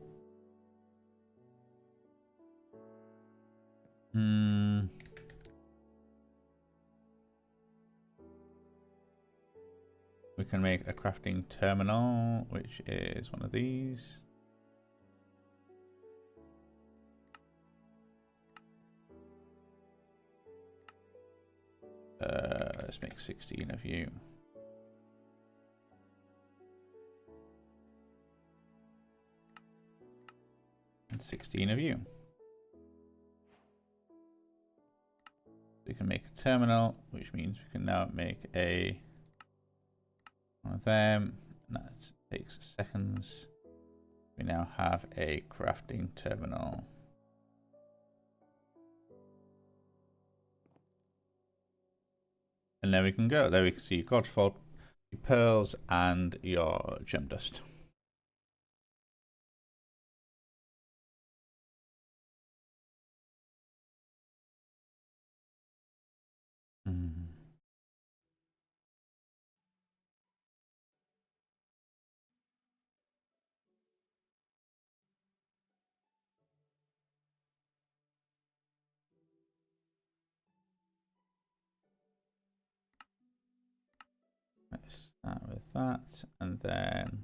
We can make a crafting terminal, which is one of these. Let's make 16 of you. And 16 of you. We can make a terminal, which means we can now make one of them. That takes seconds. We now have a crafting terminal. And there we can go. There we can see Godfall, your pearls, and your gem dust. Let's start with that, and then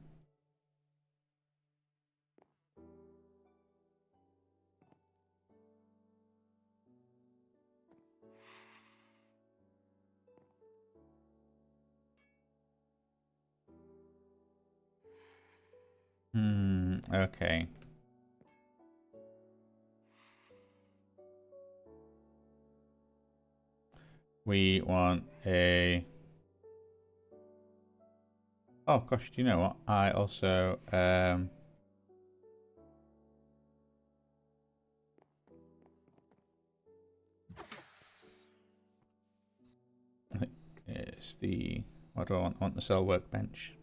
okay. We want a... Oh gosh, do you know what? I also I think it's the... What do I want? I want the cell workbench.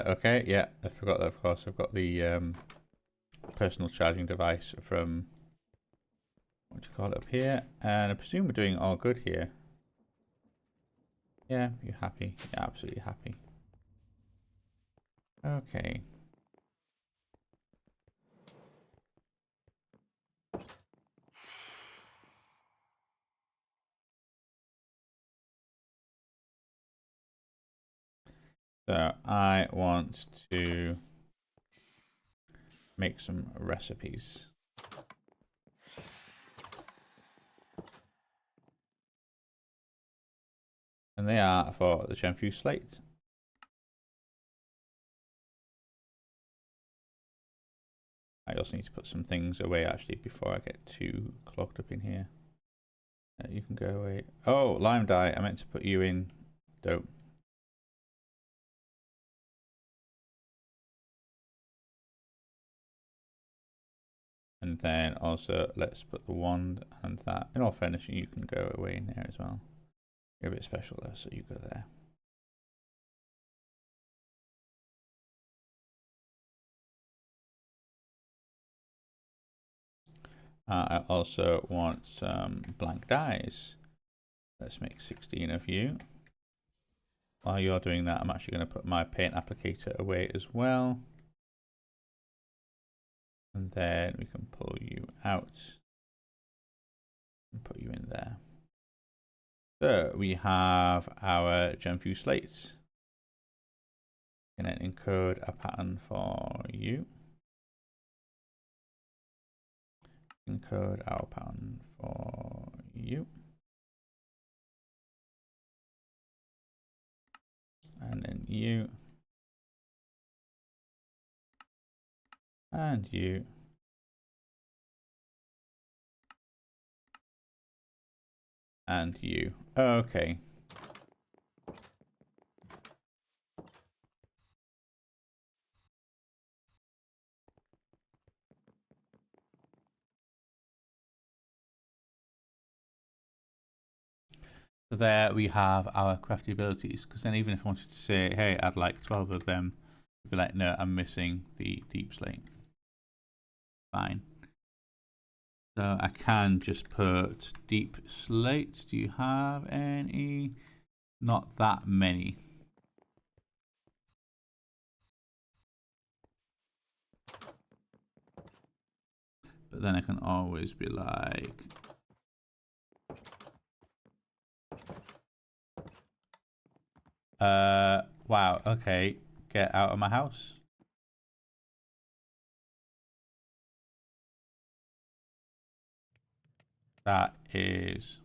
Okay, yeah, I forgot that, of course. I've got the personal charging device from, what do you call it, up here. And I presume we're doing all good here. Yeah, you're happy. You're absolutely happy. Okay. So I want to make some recipes. And they are for the Gemfuse slate. I also need to put some things away actually before I get too clogged up in here. You can go away. Oh, lime dye. I meant to put you in. Dope. And then also let's put the wand and that. In all fairness, you can go away in there as well. You're a bit special though, so you go there. I also want some blank dyes. Let's make 16 of you. While you're doing that, I'm actually going to put my paint applicator away as well. And then we can pull you out and put you in there. So we have our Gemfuse slates. And then encode a pattern for you. Encode our pattern for you. And then you. And you. And you. Okay. So there we have our crafty abilities, because then even if I wanted to say, hey, I'd like 12 of them, I'd be like, no, I'm missing the deep slate. Fine. So I can just put deep slate. Do you have any? Not that many. But then I can always be like, wow, okay, get out of my house. That is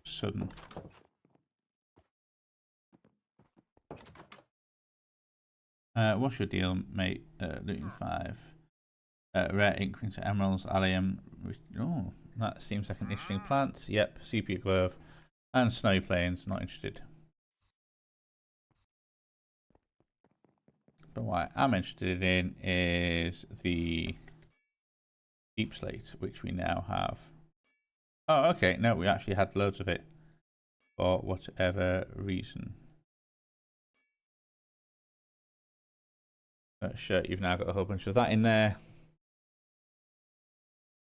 sudden. What's your deal, mate? Looting 5. Rare ink into emeralds, allium. Oh, that seems like an interesting plant. Yep, sepia glove. And snowy plains, not interested. But what I'm interested in is the deep slate, which we now have. Oh, okay. No, we actually had loads of it for whatever reason. Sure, you've now got a whole bunch of that in there.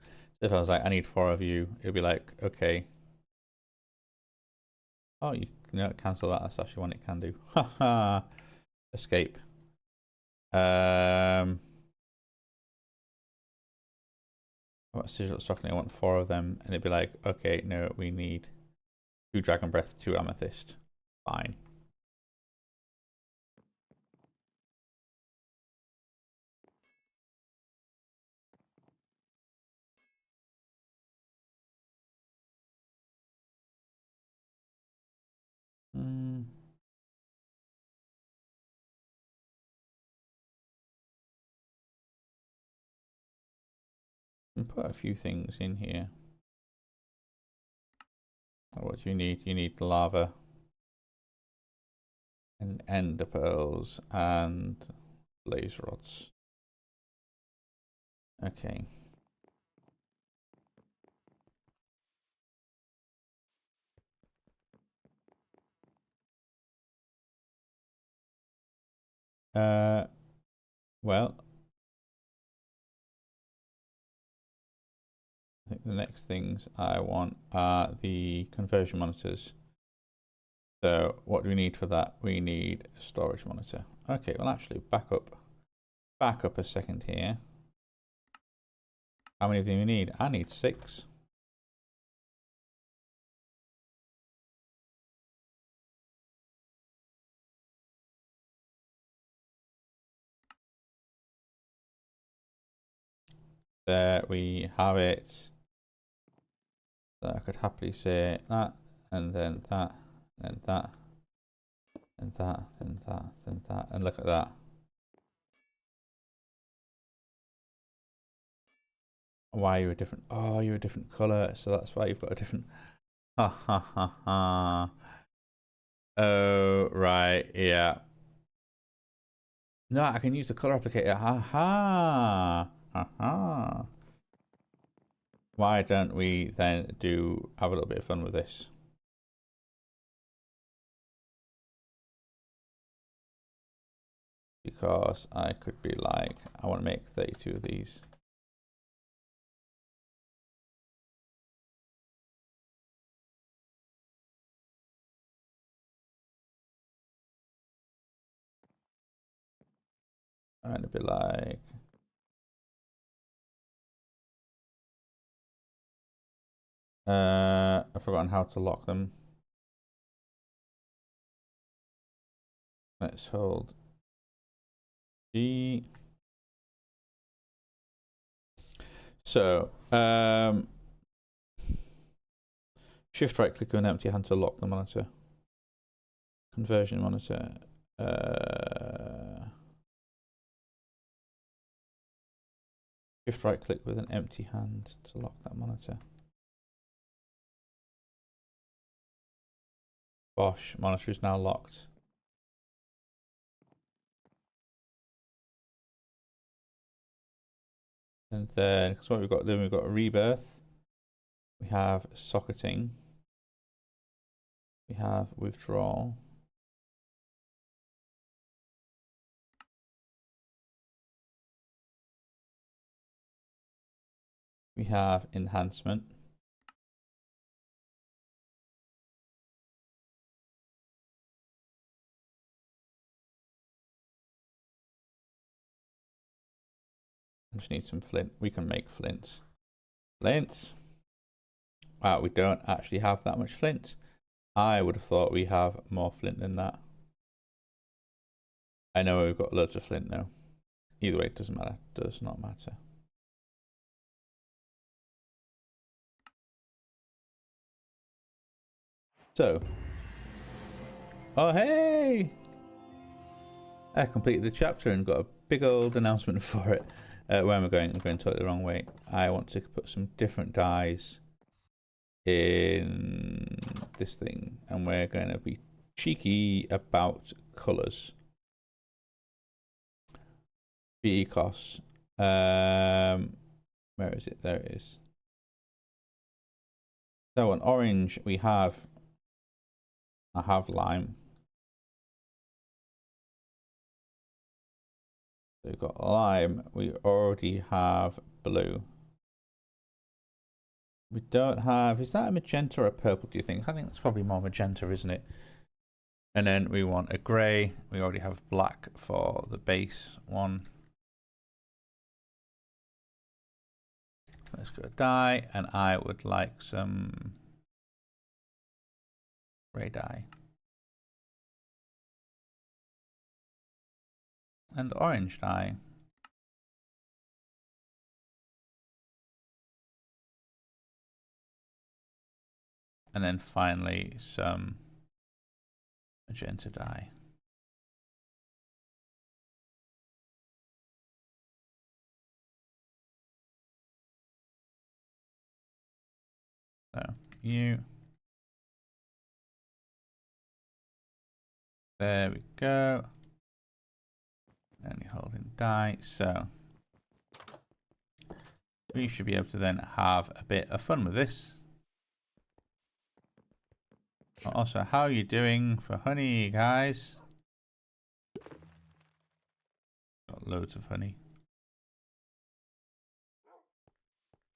So if I was like, I need 4 of you, it'd be like, okay. Oh, you can cancel that. That's actually one it can do. Haha. Escape. What sigil structuring? I want 4 of them, and it'd be like, okay, no, we need 2 dragon breath, 2 amethyst. Fine. Hmm. Can put a few things in here. What do you need? You need lava and ender pearls and blaze rods. Okay. Well, I think the next things I want are the conversion monitors. So what do we need for that? We need a storage monitor. Okay, well actually back up a second here. How many of them do you need? I need 6. There we have it. So I could happily say that, and then that, and that, and that, and that, and that, and look at that. Why are you a different? Oh, you're a different color, so that's why you've got a different. Ha ha ha ha. Oh, right, yeah. No, I can use the color applicator. Ha ha. Ha ha. Why don't we then have a little bit of fun with this? Because I could be like, I want to make 32 of these. And it'd be like, I've forgotten how to lock them. Let's hold G. So, shift right click on empty hand to lock the monitor. Conversion monitor. Shift right click with an empty hand to lock that monitor. Bosh, monitor is now locked. And then, because what we've got, then we've got a rebirth. We have socketing. We have withdrawal. We have enhancement. I just need some flint. We can make flints. Flints. Wow, we don't actually have that much flint. I would have thought we have more flint than that. I know we've got loads of flint now. Either way, it doesn't matter. Does not matter. So. Oh, hey! I completed the chapter and got a big old announcement for it. Where am I going? I'm going totally the wrong way. I want to put some different dyes in this thing, and we're going to be cheeky about colors. Ecos. Where is it? There it is. So on orange we have. I have lime. So we've got lime. We already have blue. We don't have, is that a magenta or a purple, do you think? I think that's probably more magenta, isn't it? And then we want a grey. We already have black for the base one. Let's go dye, and I would like some grey dye. And orange dye. And then finally some magenta dye. So you. There we go. And you hold in dye. So we should be able to then have a bit of fun with this. Also, how are you doing for honey, guys? Got loads of honey.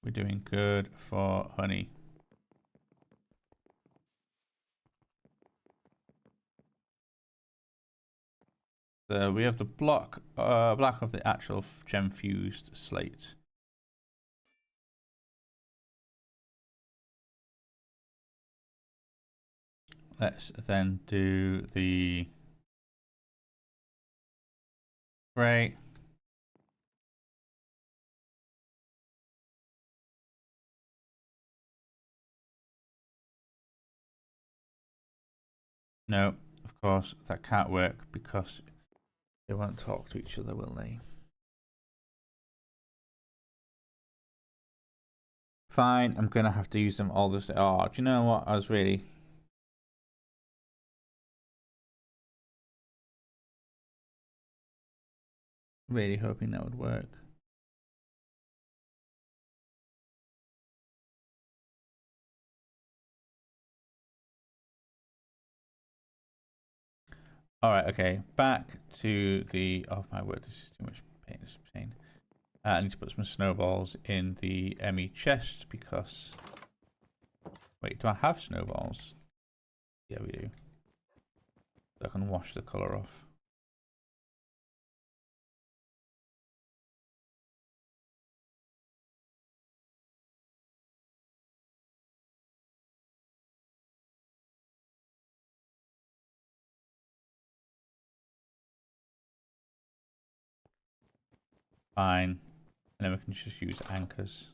We're doing good for honey. So we have the black of the actual gem fused slate. Let's then do the grey. No, of course, that can't work because they won't talk to each other, will they? Fine, I'm going to have to use them all this. Oh, do you know what? I was really hoping that would work. All right, okay, back to the. Oh my word, this is too much pain. This is pain. I need to put some snowballs in the ME chest because. Wait, do I have snowballs? Yeah, we do. So I can wash the color off. Fine. And then we can just use anchors.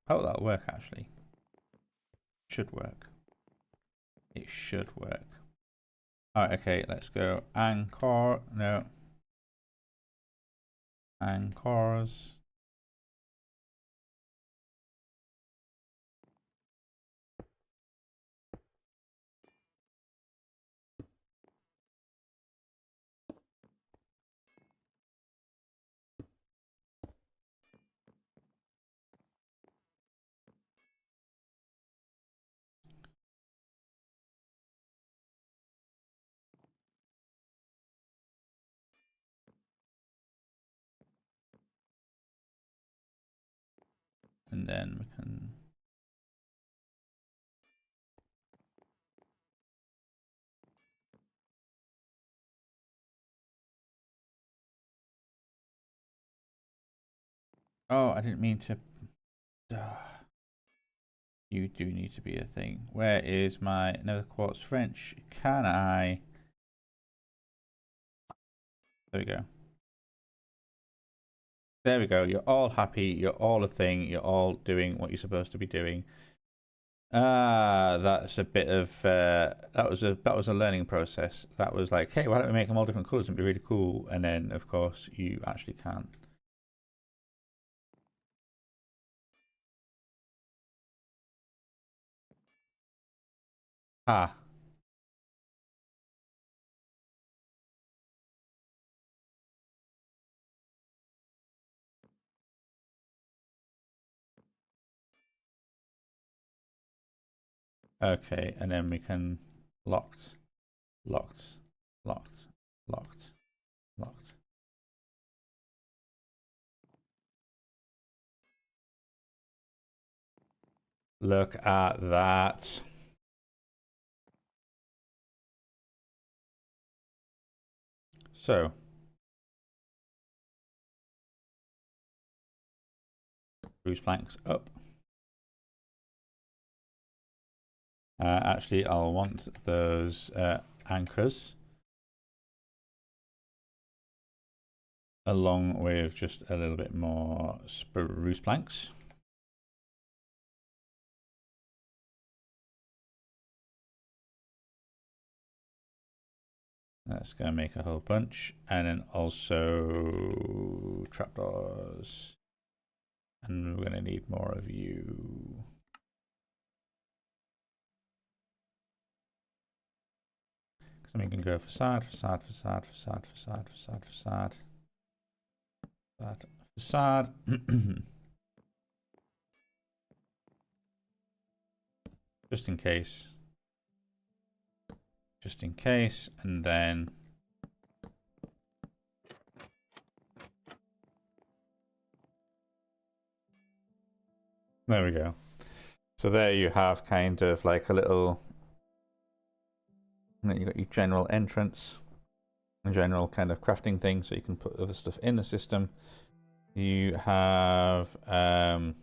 Oh, that'll work actually. Should work. It should work. Alright, okay, let's go. Anchor. No. Anchors. And then we can. Oh, I didn't mean to. You do need to be a thing. Where is my nether quartz French? Can I? There we go. There we go. You're all happy. You're all a thing. You're all doing what you're supposed to be doing. That's a bit of that was a learning process. That was like, hey, why don't we make them all different colors and be really cool? And then, of course, you actually can't. Ah. Okay, and then we can locked, locked, locked, locked, locked. Look at that. So, spruce planks up. Actually, I'll want those anchors along with just a little bit more spruce planks. That's going to make a whole bunch. And then also trapdoors. And we're going to need more of you. So we can go facade, facade, facade, facade, facade, facade, facade, facade, facade. Just in case. Just in case, and then there we go. So there you have kind of like a little. And then you've got your general entrance, and general kind of crafting thing, so you can put other stuff in the system. You have then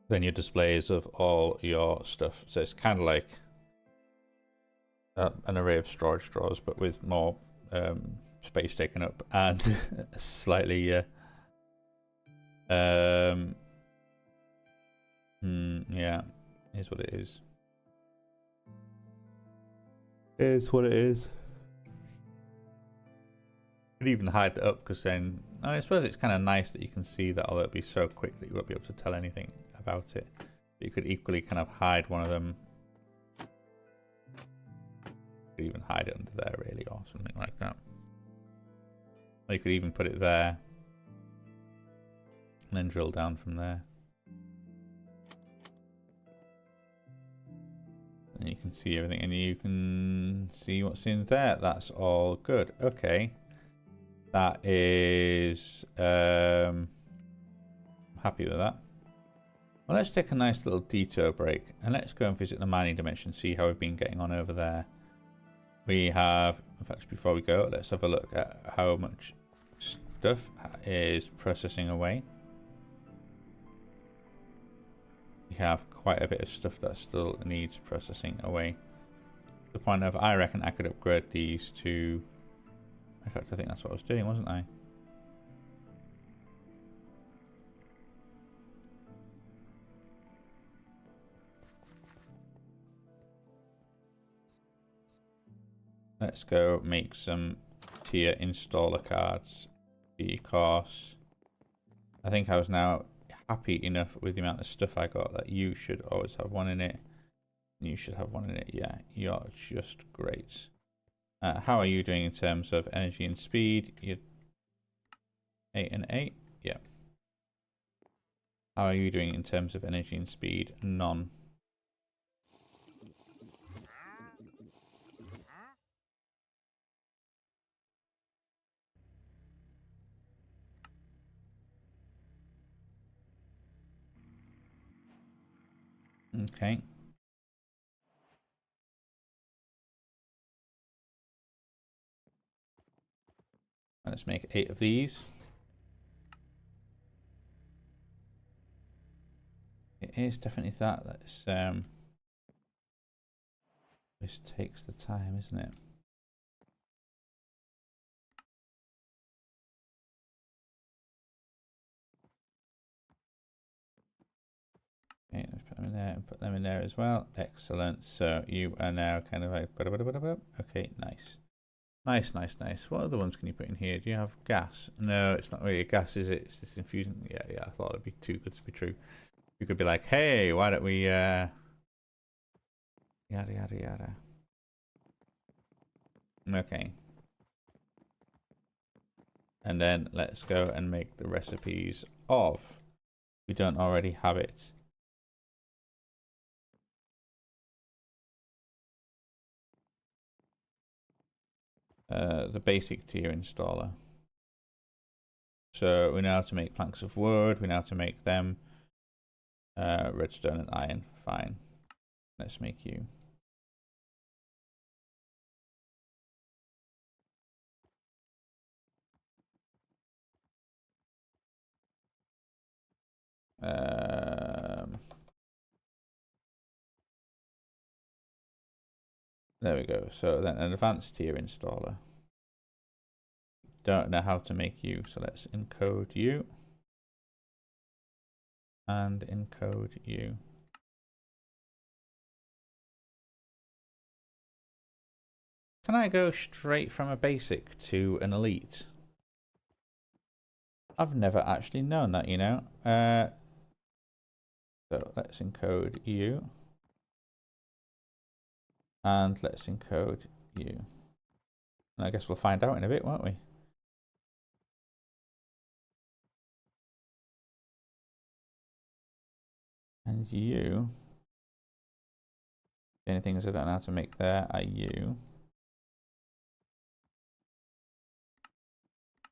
your displays of all your stuff. So it's kind of like an array of storage drawers, but with more space taken up and slightly yeah, here's what it is. It's what it is. You could even hide it up because then I suppose it's kind of nice that you can see that, although it'll be so quick that you won't be able to tell anything about it. But you could equally kind of hide one of them. You could even hide it under there really, or something like that. Or you could even put it there and then drill down from there. And you can see everything, and you can see what's in there. That's all good. Okay. That is... I'm happy with that. Well, let's take a nice little detour break, and let's go and visit the mining dimension, see how we've been getting on over there. We have... In fact, before we go, let's have a look at how much stuff is processing away. We have quite a bit of stuff that still needs processing away. To the point of, I reckon I could upgrade these to... In fact, I think that's what I was doing, wasn't I? Let's go make some tier installer cards, because I think I was now happy enough with the amount of stuff I got that you should always have one in it. You should have one in it. Yeah, you're just great. How are you doing in terms of energy and speed? You're 8 and 8. Yeah. How are you doing in terms of energy and speed? None. Okay. Let's make 8 of these. It is definitely that. That's this takes the time, isn't it? Okay, let's put them in there and put them in there as well. Excellent. So you are now kind of like... Okay, nice. Nice, nice, nice. What other ones can you put in here? Do you have gas? No, it's not really a gas, is it? It's just infusion. Yeah, yeah, I thought it'd be too good to be true. You could be like, hey, why don't we... Yada, yada, yada. Okay. And then let's go and make the recipes of... We don't already have it. The basic tier installer. So we know how to make planks of wood. We know how to make them. Redstone and iron. Fine. Let's make you. There we go. So then an advanced tier installer. Don't know how to make you, so let's encode you. And encode you. Can I go straight from a basic to an elite? I've never actually known that, you know. So let's encode you. And let's encode you. And I guess we'll find out in a bit, won't we? And you. The only things I don't know how to make there are you.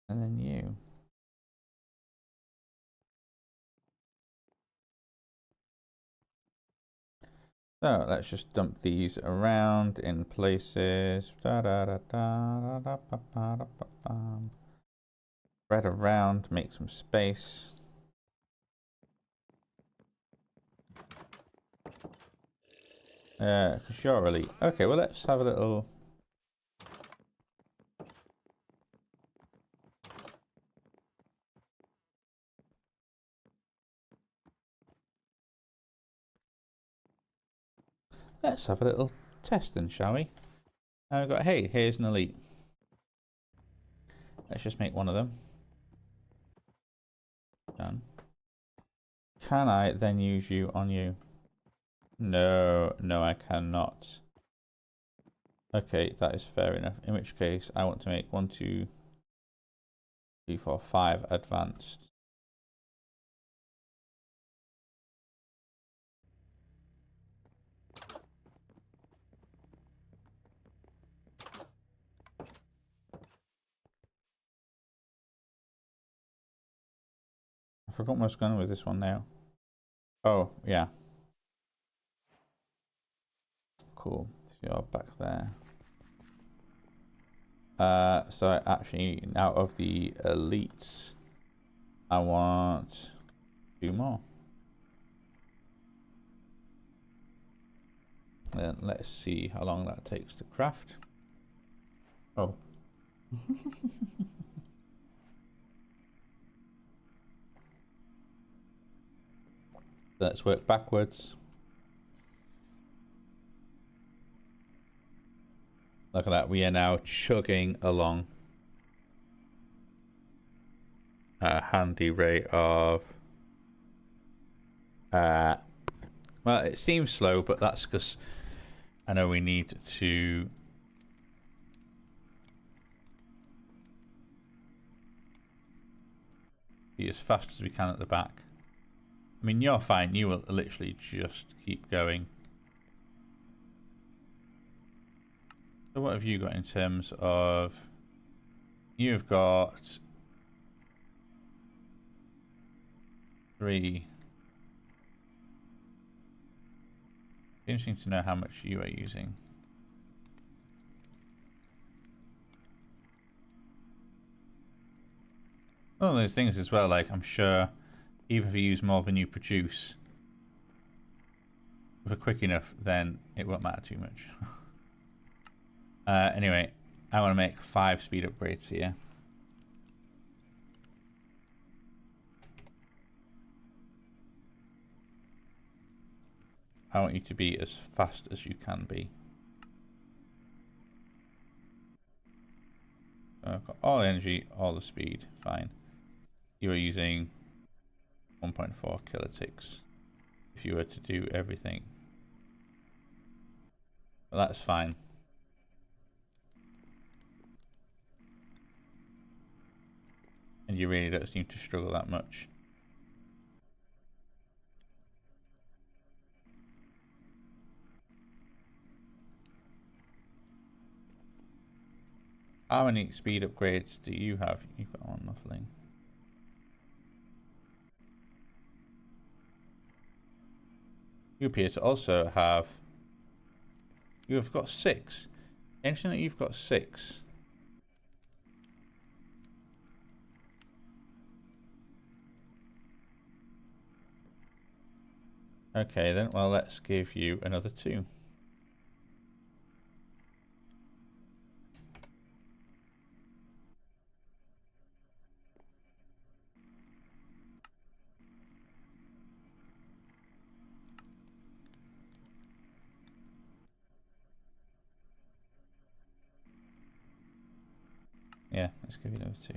And then you. So let's just dump these around in places. Spread around, make some space. Because you're elite. Okay, well let's have a little... Let's have a little test then, shall we? And we've got, hey, here's an elite. Let's just make one of them. Done. Can I then use you on you? No, no, I cannot. Okay, that is fair enough. In which case, I want to make 1, 2, 3, 4, 5 advanced. I forgot where I was going with this one now. Oh, yeah. Cool. So you're back there. So actually, out of the elites, I want 2 more. Then let's see how long that takes to craft. Oh. Let's work backwards. Look at that, we are now chugging along. A handy rate of... well, it seems slow, but that's because I know we need to... be as fast as we can at the back. I mean, you're fine. You will literally just keep going. So what have you got in terms of... You've got 3. Interesting to know how much you are using. One of those things as well, like I'm sure even if you use more than you produce, if we're quick enough, then it won't matter too much. Anyway, I want to make 5 speed upgrades here. I want you to be as fast as you can be. So I've got all the energy, all the speed, fine. You are using 1.4 kiloticks if you were to do everything. But that's fine. And you really don't seem to struggle that much. How many speed upgrades do you have? You've got one, nothing. You appear to also have... You have got 6. Interesting that you've got 6. Okay then, well let's give you another 2. Yeah, let's give you another 2.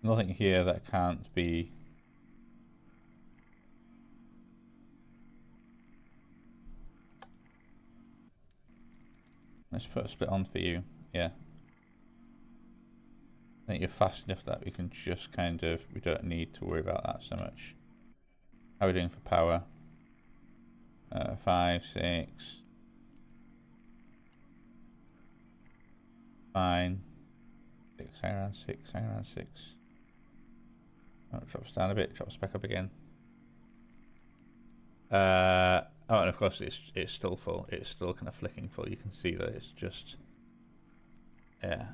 Nothing here that can't be... Let's put a split on for you. Yeah. I think you're fast enough that we can just kind of... We don't need to worry about that so much. How are we doing for power? 5, 6. Fine. 6, hang around 6, hang around 6. Oh, it drops down a bit, drops back up again. Oh, and of course it's still full. It's still kind of flicking full. You can see that it's just... Yeah.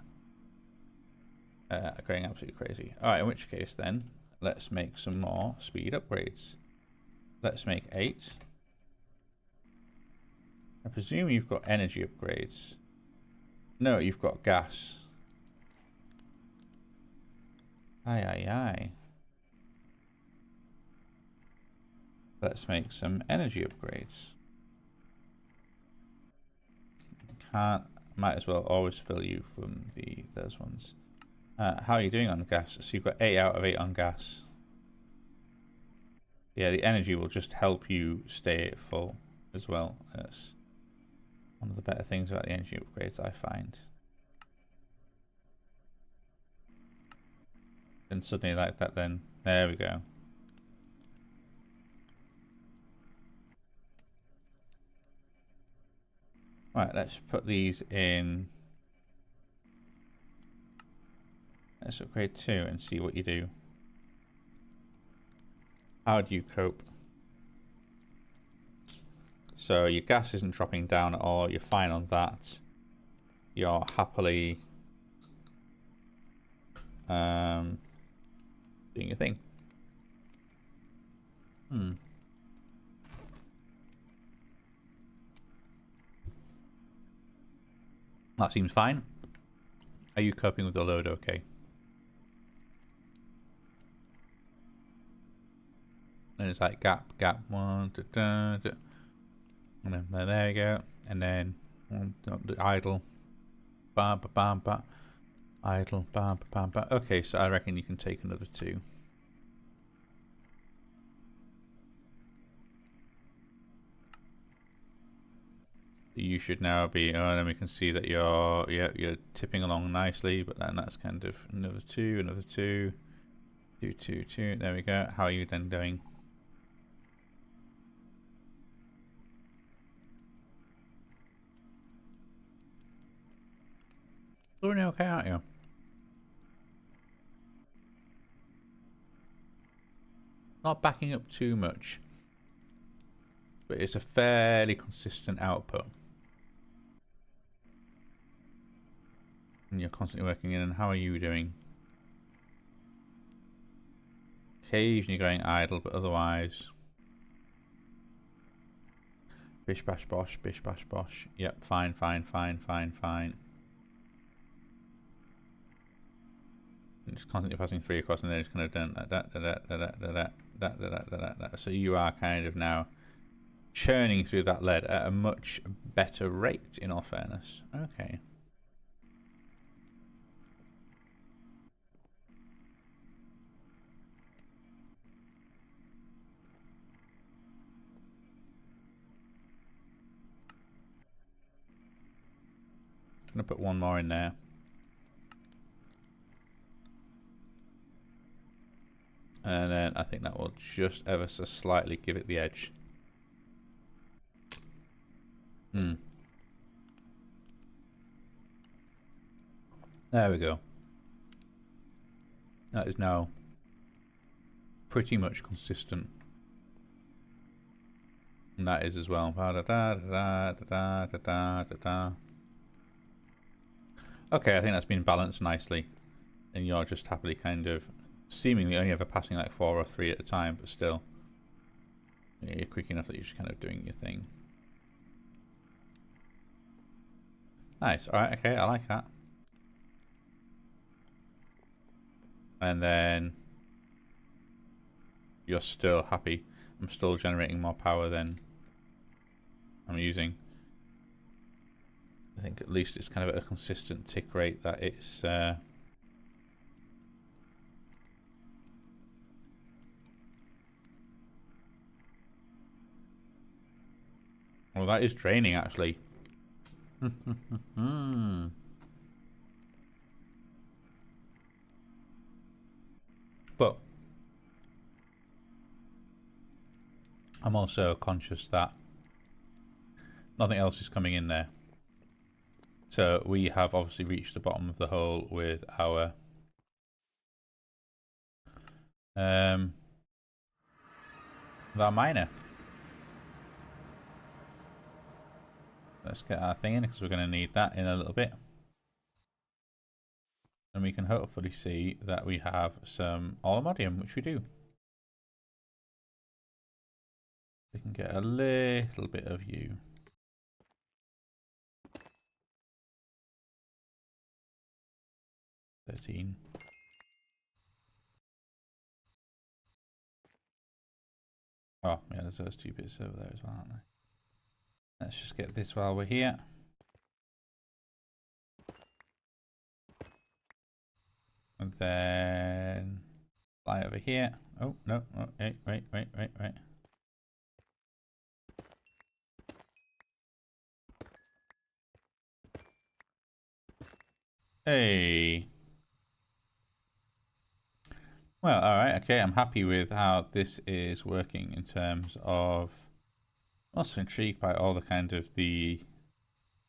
Going absolutely crazy. Alright, in which case then, let's make some more speed upgrades. Let's make 8. I presume you've got energy upgrades. No, you've got gas. Aye, aye, aye. Let's make some energy upgrades. Might as well always fill you from those ones. How are you doing on gas? So you've got 8 out of 8 on gas. Yeah, the energy will just help you stay full as well. That's one of the better things about the energy upgrades I find. And suddenly like that then. There we go. Right, let's put these in. Let's upgrade 2 and see what you do. How do you cope? So your gas isn't dropping down at all. You're fine on that. You're happily doing your thing. That seems fine. Are you coping with the load okay? And it's like gap, one, da, da, da. And then there you go. And then idle, bam, bam, bam, idle, bam, bam, bam. Okay, so I reckon you can take another 2. You should now be. Oh, then we can see that you're tipping along nicely. But then that's kind of another 2, another 2, 2, 2, 2. There we go. How are you then doing? Doing okay, aren't you? Not backing up too much, but it's a fairly consistent output. And you're constantly working in. And how are you doing? Occasionally going idle, but otherwise, bish bash bosh, bish bash bosh. Yep, fine, fine, fine, fine, fine. And just constantly passing 3 across, and then it's kind of done that. So you are kind of now churning through that lead at a much better rate, in all fairness. Okay. I'm gonna put 1 more in there. And then I think that will just ever so slightly give it the edge. There we go. That is now pretty much consistent. And that is as well. Okay, I think that's been balanced nicely. And you're just happily kind of seemingly only ever passing like 4 or 3 at a time, but still. You're quick enough that you're just kind of doing your thing. Nice. Alright, okay, I like that. And then you're still happy. I'm still generating more power than I'm using. I think at least it's kind of at a consistent tick rate that it's well, that is draining actually. But I'm also conscious that nothing else is coming in there. So we have obviously reached the bottom of the hole with our miner. Let's get our thing in because we're going to need that in a little bit. And we can hopefully see that we have some aluminium, which we do. We can get a little bit of you. $13. Oh, yeah, there's those 2 bits over there as well, aren't there? Let's just get this while we're here. And then fly over here. Oh, no. Oh, wait. Hey. Well, alright, okay, I'm happy with how this is working in terms of... Also intrigued by all the kind of the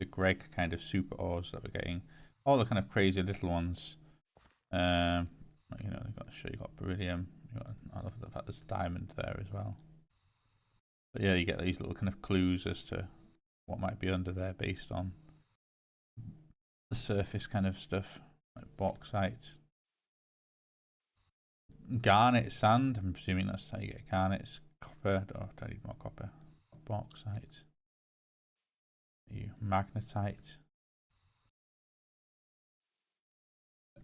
Greg kind of super ores that we're getting. All the kind of crazy little ones. You know, you've got to show you got beryllium. I love the fact there's diamond there as well. But yeah, you get these little kind of clues as to what might be under there based on the surface kind of stuff, like bauxite. Garnet sand, I'm presuming that's how you get garnets. Copper, oh, I need more copper. Bauxite. Magnetite.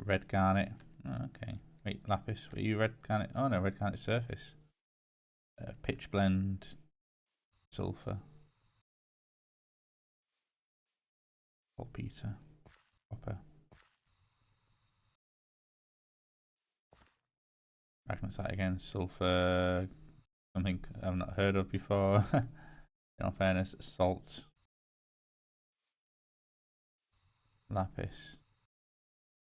Red garnet. Oh, okay. Wait, lapis. Were you red garnet? Oh no, red garnet surface. Pitch blend. Sulfur. Saltpeter. Copper. Magnetite again. Sulfur. Something I've not heard of before. In all fairness, salt. Lapis.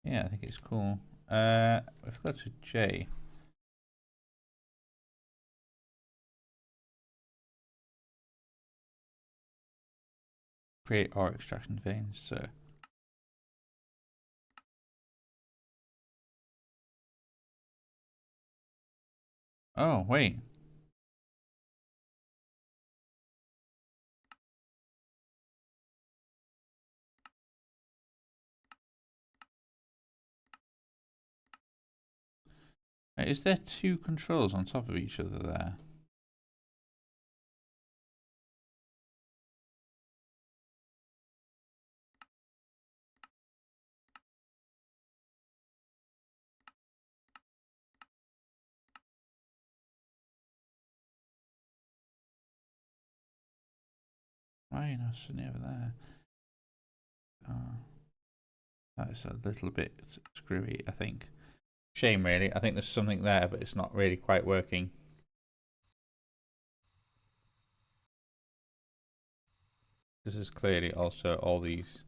Yeah, I think it's cool. If we go to J. Create ore extraction veins, so. Oh, wait. Is there 2 controls on top of each other there? Why are you not sitting over there? Oh, that is a little bit screwy, I think. Shame, really. I think there's something there, but it's not really quite working. This is clearly also all these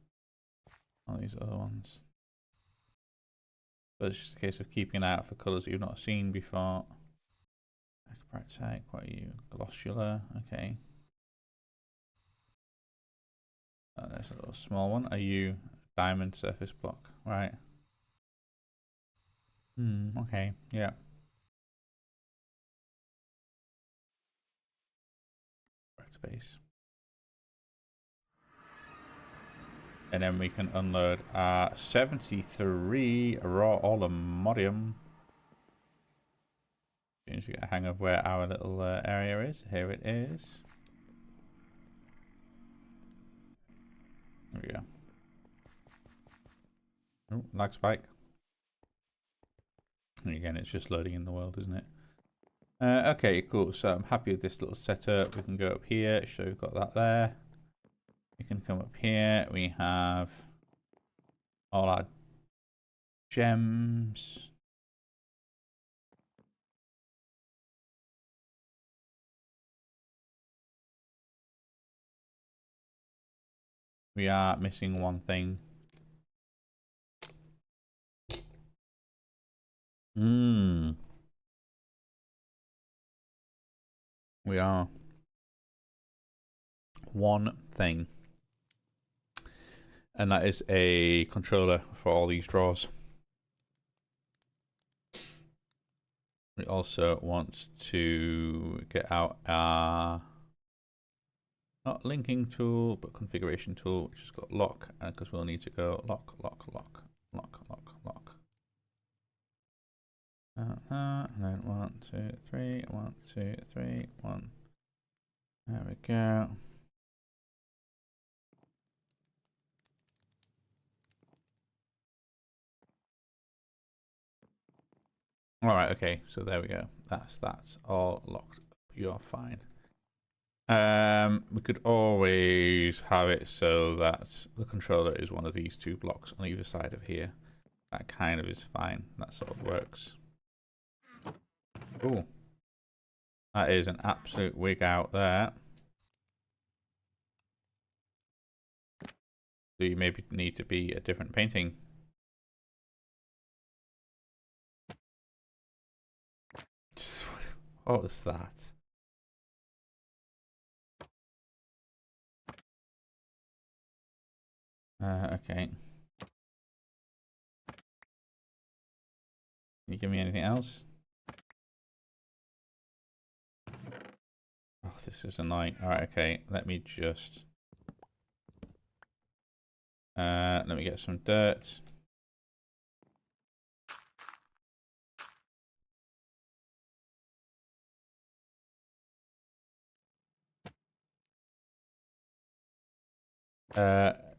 other ones. But it's just a case of keeping an eye out for colours that you've not seen before. Acrobatic, what are you? Glossular, okay. Oh, there's a little small one. Are you diamond surface block? Right. Okay, yeah. Space. And then we can unload our 73 raw aluminium. As soon as we get a hang of where our little area is. Here it is. There we go. Oh, lag spike. And again, it's just loading in the world, isn't it? Okay, cool. So I'm happy with this little setup. We can go up here. So we've got that there. We can come up here. We have all our gems. We are missing one thing. We are. One thing. And that is a controller for all these drawers. We also want to get out our not linking tool, but configuration tool, which has got lock, because we'll need to go lock. 1, 2, 3, 1, 2, 3, 1. There we go. All right, okay, so there we go. That's all locked up. you're fine. We could always have it so that the controller is one of these two blocks on either side of here. That kind of is fine. That sort of works. Oh, that is an absolute wig out there. So you maybe need to be a different painting. What was that? Okay. Can you give me anything else? Oh, this is annoying. Alright, okay. Let me just... let me get some dirt.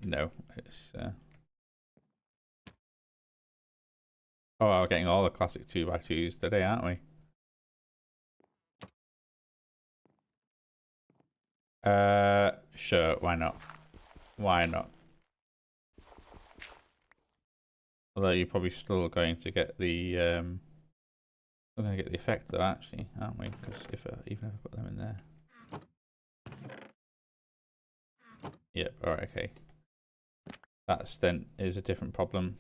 No. It's... Oh, we're getting all the classic 2x2s today, aren't we? Sure, why not? Why not? Although you're probably still going to get the we're going to get the effect though, actually, aren't we? Because if even if I put them in there. Yep. All right. Okay. That then is a different problem.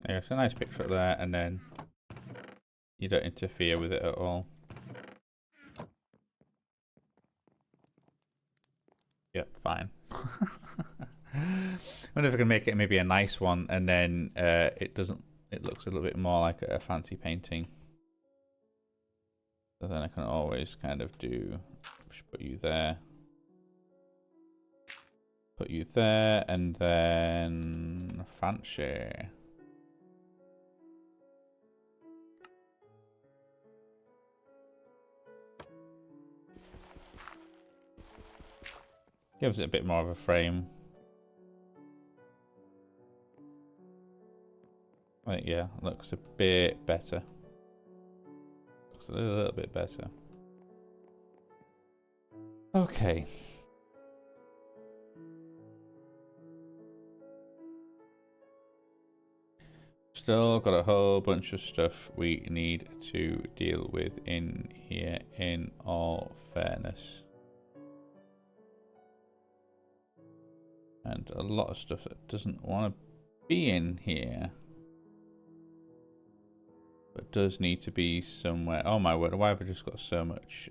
There's a nice picture up there, and then you don't interfere with it at all. Yep, fine. I wonder if I can make it maybe a nice one, and then it doesn't. It looks a little bit more like a fancy painting. So then I can always kind of do. Put you there. Put you there, and then fancy. Gives it a bit more of a frame. I think, yeah, looks a bit better. Looks a little bit better. Okay. Still got a whole bunch of stuff we need to deal with in here, in all fairness. And a lot of stuff that doesn't want to be in here. But does need to be somewhere. Oh my word, why have I just got so much...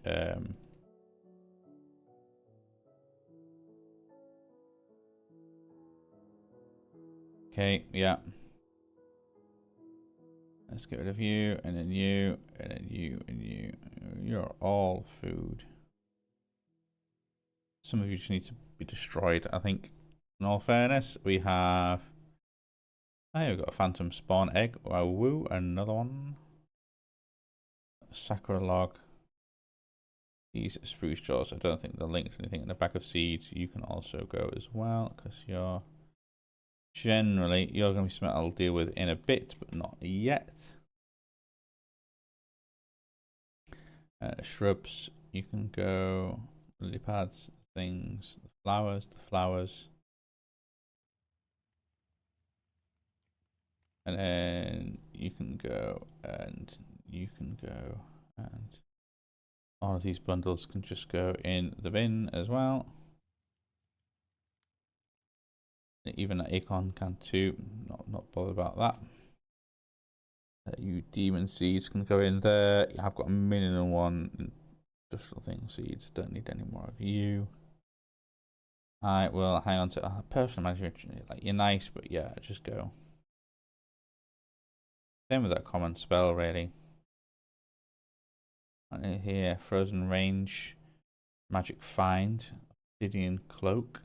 Okay, yeah. Let's get rid of you, and then you, and then you, and you. You're all food. Some of you just need to be destroyed, I think. In all fairness, we have... Oh, we've got a phantom spawn egg. Oh, woo, another one. Sakura log. These spruce jaws, I don't think they're linked to anything. In the bag of seeds, you can also go as well, because you're... Generally, you're going to be something I'll deal with in a bit, but not yet. Shrubs, you can go. Lily pads, things, the flowers. And then you can go, and you can go, and all of these bundles can just go in the bin as well. Even that acorn can too. Not bothered about that. You demon seeds can go in there. I've got a minimum one industrial thing seeds. Don't need any more of you. I will hang on to personal management. Like, you're nice, but yeah, just go. Same with that common spell, really. And here, frozen range, magic find, obsidian cloak.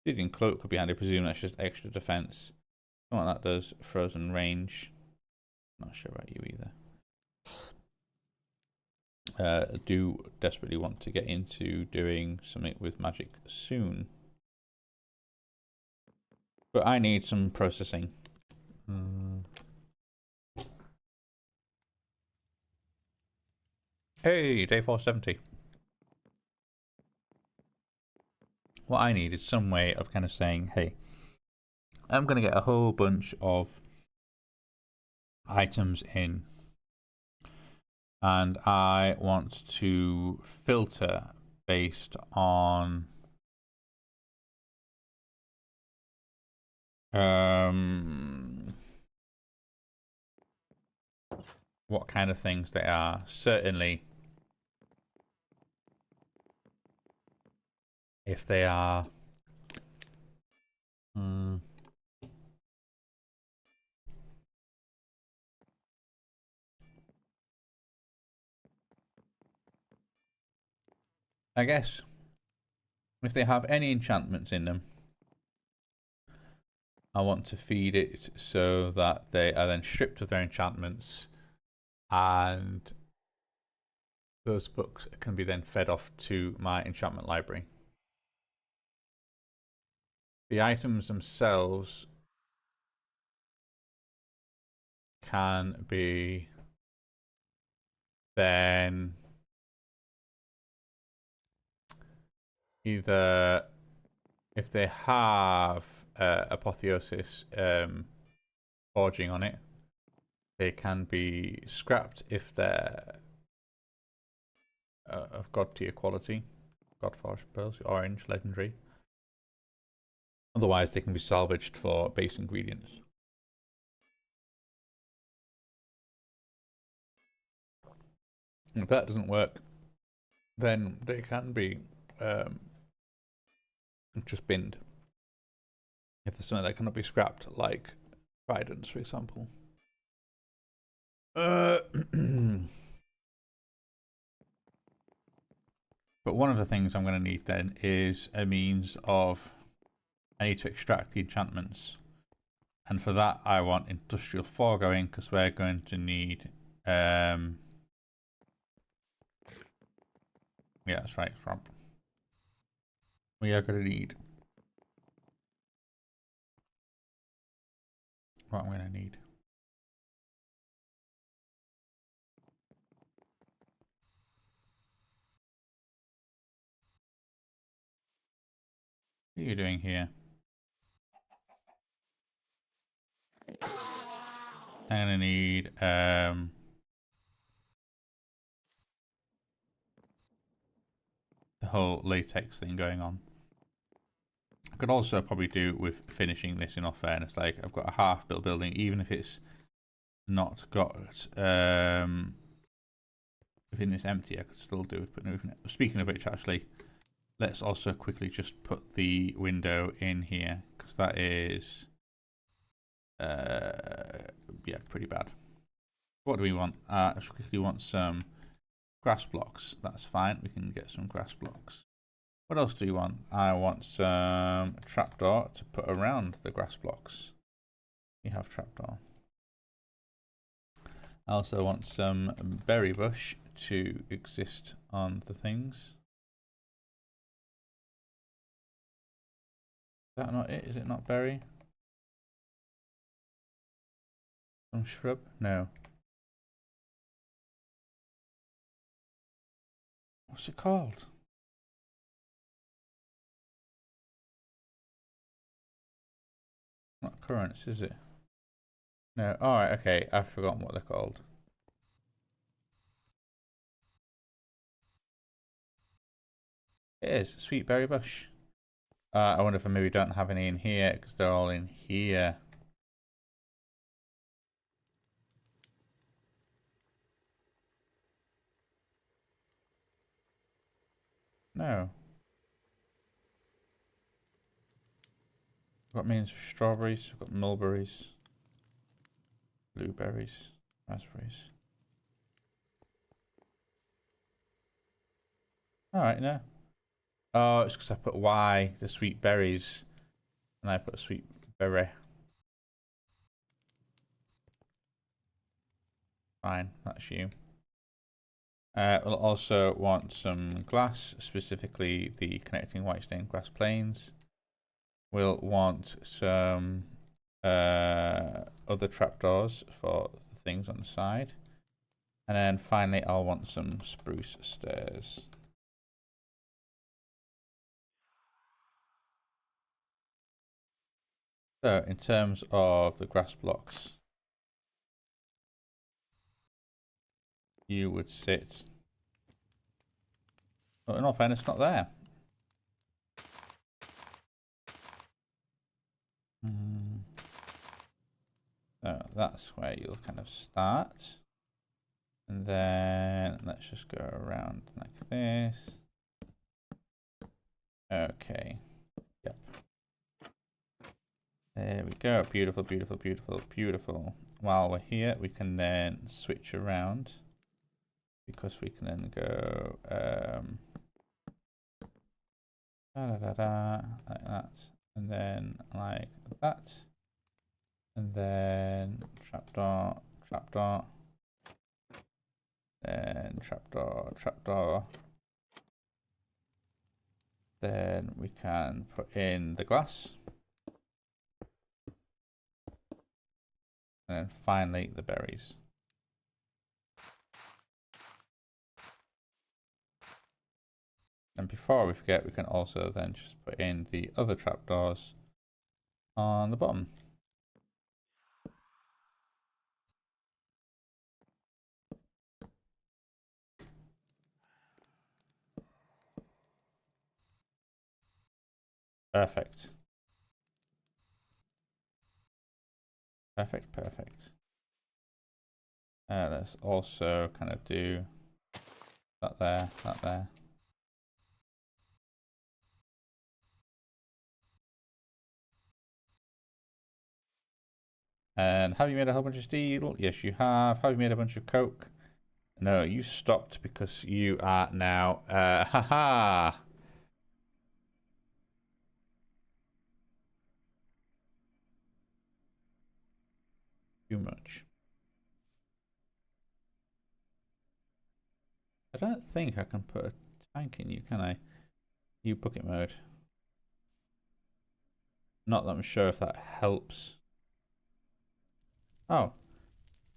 Obsidian cloak could be handy. I presume that's just extra defense. What that does, frozen range. Not sure about you either. Do desperately want to get into doing something with magic soon. But I need some processing. Hey, day 470. What I need is some way of kind of saying, hey, I'm going to get a whole bunch of items in, and I want to filter based on what kind of things they are. Certainly, if they are I guess if they have any enchantments in them, I want to feed it so that they are then stripped of their enchantments, and those books can be then fed off to my enchantment library. The items themselves can be then either, if they have apotheosis forging on it, they can be scrapped if they're of god tier quality. God forged pearls, orange, legendary. Otherwise, they can be salvaged for base ingredients. And if that doesn't work, then they can be just binned. If there's something that cannot be scrapped, like tridents, for example. But one of the things I'm going to need then is a means of, I need to extract the enchantments. And for that, I want Industrial 4 going, because we're going to need... yeah, that's right, Rob. We are going to need... What I'm going to need. What are you doing here? I'm going to need... the whole latex thing going on. I could also probably do with finishing this, in all fairness. Like, I've got a half-built building, even if it's not got... if it's empty, I could still do with putting it. Speaking of which, actually, let's also quickly just put the window in here, because that is... yeah, pretty bad. What do we want? I just quickly want some grass blocks. That's fine. We can get some grass blocks. What else do you want? I want some trapdoor to put around the grass blocks. You have trapdoor. I also want some berry bush to exist on the things. Is that not it? Is it not berry? Some shrub? No. What's it called? Not currants, is it? No. Alright, okay. I've forgotten what they're called. It is. Sweet berry bush. I wonder if I maybe don't have any in here, because they're all in here. No. What means strawberries? We've got mulberries, blueberries, raspberries. Alright, no. Oh, it's because I put Y, the sweet berries, and I put a sweet berry. fine. That's you. We'll also want some glass, specifically the connecting white stained glass planes. We'll want some other trapdoors for the things on the side. And then finally, I'll want some spruce stairs. So in terms of the grass blocks, you would sit... Oh, in all fairness, not there. So that's where you'll kind of start. And then let's just go around like this. Okay. Yep. There we go. Beautiful, beautiful, beautiful, beautiful. While we're here, we can then switch around. Because we can then go like that, and then like that, and then trapdoor, trapdoor, then trapdoor, trapdoor. Then we can put in the glass, and then finally the berries. And before we forget, we can also then just put in the other trapdoors on the bottom. Perfect. Perfect, perfect. Let's also kind of do that there, that there. And have you made a whole bunch of steel? Yes, you have. Have you made a bunch of coke? No, you stopped because you are now... haha! Too much. I don't think I can put a tank in you, can I? You bucket mode. Not that I'm sure if that helps. Oh,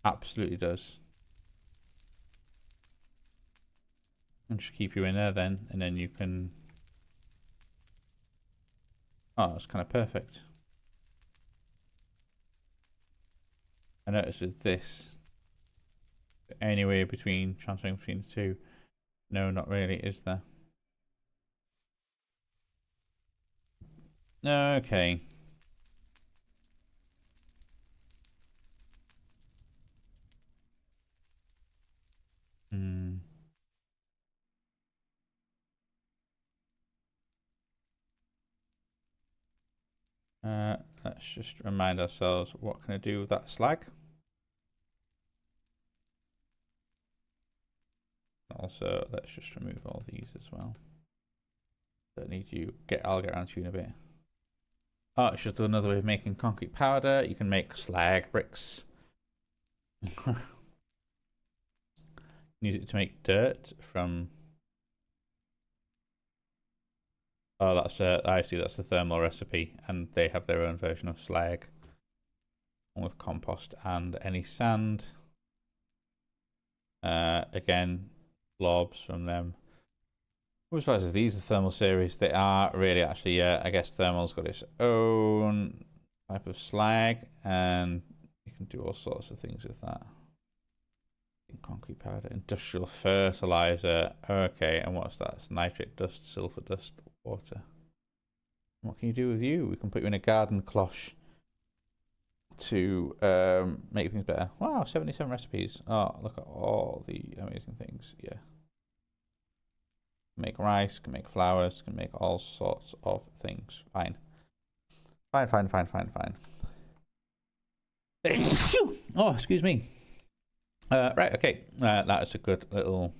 absolutely does. And just keep you in there then, and then you can... Oh, that's kind of perfect. I noticed with this, anywhere between transferring between the two, no, not really, is there? Okay. Let's just remind ourselves, what can I do with that slag? Also, let's just remove all these as well. Don't need you. I'll get around to you in a bit. Oh, it's just another way of making concrete powder. You can make slag bricks. Use it to make dirt from... Oh, that's I see. That's the thermal recipe, and they have their own version of slag, with compost and any sand. Again, blobs from them. As far as these are thermal series, they are really actually. I guess thermal's got its own type of slag, and you can do all sorts of things with that. Concrete powder, industrial fertilizer. Okay, and what's that? It's nitrate dust, sulfur dust, water. What can you do with you? We can put you in a garden cloche to make things better. Wow, 77 recipes. Oh, look at all the amazing things. Yeah. Make rice, can make flowers, can make all sorts of things. Fine. Fine, fine, fine, fine, fine. Oh, excuse me. Right, okay. That is a good little...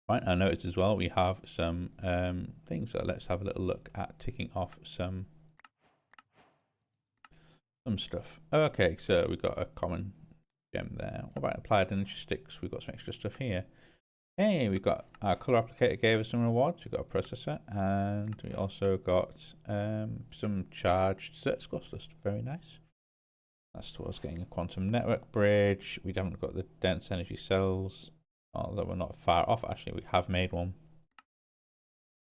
Right, I noticed as well we have some things. So let's have a little look at ticking off some stuff. Okay, so we've got a common gem there. What about applied energy sticks? We've got some extra stuff here. Hey, we've got our color applicator gave us some rewards. We've got a processor, and we also got some charged circuit dust. Very nice. That's towards getting a quantum network bridge. We haven't got the dense energy cells, although we're not far off. Actually, we have made one.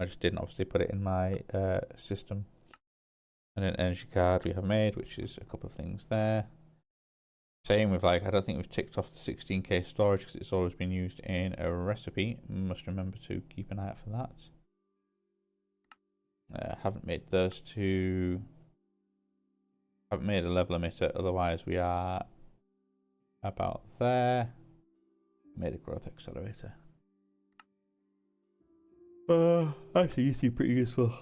I just didn't obviously put it in my system. And an energy card we have made, which is a couple of things there. Same with, like, I don't think we've ticked off the 16K storage because it's always been used in a recipe. Must remember to keep an eye out for that. Haven't made those two. Haven't made a level emitter, otherwise we are about there. Made a growth accelerator. Actually used to be pretty useful.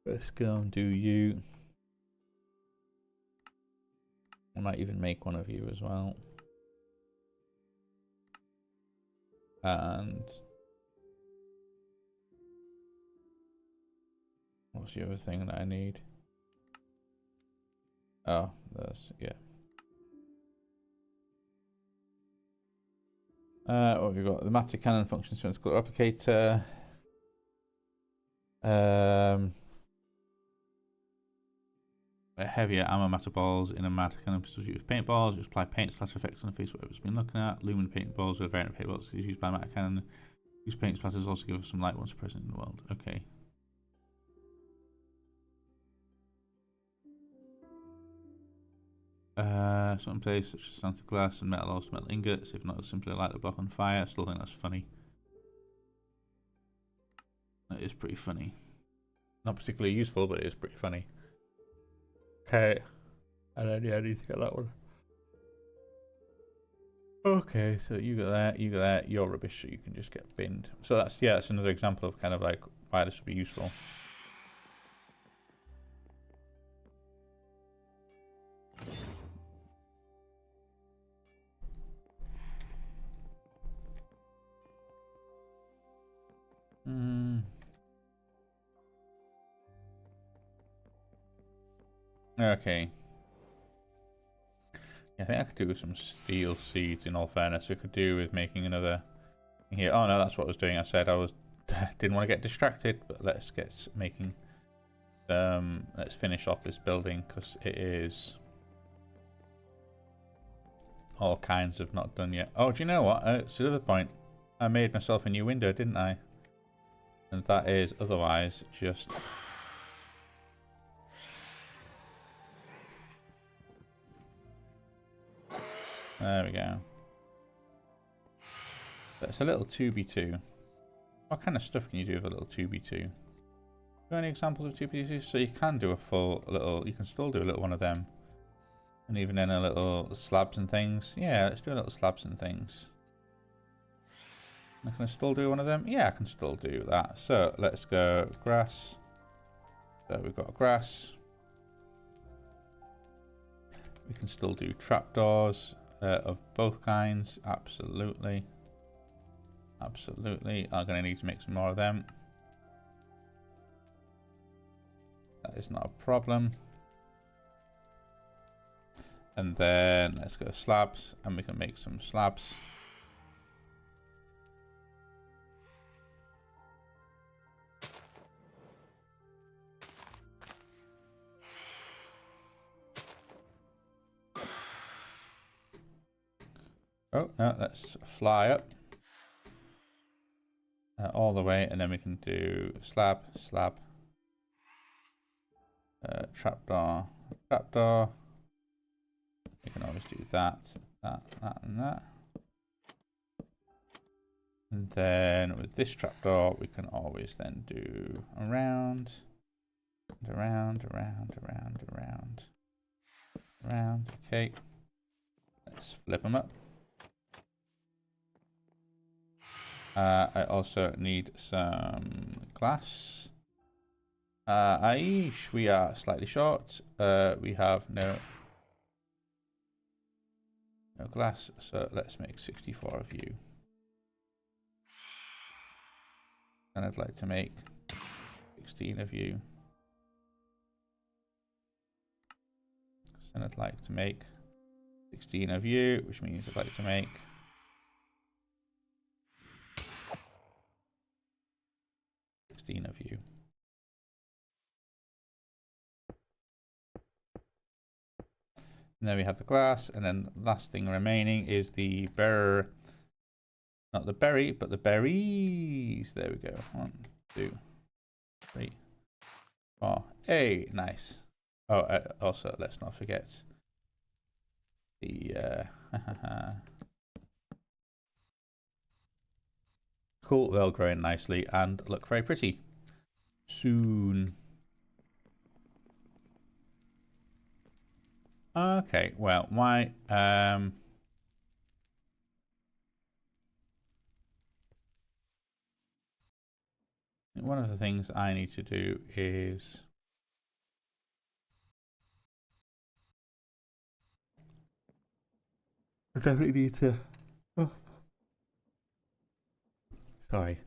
Let's go and do you. I might even make one of you as well. And what's the other thing that I need? Oh, there's, yeah. What have we got? The matter cannon functions as a color replicator. Heavier ammo matter balls in a matter cannon substitute with paintballs, which apply paint splatter effects on the face of whatever's been looking at. Lumen paintballs with a variant of paintballs is used by matter cannon. These paint splatters also give us some light once present in the world. Okay. Some in place such as Santa glass and metal, also metal ingots, if not simply light the block on fire. I still think that's funny. That is pretty funny. Not particularly useful, but it is pretty funny. Okay. And then, yeah, I need to get that one. Okay, so you got that, you got that, you're rubbish, so you can just get binned. So that's, yeah, that's another example of kind of like why this would be useful. Okay. Yeah, I think I could do with some steel seeds in all fairness. We could do with making another here. Oh no, that's what I was doing. I said I was didn't want to get distracted, but let's get making let's finish off this building because it is all kinds of not done yet. Oh, do you know what? It's the other point. I made myself a new window, didn't I? And that is otherwise just there we go. That's a little 2x2. What kind of stuff can you do with a little 2x2? Do any examples of 2x2? So you can do a full little, you can still do a little one of them. And even then a little slabs and things. Yeah, let's do a little slabs and things. Can I still do one of them? Yeah, I can still do that. So let's go grass. So we've got grass. We can still do trapdoors. Of both kinds, absolutely. Absolutely. I'm going to need to make some more of them. That is not a problem. And then let's go slabs, and we can make some slabs. Oh, no, let's fly up. All the way, and then we can do slab, slab. Trapdoor, trapdoor. We can always do that, that, and that. And then with this trapdoor, we can always then do around, and around, around, around, around, around. Okay. Let's flip them up. I also need some glass. Aish, we are slightly short. We have no glass, so let's make 64 of you. And I'd like to make 16 of you. And I'd like to make 16 of you, which means I'd like to make 16 of you. And then we have the glass, and then the last thing remaining is the not the berry, but the berries. There we go. 1, 2, 3, 4. Hey, nice. Oh, also, let's not forget the cool. They'll grow in nicely and look very pretty soon. Okay, well, why one of the things I need to do is I definitely need to sorry.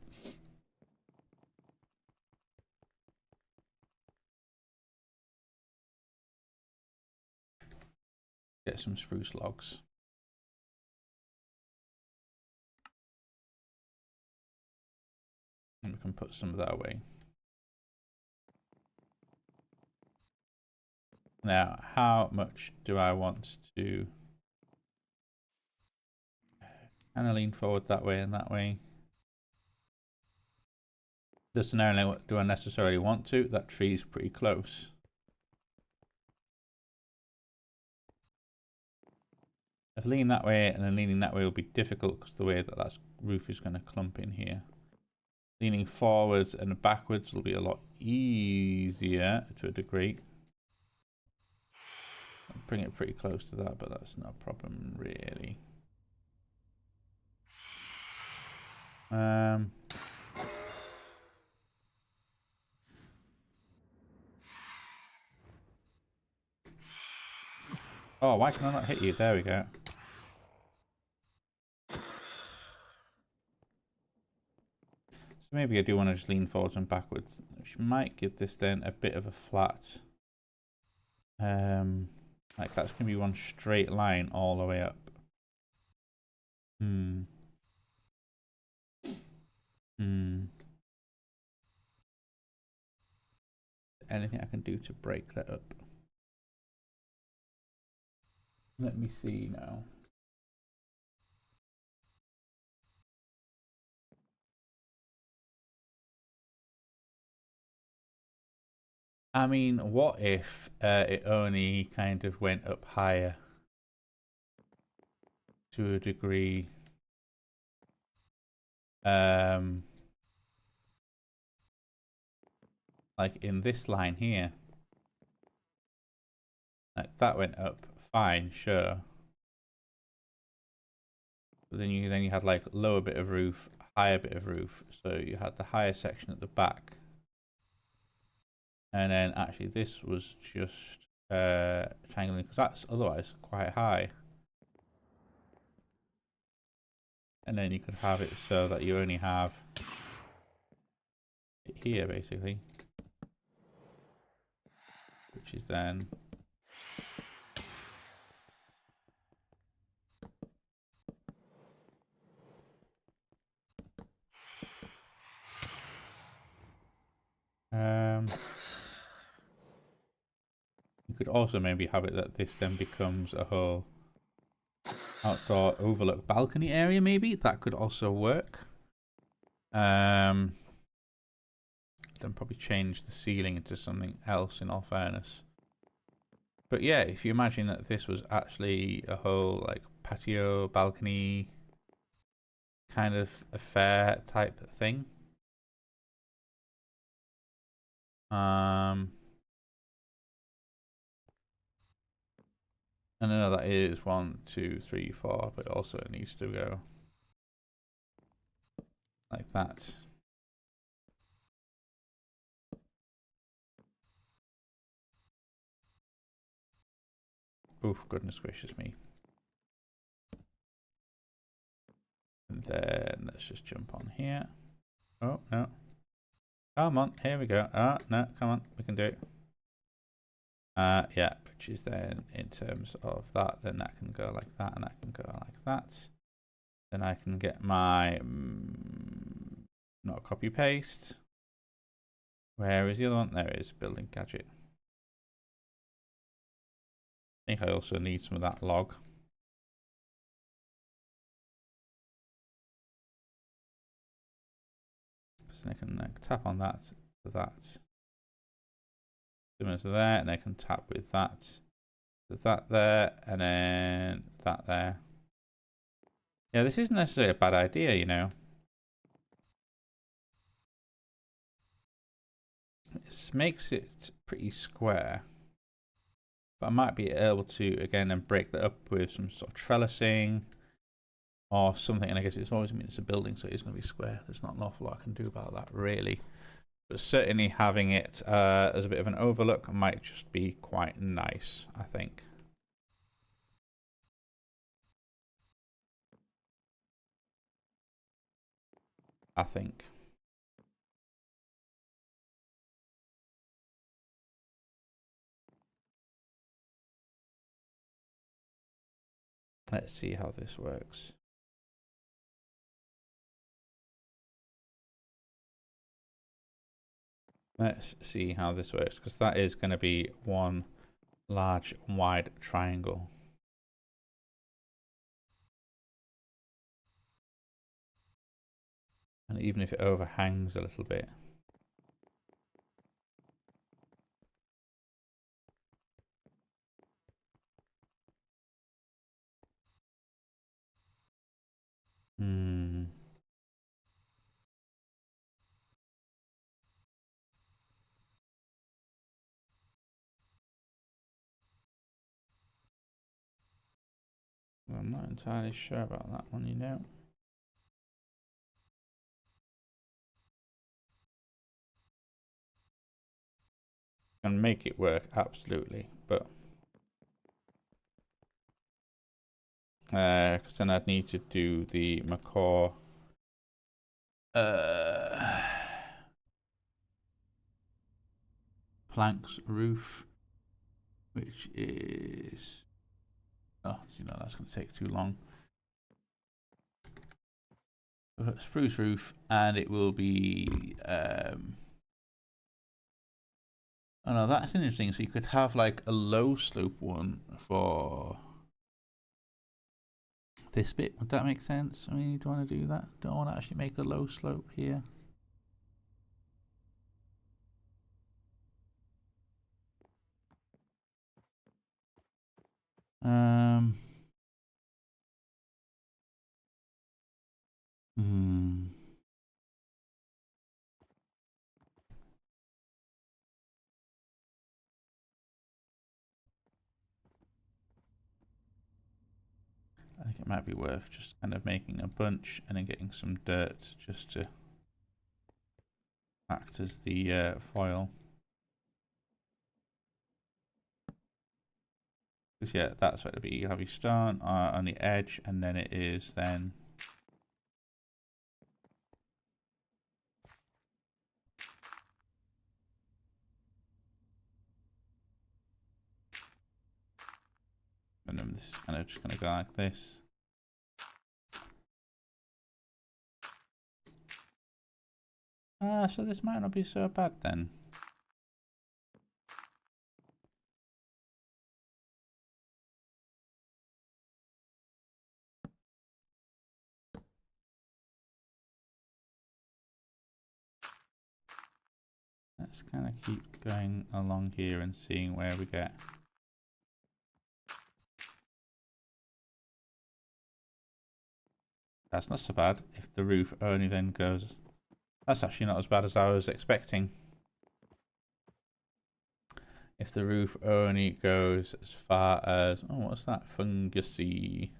Get some spruce logs. And we can put some of that away. Now, how much do I want to kind of lean forward that way and that way? Doesn't know, do I necessarily want to? That tree's pretty close. If leaning that way and then leaning that way will be difficult because the way that roof is going to clump in here. Leaning forwards and backwards will be a lot easier to a degree. I'll bring it pretty close to that, but that's not a problem really. Oh, why can I not hit you? There we go. So maybe I do want to just lean forwards and backwards, which might give this then a bit of a flat. Like that's gonna be one straight line all the way up. Anything I can do to break that up? Let me see now. I mean, what if it only kind of went up higher to a degree? Like in this line here. Like that went up fine, sure. But then you had like lower bit of roof, higher bit of roof. So you had the higher section at the back. And then actually this was just triangling because that's otherwise quite high. And then you could have it so that you only have it here basically. Which is then you could also maybe have it that this then becomes a whole outdoor overlook balcony area, maybe that could also work. Then probably change the ceiling into something else in all fairness. But yeah, if you imagine that this was actually a whole like patio balcony kind of affair type thing. And I know that is 1, 2, 3, 4, but also it needs to go like that. Oof, goodness gracious me. And then let's just jump on here. Oh, no. Come on, here we go. Oh, no, come on, we can do it. Yeah, which is then in terms of that, then that can go like that, and that can go like that. Then I can get my, not copy paste. Where is the other one? There it is, building gadget. I think I also need some of that log. So I can tap on that to that. Similar to there, and I can tap with that to that there, and then that there. Yeah, this isn't necessarily a bad idea, you know. It makes it pretty square. But I might be able to, again, then break that up with some sort of trellising or something. And I guess it's always, I mean, it's a building, so it's going to be square. There's not an awful lot I can do about that, really. But certainly having it as a bit of an overlook might just be quite nice, I think. Let's see how this works. Let's see how this works, because that is going to be one large wide triangle. And even if it overhangs a little bit. Well, I'm not entirely sure about that one, you know. Can make it work, absolutely, but because then I'd need to do the Macaw planks roof, which is, oh, you know, that's going to take too long. Spruce roof, and it will be oh no, that's interesting. So you could have like a low slope one for this bit. Would that make sense? I mean, you don't want to do that. Don't want to actually make a low slope here. I think it might be worth just kind of making a bunch and then getting some dirt just to act as the foil. Because yeah, that's what it'll be. You have your stone on the edge, and then it is then and then this is kind of just going to go like this. So this might not be so bad then. Let's kind of keep going along here and seeing where we get. That's not so bad if the roof only then goes. That's actually not as bad as I was expecting. If the roof only goes as far as, oh, what's that? Fungusy.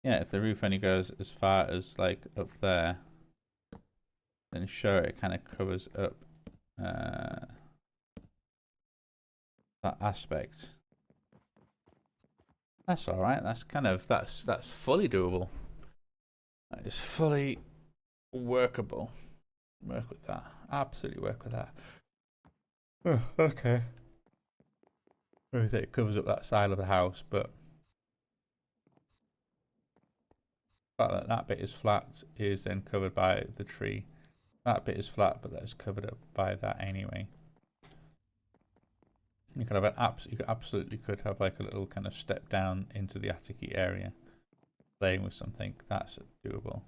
Yeah, if the roof only goes as far as like up there, then sure, it kind of covers up that aspect. That's all right. That's kind of that's fully doable. That is fully workable. Work with that. Absolutely work with that. Oh, okay. It covers up that side of the house, but the fact that that bit is flat is then covered by the tree. That bit is flat, but that's covered up by that anyway. You could have you absolutely could have like a little kind of step down into the attic-y area, playing with something. That's doable.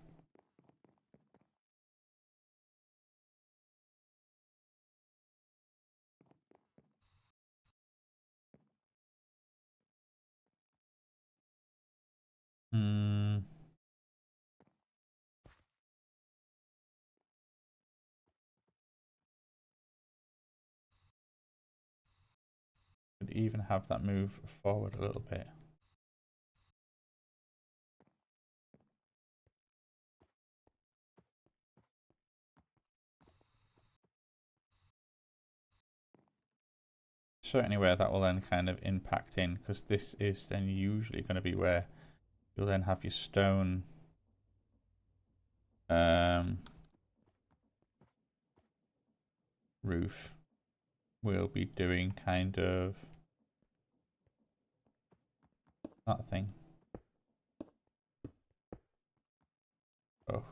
Hmm. Could even have that move forward a little bit. Certainly where that will then kind of impact in, because this is then usually going to be where you'll then have your stone roof. We'll be doing kind of that thing. Oh.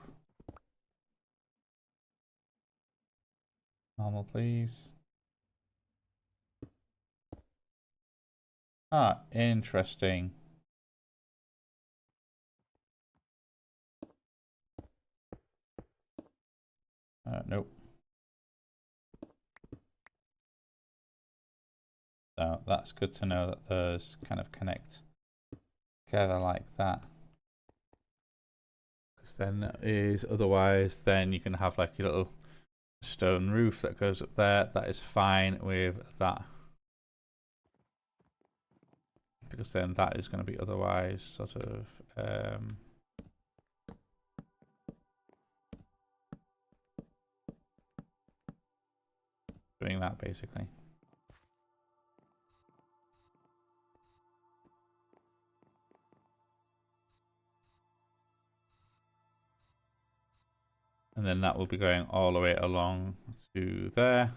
Normal, please. Ah, interesting. Nope. So that's good to know that those kind of connect together like that. Because then is otherwise, then you can have like your little stone roof that goes up there. That is fine with that. Because then that is going to be otherwise sort of doing that basically. And then that will be going all the way along to there.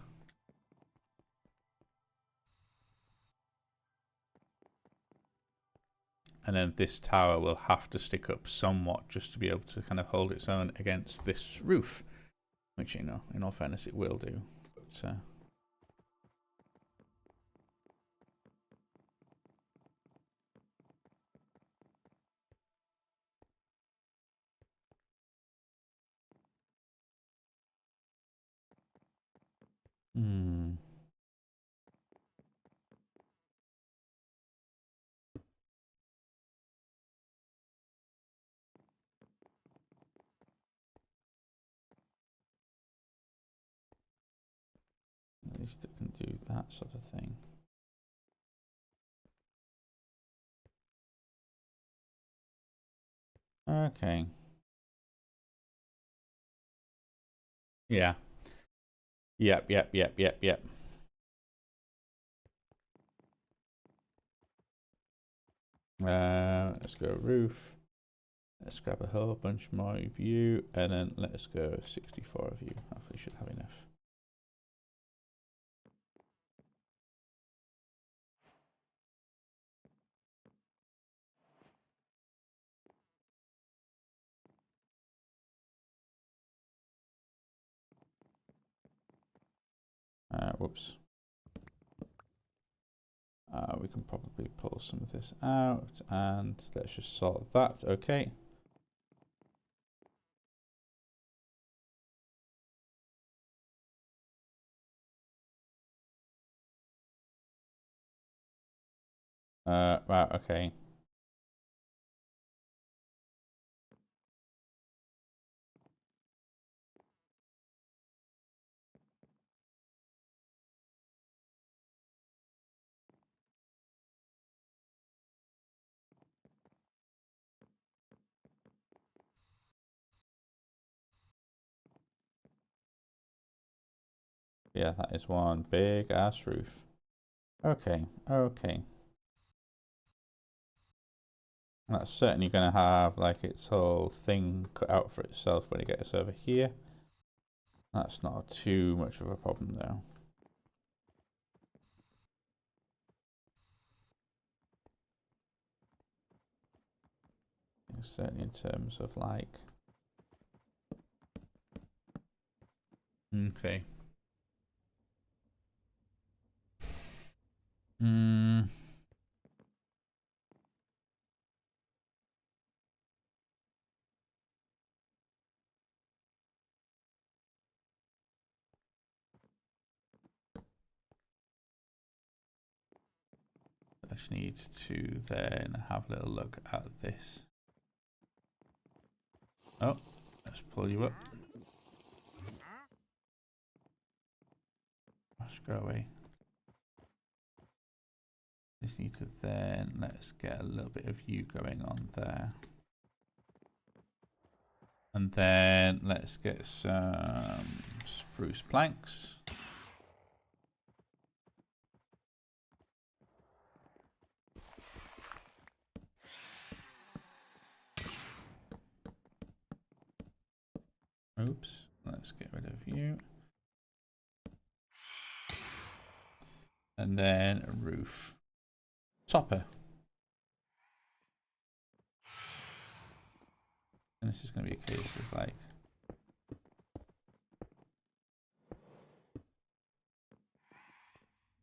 And then this tower will have to stick up somewhat just to be able to kind of hold its own against this roof. Which, you know, in all fairness, it will do. But at least it can do that sort of thing. Okay. Yeah. Yep. Let's go roof. Let's grab a whole bunch more of you, and then let's go 64 of you. Hopefully should have enough. Whoops. We can probably pull some of this out, and let's just sort that. Okay. Right, okay. Yeah, that is one big ass roof. Okay. That's certainly going to have like its whole thing cut out for itself when it gets over here. That's not too much of a problem though. Certainly in terms of like... Okay. I just need to then have a little look at this. Oh, let's pull you up. Let's go away. Just need to then, let's get a little bit of you going on there. And then let's get some spruce planks. Oops, let's get rid of you. And then a roof. Topper. And this is going to be a case of like...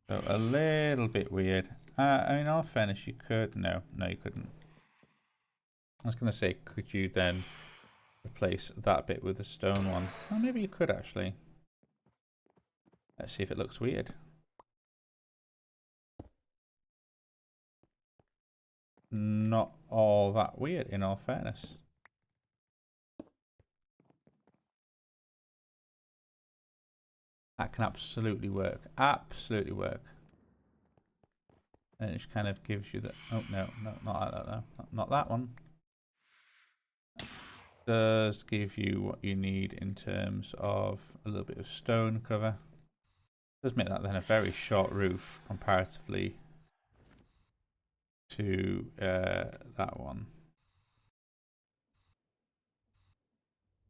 So a little bit weird. I mean, in all fairness, you could... No, you couldn't. I was going to say, could you then replace that bit with the stone one? Well, maybe you could actually. Let's see if it looks weird. Not all that weird, in all fairness. That can absolutely work. Absolutely work. And it just kind of gives you the... Oh, no, not like that though. Not that one. Does give you what you need in terms of a little bit of stone cover. Does make that then a very short roof comparatively to that one.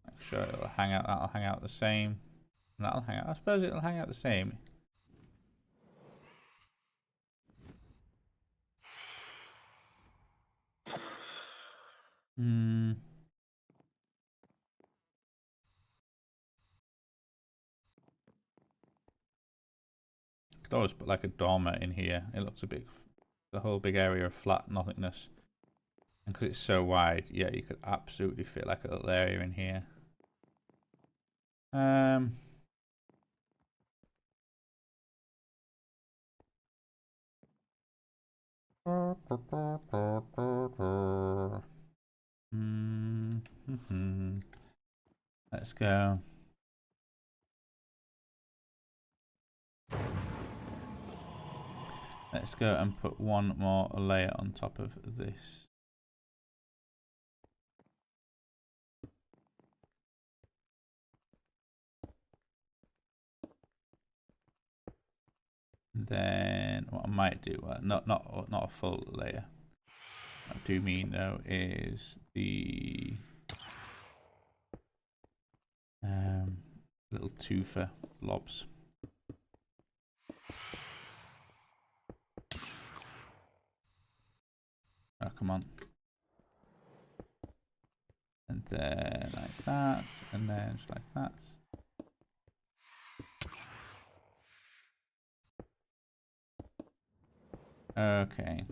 Make sure it'll hang out. That'll hang out the same. And that'll hang out. I suppose it'll hang out the same. Could always put like a dormer in here. It looks a big, the whole big area of flat nothingness. And because it's so wide, yeah, you could absolutely fit like a little area in here. Let's go. Let's go and put one more layer on top of this. Then what I might do, not a full layer. What I do mean though is the little twofer blobs. Oh, come on. And then like that, and then just like that. Okay.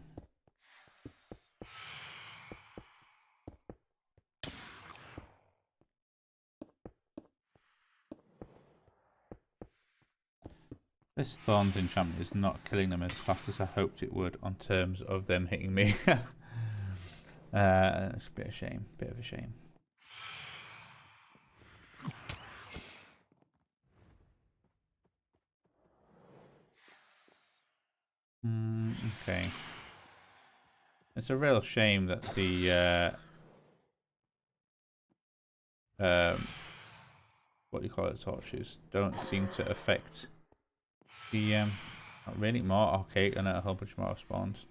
This Thorns enchantment is not killing them as fast as I hoped it would on terms of them hitting me. It's a bit of a shame, Okay. It's a real shame that the what do you call it, torches don't seem to affect the not really more. Okay, and a whole bunch more spawns.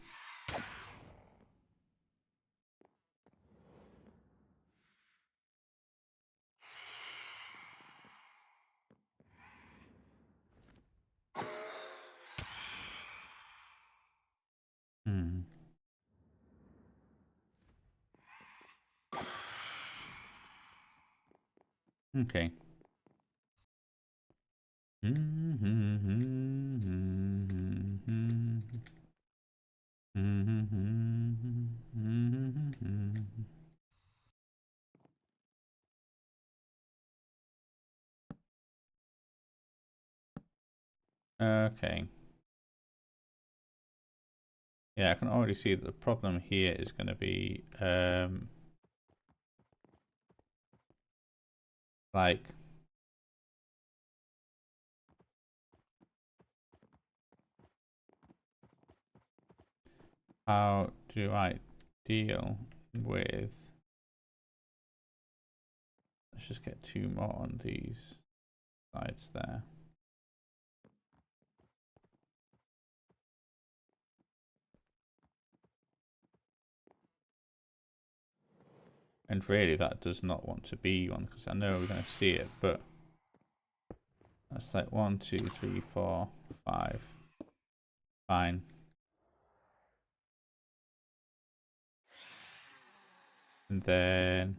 Okay. Okay. Yeah, I can already see that the problem here is going to be like how do I deal with, let's just get 2 more on these sides there. And really that does not want to be one, because I know we're going to see it, but that's like 1, 2, 3, 4, 5. Fine. And then,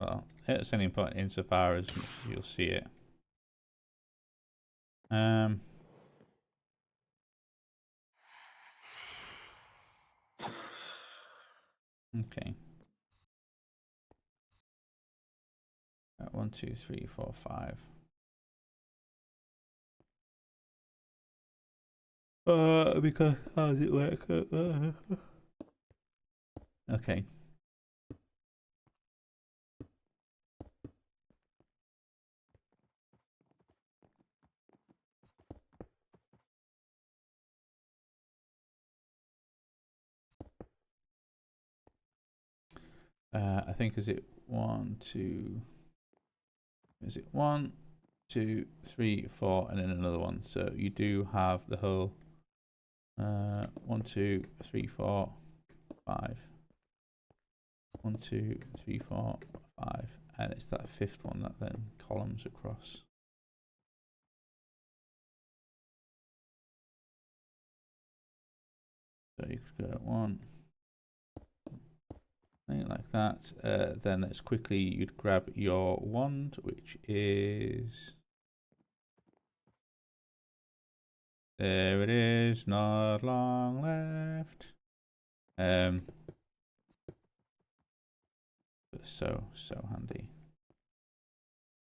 well, it's only important insofar as you'll see it. Okay. 1, 2, 3, 4, 5. Because how does it work? Okay. I think is it 1, 2? Is it 1, 2, 3, 4, and then another one? So you do have the whole 1, 2, 3, 4, 5. 1, 2, 3, 4, 5, and it's that 5th one that then columns across. So you could go 1, like that. Then let's quickly, you'd grab your wand, which is, there it is, not long left. So handy.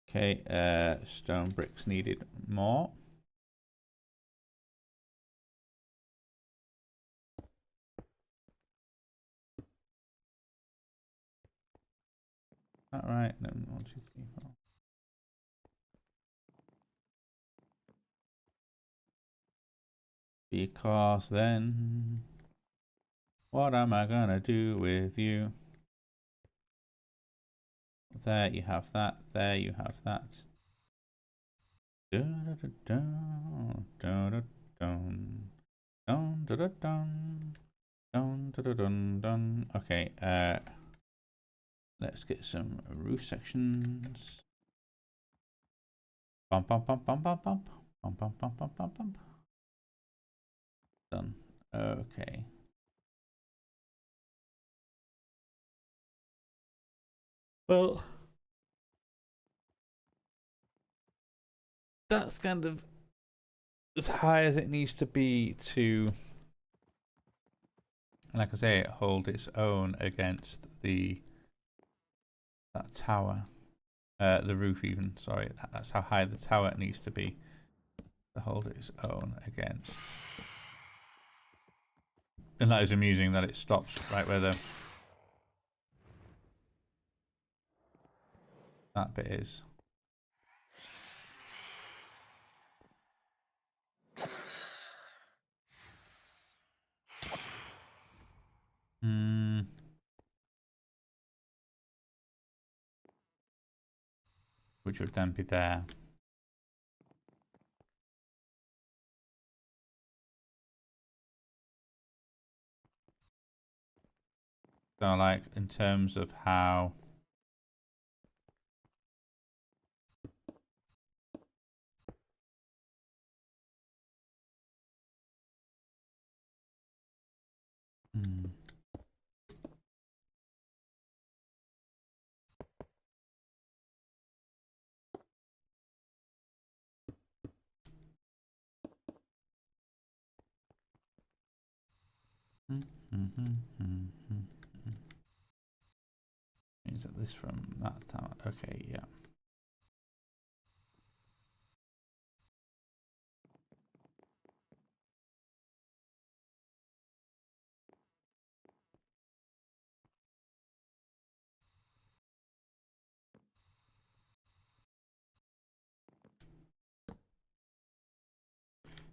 Okay, stone bricks needed more. All right, then 1, 2, 3, 4. Because then, what am I gonna do with you? There you have that. There you have that. Okay, let's get some roof sections. Bump, bump, bump, bump, bump, bump. Bump, bump, bump, bump, bump, bump. Done. Okay. Well, that's kind of as high as it needs to be to, like I say, hold its own against that tower. The roof even, sorry. That's how high the tower needs to be to hold its own against. And that is amusing that it stops right where that bit is. Which would then be there. So like in terms of how Is that this from that tower? Okay, yeah.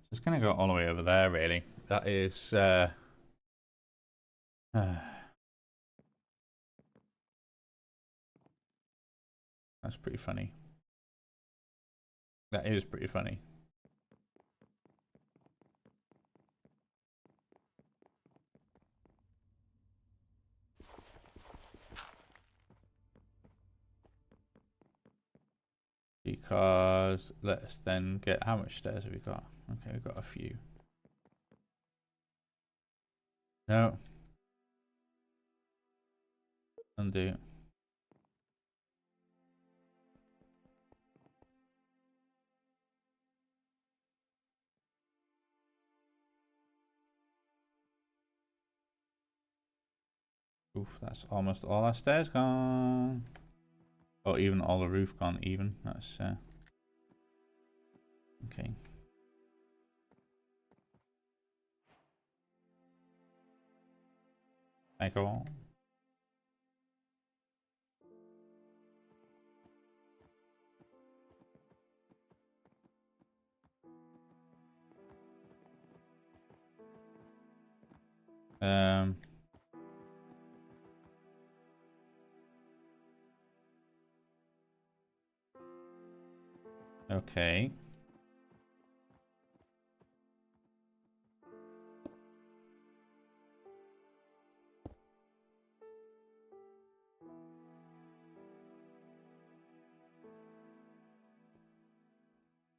So it's going to go all the way over there, really. That is... that's pretty funny. That is pretty funny. Because let's then get... How much stairs have we got? Okay, we've got a few. No. Undo. Oof, that's almost all our stairs gone. Or even all the roof gone even. That's okay. Macaw. Okay.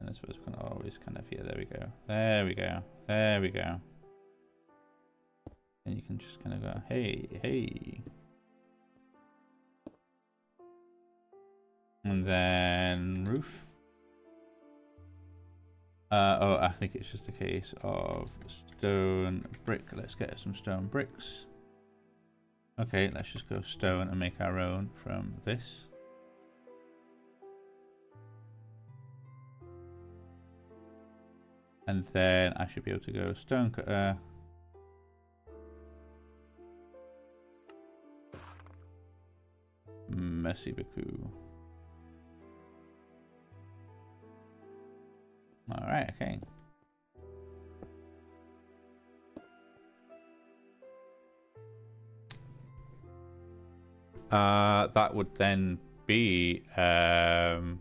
And this was kind of always kind of here. There we go. There we go. There we go. And you can just kind of go, hey, hey. And then roof. Oh, I think it's just a case of stone brick. Let's get some stone bricks. Okay, let's just go stone and make our own from this. And then I should be able to go stone cutter. Merci beaucoup. Alright, okay. That would then be oh,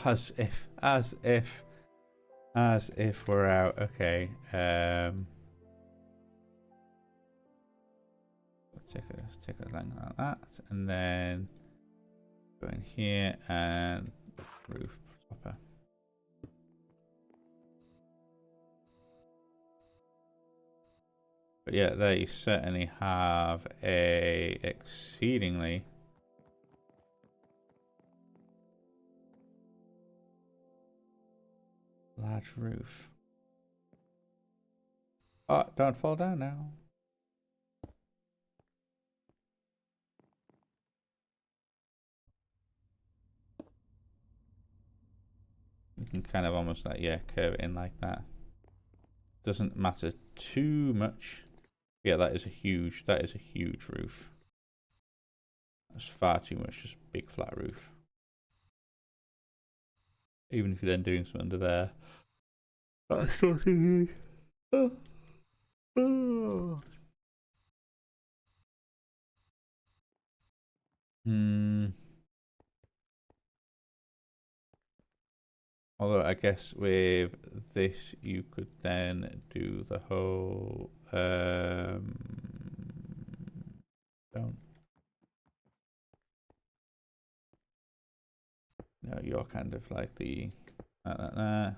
as if we're out. Okay. Take a line like that, and then go in here and roof topper. But yeah, they certainly have a exceedingly large roof. Oh, don't fall down now. You can kind of almost like, yeah, curve it in like that. Doesn't matter too much. Yeah, that is a huge roof. That's far too much, just big flat roof. Even if you're then doing something under there. That's still too huge. Although I guess with this you could then do the whole don't. No, you're kind of like the that.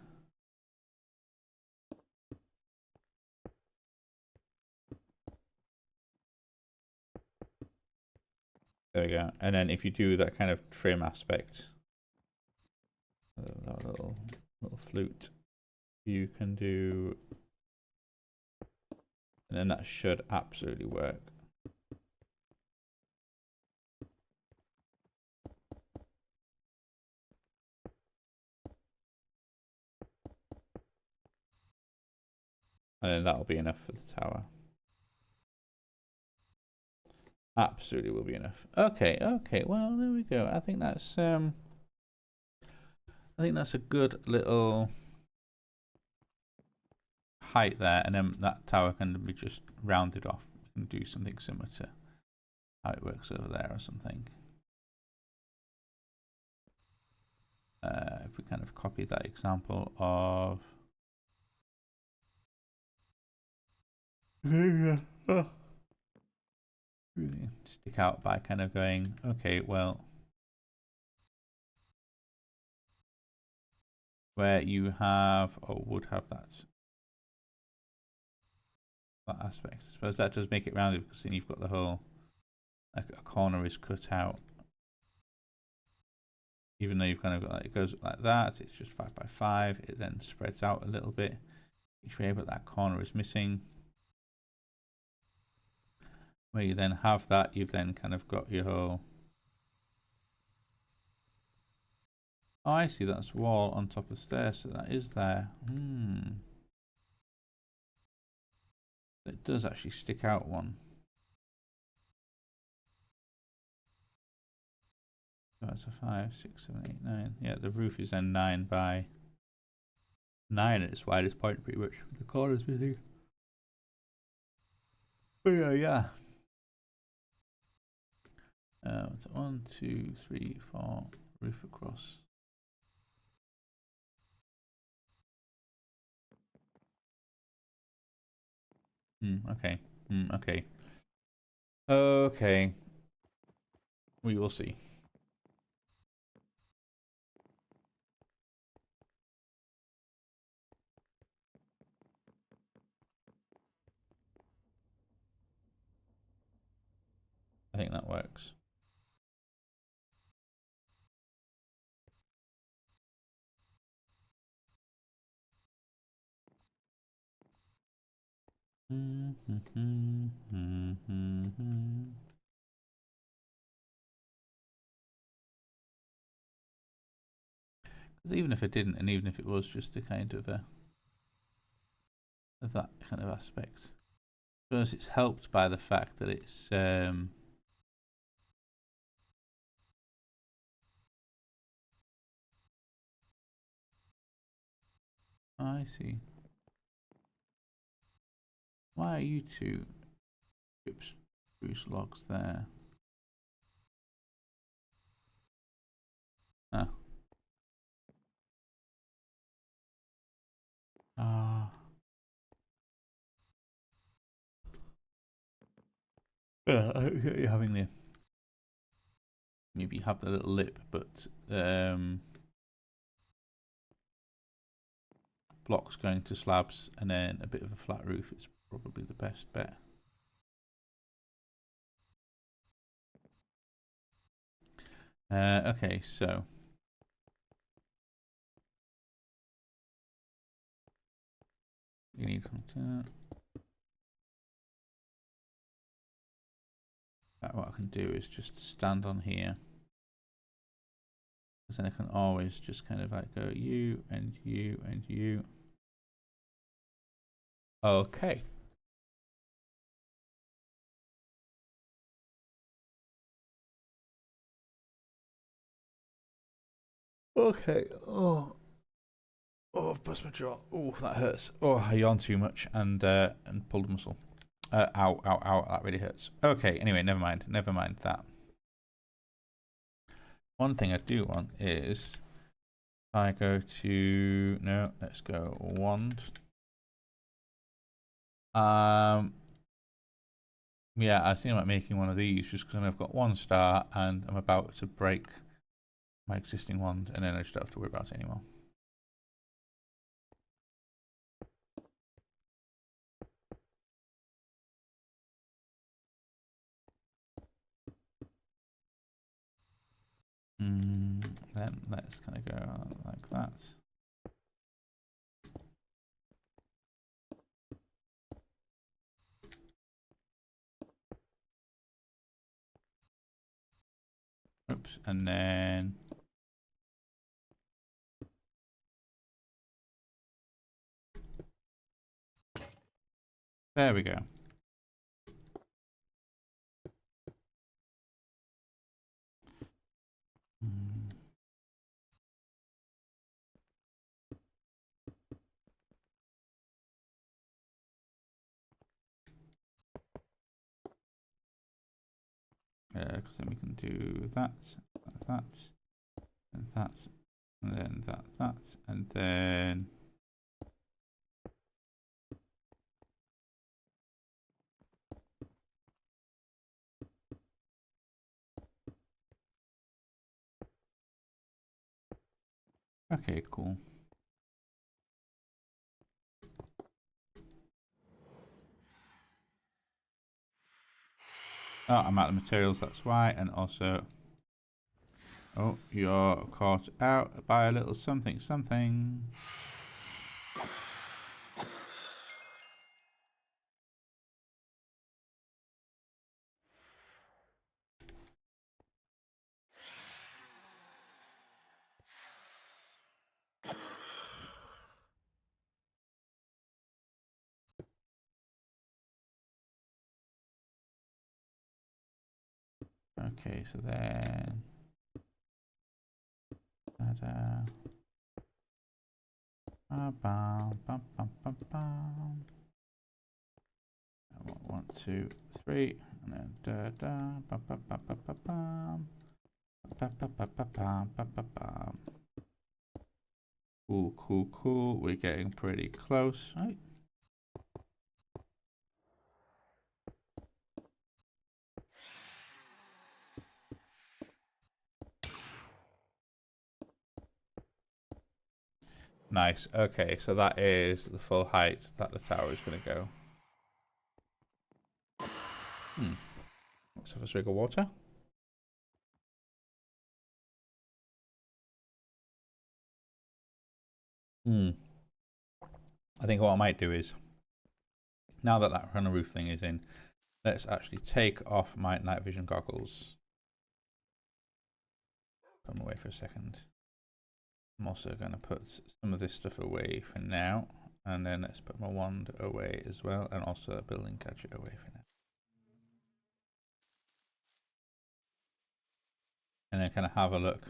There we go. And then if you do that kind of trim aspect, that little flute, you can do, and then that should absolutely work. And then that'll be enough for the tower. Absolutely will be enough. Okay, okay. Well, there we go. I think that's a good little height there, and then that tower can be just rounded off. We can do something similar to how it works over there or something. If we kind of copy that example of really stick out by kind of going, okay, well, where you have or would have that aspect. I suppose that does make it rounded because then you've got the whole, like a corner is cut out. Even though you've kind of got like, it goes like that, it's just 5 by 5. It then spreads out a little bit each way, but that corner is missing. Where you then have that, you've then kind of got your whole. Oh, I see. That's wall on top of stairs, so that is there. It does actually stick out one. So that's a 5, 6, 7, 8, 9. Yeah, the roof is then 9 by 9 at its widest point, pretty much. The corner's missing. Oh yeah, yeah. So 1, 2, 3, 4, roof across. Okay. Okay. Okay. We will see. I think that works. Because even if it didn't, and even if it was just a kind of that kind of aspect, I suppose it's helped by the fact that it's I see. Why are you two spruce logs there? Ah. Yeah, you're having the maybe have the little lip, but blocks going to slabs and then a bit of a flat roof is probably the best bet. Okay, so you need what I can do is just stand on here, because then I can always just kind of like go you and you and you. Okay. Okay. Oh, I've bust my jaw. Oh, that hurts. Oh, I yawned too much and pulled a muscle. Ow, ow, ow. That really hurts. Okay. Anyway, never mind. Never mind that. One thing I do want is if I go to let's go wand. Yeah, I think about making one of these just because I've got 1 star and I'm about to break my existing wand, and then I just don't have to worry about it anymore. Then let's kind of go like that. Oops, and then there we go. Because then we can do that, that, and that, and then that, and then okay, cool. Oh, I'm out of materials, that's why, and also, oh, you're caught out by a little something, something. Okay, so then, one, two, three, and then cool, cool, cool. We're getting pretty close, right? Nice. Okay, so that is the full height that the tower is going to go. Let's have a swig of water. I think what I might do is, now that that kind of roof thing is in, let's actually take off my night vision goggles. Put them away for a second. I'm also going to put some of this stuff away for now. And then let's put my wand away as well. And also a building gadget away for now. And then kind of have a look.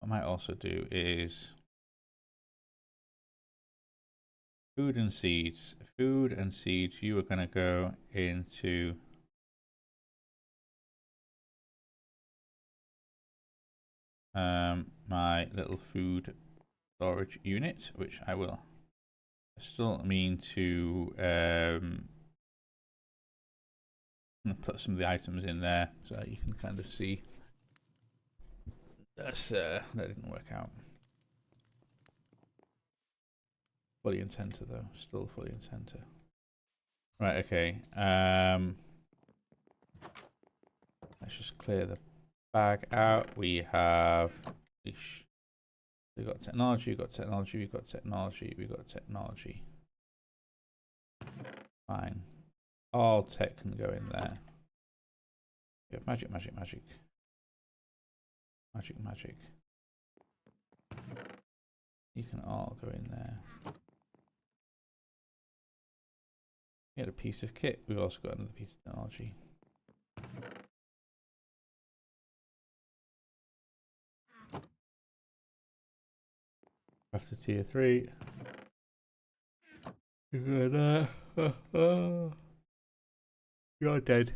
What I might also do is food and seeds. Food and seeds, you are going to go into my little food storage unit, which I will still mean to put some of the items in there so you can kind of see. That's that didn't work out. Fully in center though, still fully in center. Right, okay. Let's just clear the bag out. We have we've got technology, we've got technology, we've got technology, we've got technology. Fine. All tech can go in there. We have magic, magic, magic. Magic, magic. You can all go in there. We had a piece of kit. We've also got another piece of technology. After tier 3. You're dead.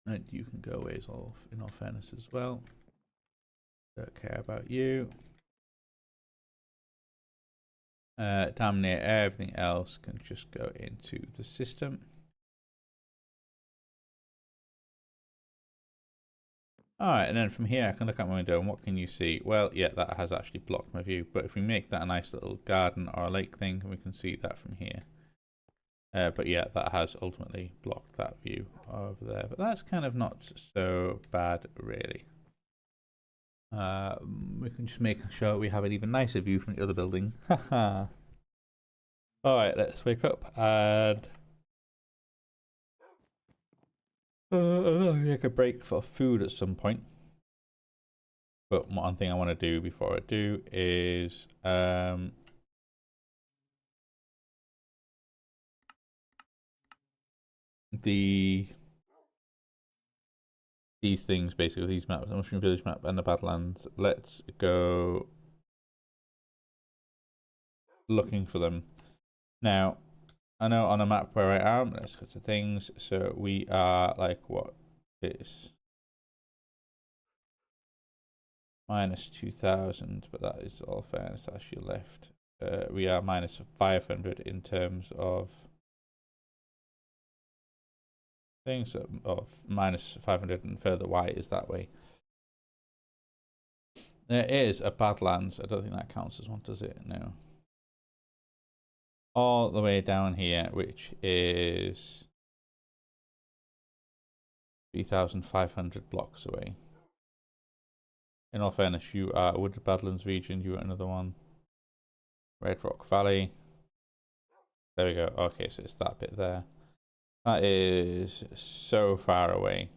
And you can go away as all, in all fairness as well. Don't care about you. Damn near everything else can just go into the system. Alright, and then from here I can look out my window and what can you see? Well, yeah, that has actually blocked my view, but if we make that a nice little garden or a lake thing, we can see that from here. But yeah, that has ultimately blocked that view over there, but that's kind of not so bad really. We can just make sure we have an even nicer view from the other building. Haha. Alright, let's wake up and take a break for food at some point. But one thing I want to do before I do is these things, basically these maps, the Mushroom Village map and the Badlands. Let's go looking for them. Now, I know on a map where I am, let's go to things. So we are like what is minus 2000, but that is all fairness, that's your left. We are minus 500 in terms of things of minus 500 and further white is that way. There is a Badlands. I don't think that counts as one, does it? No. All the way down here, which is 3,500 blocks away. In all fairness, you are Wooded Badlands region, you are another one. Red Rock Valley. There we go. Okay, so it's that bit there. That is so far away.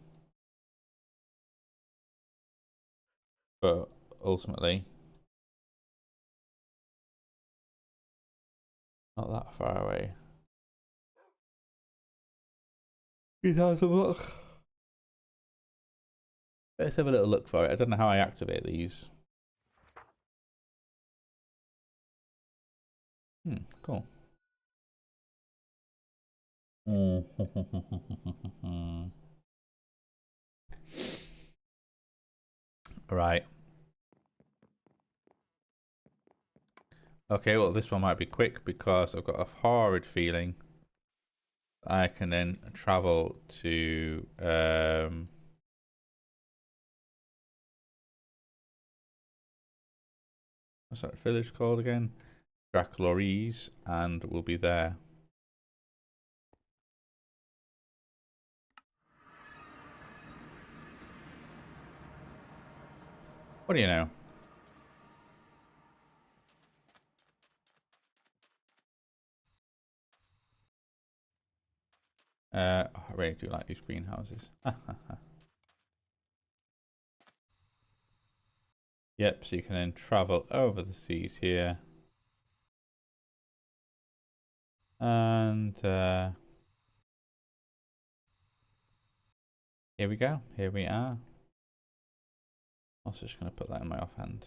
But ultimately, not that far away. 3,000 blocks. Let's have a little look for it. I don't know how I activate these. Cool. Right. Okay, well this one might be quick because I've got a horrid feeling I can then travel to what's that village called again? Draclories, and we'll be there. What do you know? I really do like these greenhouses. Yep, so you can then travel over the seas here. And here we go. Here we are. I'm also just going to put that in my offhand.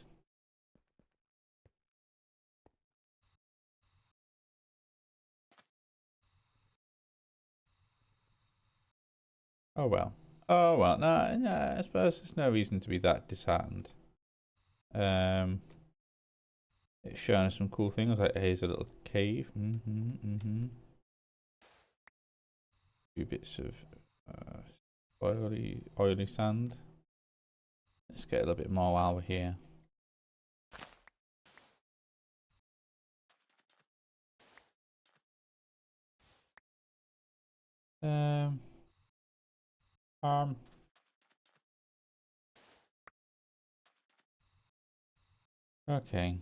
Oh well. Oh well. No, no, I suppose there's no reason to be that disheartened. It's showing us some cool things. Like here's a little cave. Few bits of oily sand. Let's get a little bit more while we're here. Okay.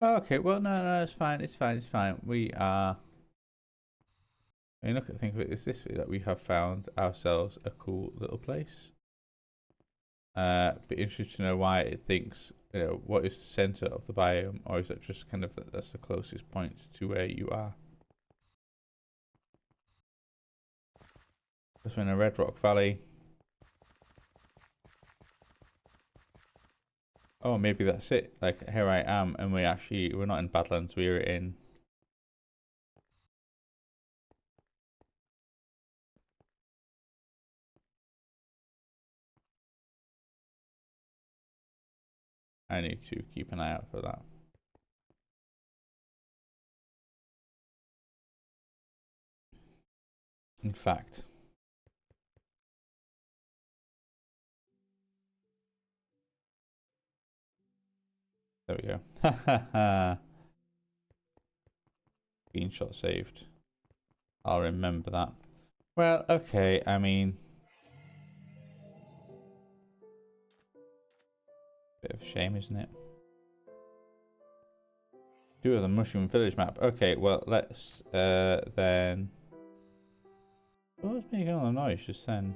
Okay, well, no, it's fine, it's fine, it's fine. We are... I mean, think of it as this way, that we have found ourselves a cool little place. Be interested to know why it thinks, you know, what is the center of the biome, or is it just kind of that's the closest point to where you are? Because we're in a Red Rock Valley. Oh, maybe that's it. Like, here I am, and we're not in Badlands, we're in... I need to keep an eye out for that. In fact... There we go. Ha ha ha. Screenshot saved. I'll remember that. Well, okay, I mean... Bit of a shame, isn't it? Do the mushroom village map. Okay, well let's then. What was making all the noise just then?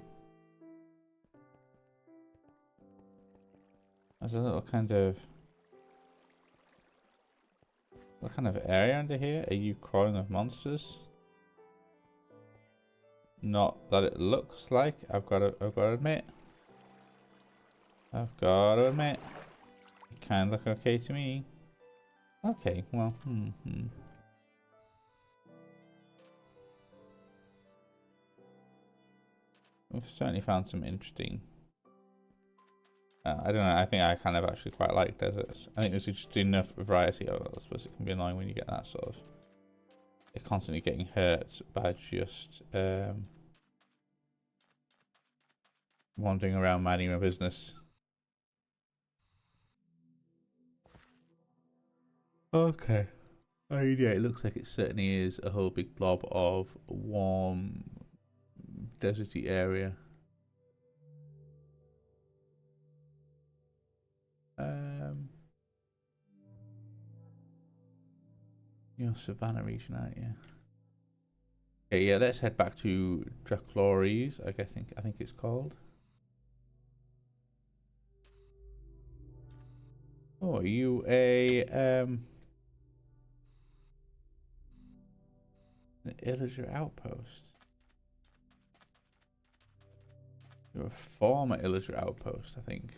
There's a little kind of. What kind of area under here? Are you crawling with monsters? Not that it looks like. I've got to admit. It kind of look okay to me. Okay, well, We've certainly found some interesting. I don't know. I think I kind of actually quite like deserts. I think there's just enough variety. Oh, I suppose it can be annoying when you get that sort of. You're constantly getting hurt by just wandering around minding your business. Okay. Oh yeah, it looks like it certainly is a whole big blob of warm, deserty area. You're Savannah region, aren't you? Okay, yeah, let's head back to Structory, I think it's called. Oh, are you a an illager outpost? You're a former illager outpost, I think.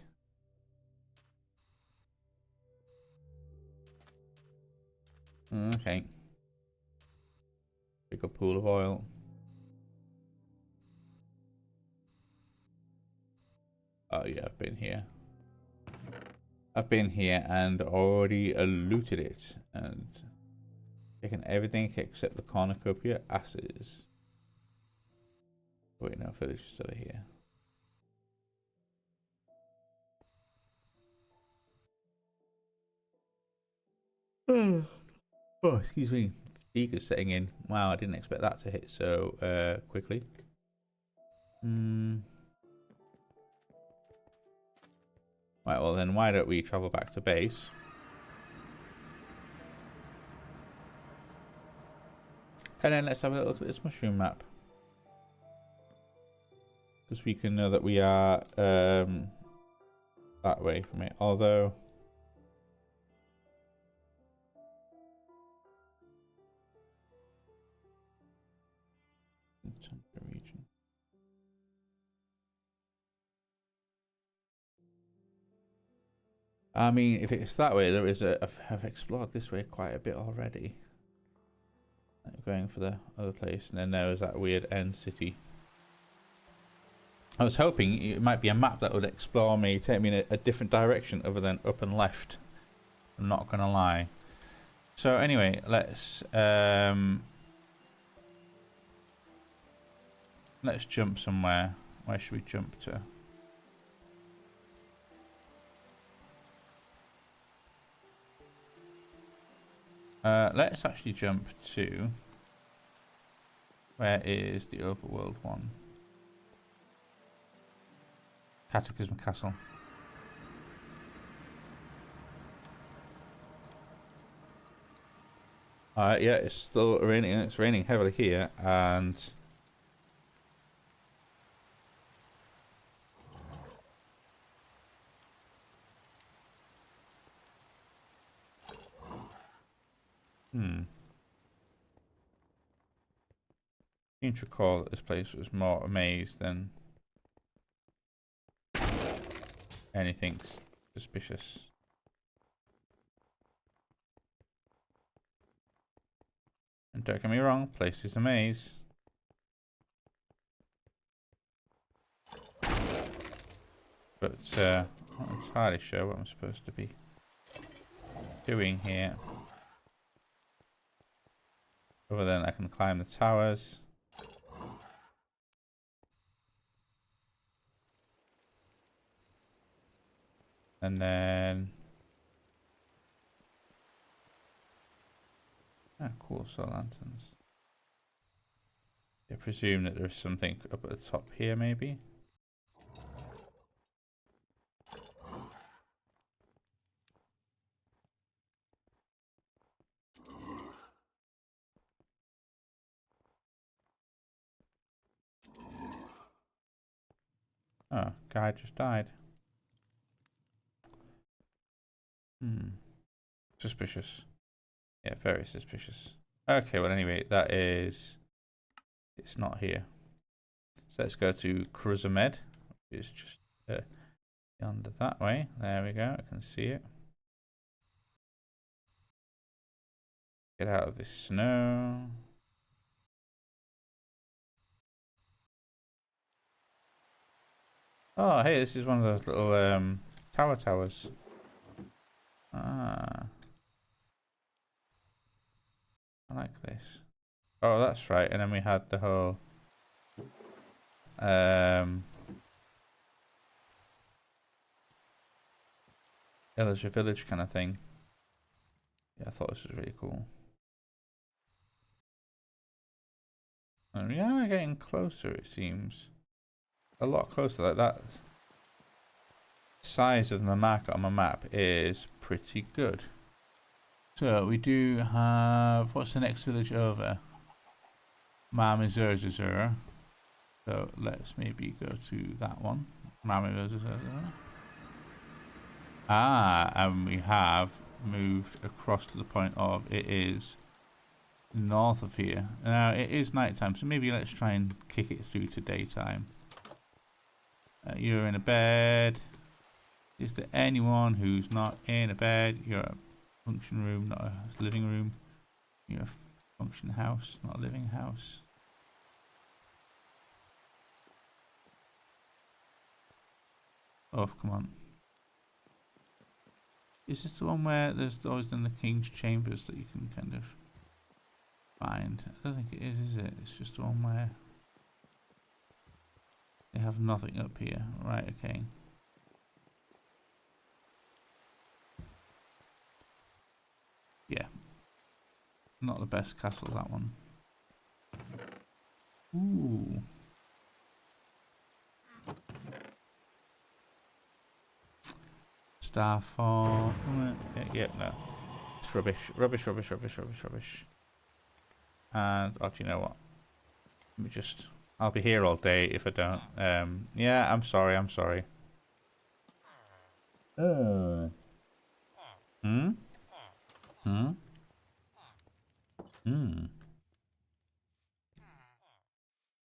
Okay. Pick a pool of oil. Oh yeah, I've been here. I've been here and already looted it and taken everything except the cornucopia asses. Wait, no, village is over here. Oh, excuse me. Fatigue is setting in. Wow, I didn't expect that to hit so quickly. Right, well then why don't we travel back to base? And then let's have a little look at this mushroom map. Because we can know that we are that way from it. Although region. I mean, if it's that way, there is I've explored this way quite a bit already. Going for the other place, and then there was that weird end city. I was hoping it might be a map that would explore me, take me in a different direction other than up and left. I'm not gonna lie. So anyway, let's jump somewhere. Where should we jump to? Let's actually jump to. Where is the overworld one? Cataclysm Castle. Yeah, it's still raining. It's raining heavily here, and I seem to recall that this place was more a maze than anything suspicious. And don't get me wrong, place is a maze. But I'm not entirely sure what I'm supposed to be doing here. Other than I can climb the towers. And then... Ah, cool, solar lanterns. I presume that there's something up at the top here, maybe? Oh, guy just died. Suspicious. Yeah, very suspicious. Okay, well anyway, that is... It's not here. So let's go to Cruzamed, which is just yonder that way. There we go, I can see it. Get out of this snow. Oh, hey, this is one of those little towers. Ah, I like this. Oh, that's right. And then we had the whole Villager Village kind of thing. Yeah, I thought this was really cool. And we are getting closer, it seems. A lot closer. Like that size of the marker on my map is pretty good. So we do have... What's the next village over? Mamizurza. So let's maybe go to that one. Mamizurza. Ah, and we have moved across to the point of it is north of here. Now it is nighttime, so maybe let's try and kick it through to daytime. You're in a bed. Is there anyone who's not in a bed? You're a function room, not a living room. You're a function house, not a living house. Oh, come on. Is this the one where there's always in the king's chambers that you can kind of find? I don't think it is it? It's just the one where they have nothing up here. Right, okay. Yeah. Not the best castle, that one. Ooh. Starfall. Yeah, no. It's rubbish. Rubbish. And, oh, do you know what? Let me just... I'll be here all day if I don't. Yeah, I'm sorry.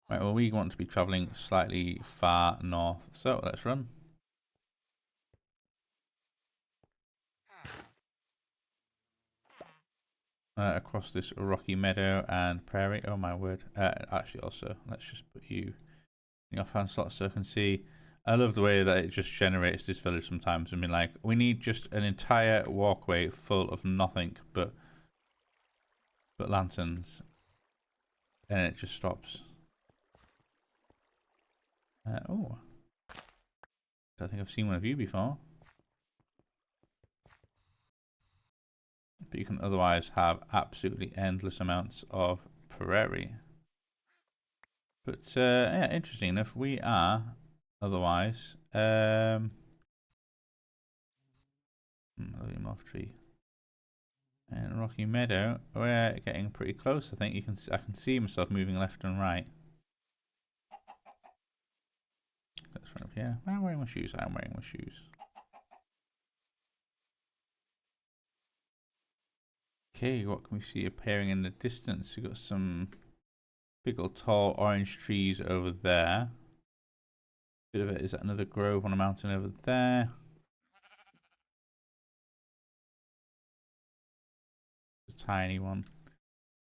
Right, well, we want to be travelling slightly far north. So, let's run. Across this rocky meadow and prairie. Oh my word. Actually also, let's just put you in your fan slot so I can see. I love the way that it just generates this village sometimes. I mean, like, we need just an entire walkway full of nothing but lanterns. And it just stops. Oh. I don't think I've seen one of you before. But you can otherwise have absolutely endless amounts of prairie. But yeah, interesting enough, we are otherwise moth tree and rocky meadow. We're getting pretty close. I think I can see myself moving left and right. Let's run up here. Am I wearing my shoes? I'm wearing my shoes. Okay, what can we see appearing in the distance? We've got some big old tall orange trees over there. Bit of it. Is that another grove on a mountain over there? A tiny one.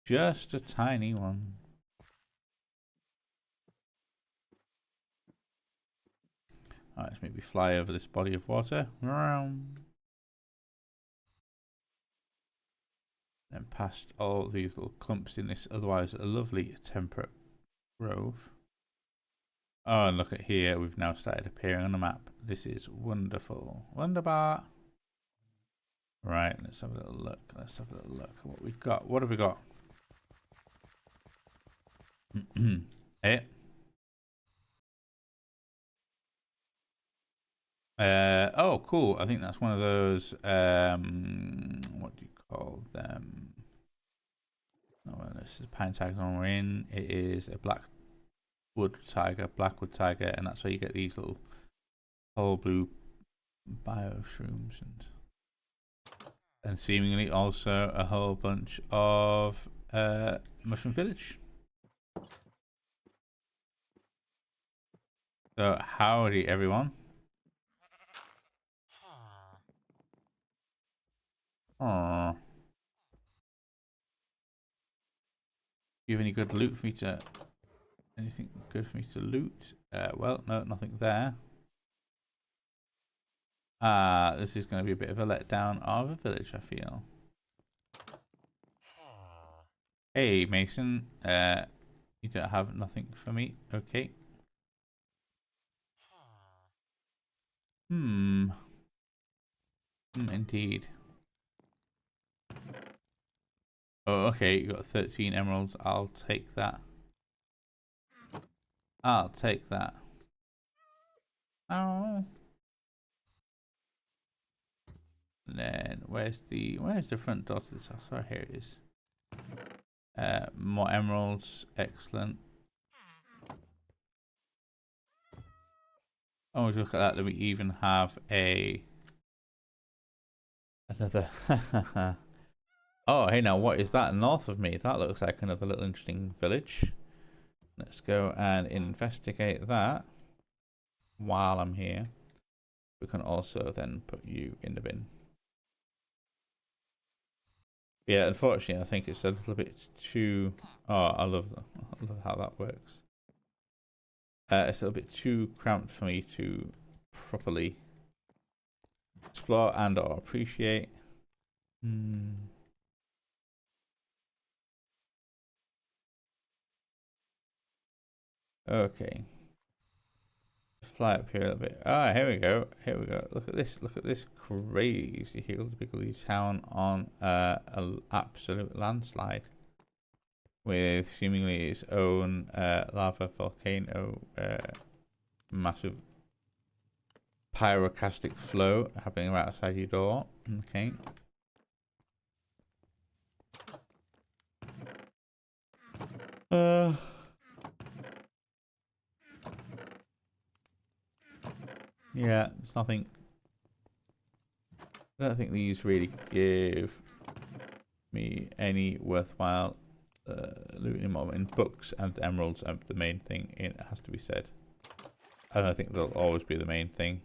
Just a tiny one. Alright, let's maybe fly over this body of water. And past all these little clumps in this otherwise a lovely temperate grove. Oh, and look at here, we've now started appearing on the map. This is wonderful. Wunderbar. Right, let's have a little look. Let's have a little look at what we've got. What have we got? Hey. Oh, cool. I think that's one of those, what do you call them? No, this is pine tags on we're in. It is a black wood tiger, blackwood tiger, and that's why you get these little whole blue bioshrooms and seemingly also a whole bunch of mushroom village. So howdy everyone. Aww. Do you have any good loot for me to... Anything good for me to loot? Well, no, nothing there. This is going to be a bit of a letdown of a village, I feel. Hey, Mason. You don't have nothing for me? Okay. Indeed. Oh, okay. You got 13 emeralds. I'll take that. I'll take that. Oh. And then where's the front door to this house? Oh, here it is. More emeralds. Excellent. Oh, look at that. We even have another. Oh, hey, now what is that north of me? That looks like another little interesting village. Let's go and investigate that while I'm here. We can also then put you in the bin. Yeah, unfortunately, I think it's a little bit too... Oh, I love how that works. It's a little bit too cramped for me to properly explore and or appreciate. Okay. Fly up here a little bit. Ah, here we go. Here we go. Look at this. Look at this crazy hillbilly town on an absolute landslide with seemingly its own lava volcano, massive pyroclastic flow happening right outside your door. Okay. Yeah, it's nothing. I don't think these really give me any worthwhile looting moment. In books and emeralds are the main thing. It has to be said. I don't think they'll always be the main thing.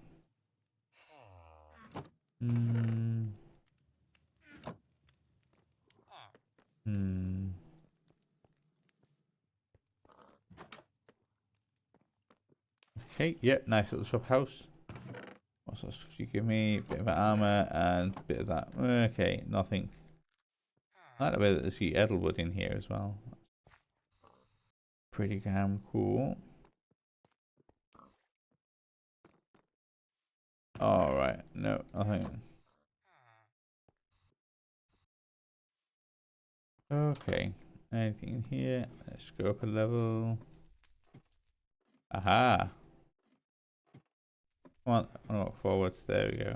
Okay, yep, nice little shop house. What sort of stuff do you give me? Bit of armor and a bit of that. Okay, nothing. I like the way that there's the Edelwood in here as well. Pretty damn cool. Alright, no, nothing. Okay, anything in here? Let's go up a level. Aha! Come on, I want to walk forwards. There we go.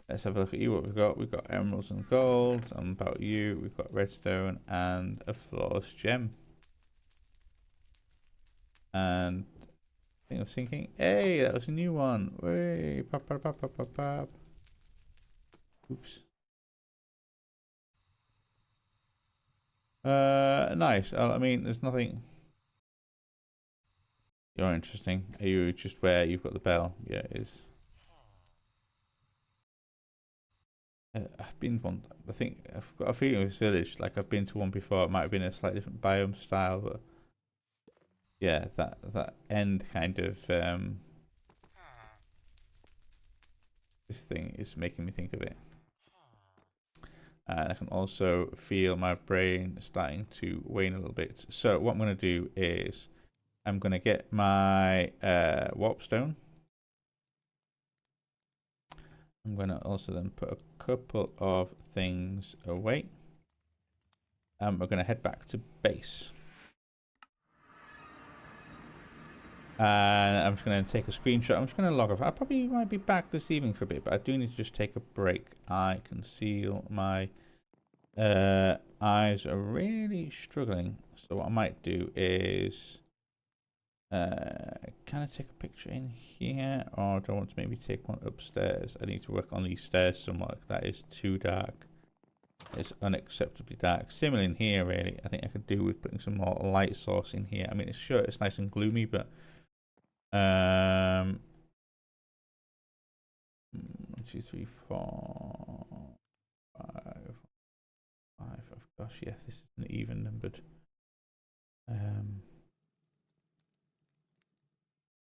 Let's have a look at you. What we've got? We've got emeralds and gold. And about you, we've got redstone and a flawless gem. And I think I was thinking, hey, that was a new one. Way, pop, pop, pop, pop, pop, pop. Oops. Nice. I mean, there's nothing. You're interesting. Are you just where you've got the bell? Yeah, it is. I've been one. I think I've got a feeling of this village. Like I've been to one before. It might have been a slightly different biome style, but yeah, that end kind of this thing is making me think of it. And I can also feel my brain starting to wane a little bit. So what I'm going to do is I'm going to get my warp stone. I'm going to also then put a couple of things away. And we're going to head back to base. And I'm just going to take a screenshot. I'm just going to log off. I probably might be back this evening for a bit, but I do need to just take a break. I can feel my eyes are really struggling. So what I might do is Can I take a picture in here, or do I want to maybe take one upstairs? I need to work on these stairs somewhat. That is too dark. It's unacceptably dark. Similar in here, really. I think I could do with putting some more light source in here. I mean, it's sure it's nice and gloomy, but 1, 2, 3, 4, 5, 5. Oh gosh, yeah, this is an even numbered.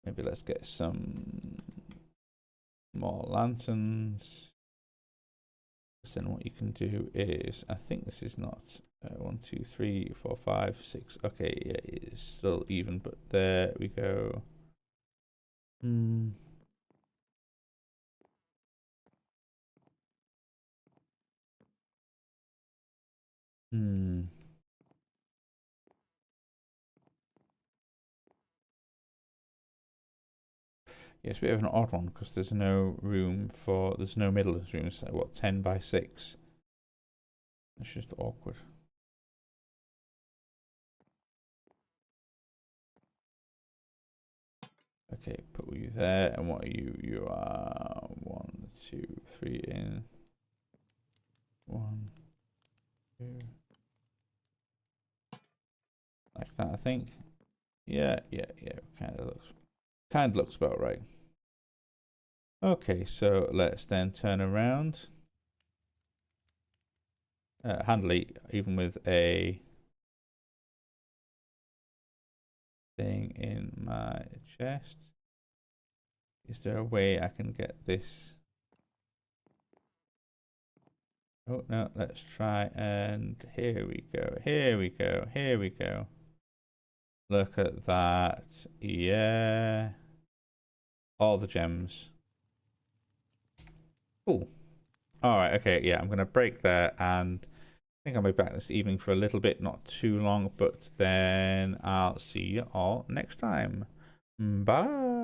Maybe let's get some more lanterns. Then what you can do is, I think this is not 1, 2, 3, 4, 5, 6. Okay, yeah, it's still even, but there we go. Yeah, it's a bit of an odd one because there's no room for, there's no middle of the room. It's like, what, 10 by 6? It's just awkward. Okay, put you there. And what are you? You are 1, 2, 3 in. 1, 2. Like that, I think. Yeah. Kind of looks about right. Okay, so let's then turn around. Handily, even with a thing in my chest. Is there a way I can get this? Oh no, let's try, and here we go, here we go, here we go. Look at that. Yeah. All the gems. Cool. Alright, okay, yeah, I'm going to break there, and I think I'll be back this evening for a little bit, not too long, but then I'll see you all next time. Bye.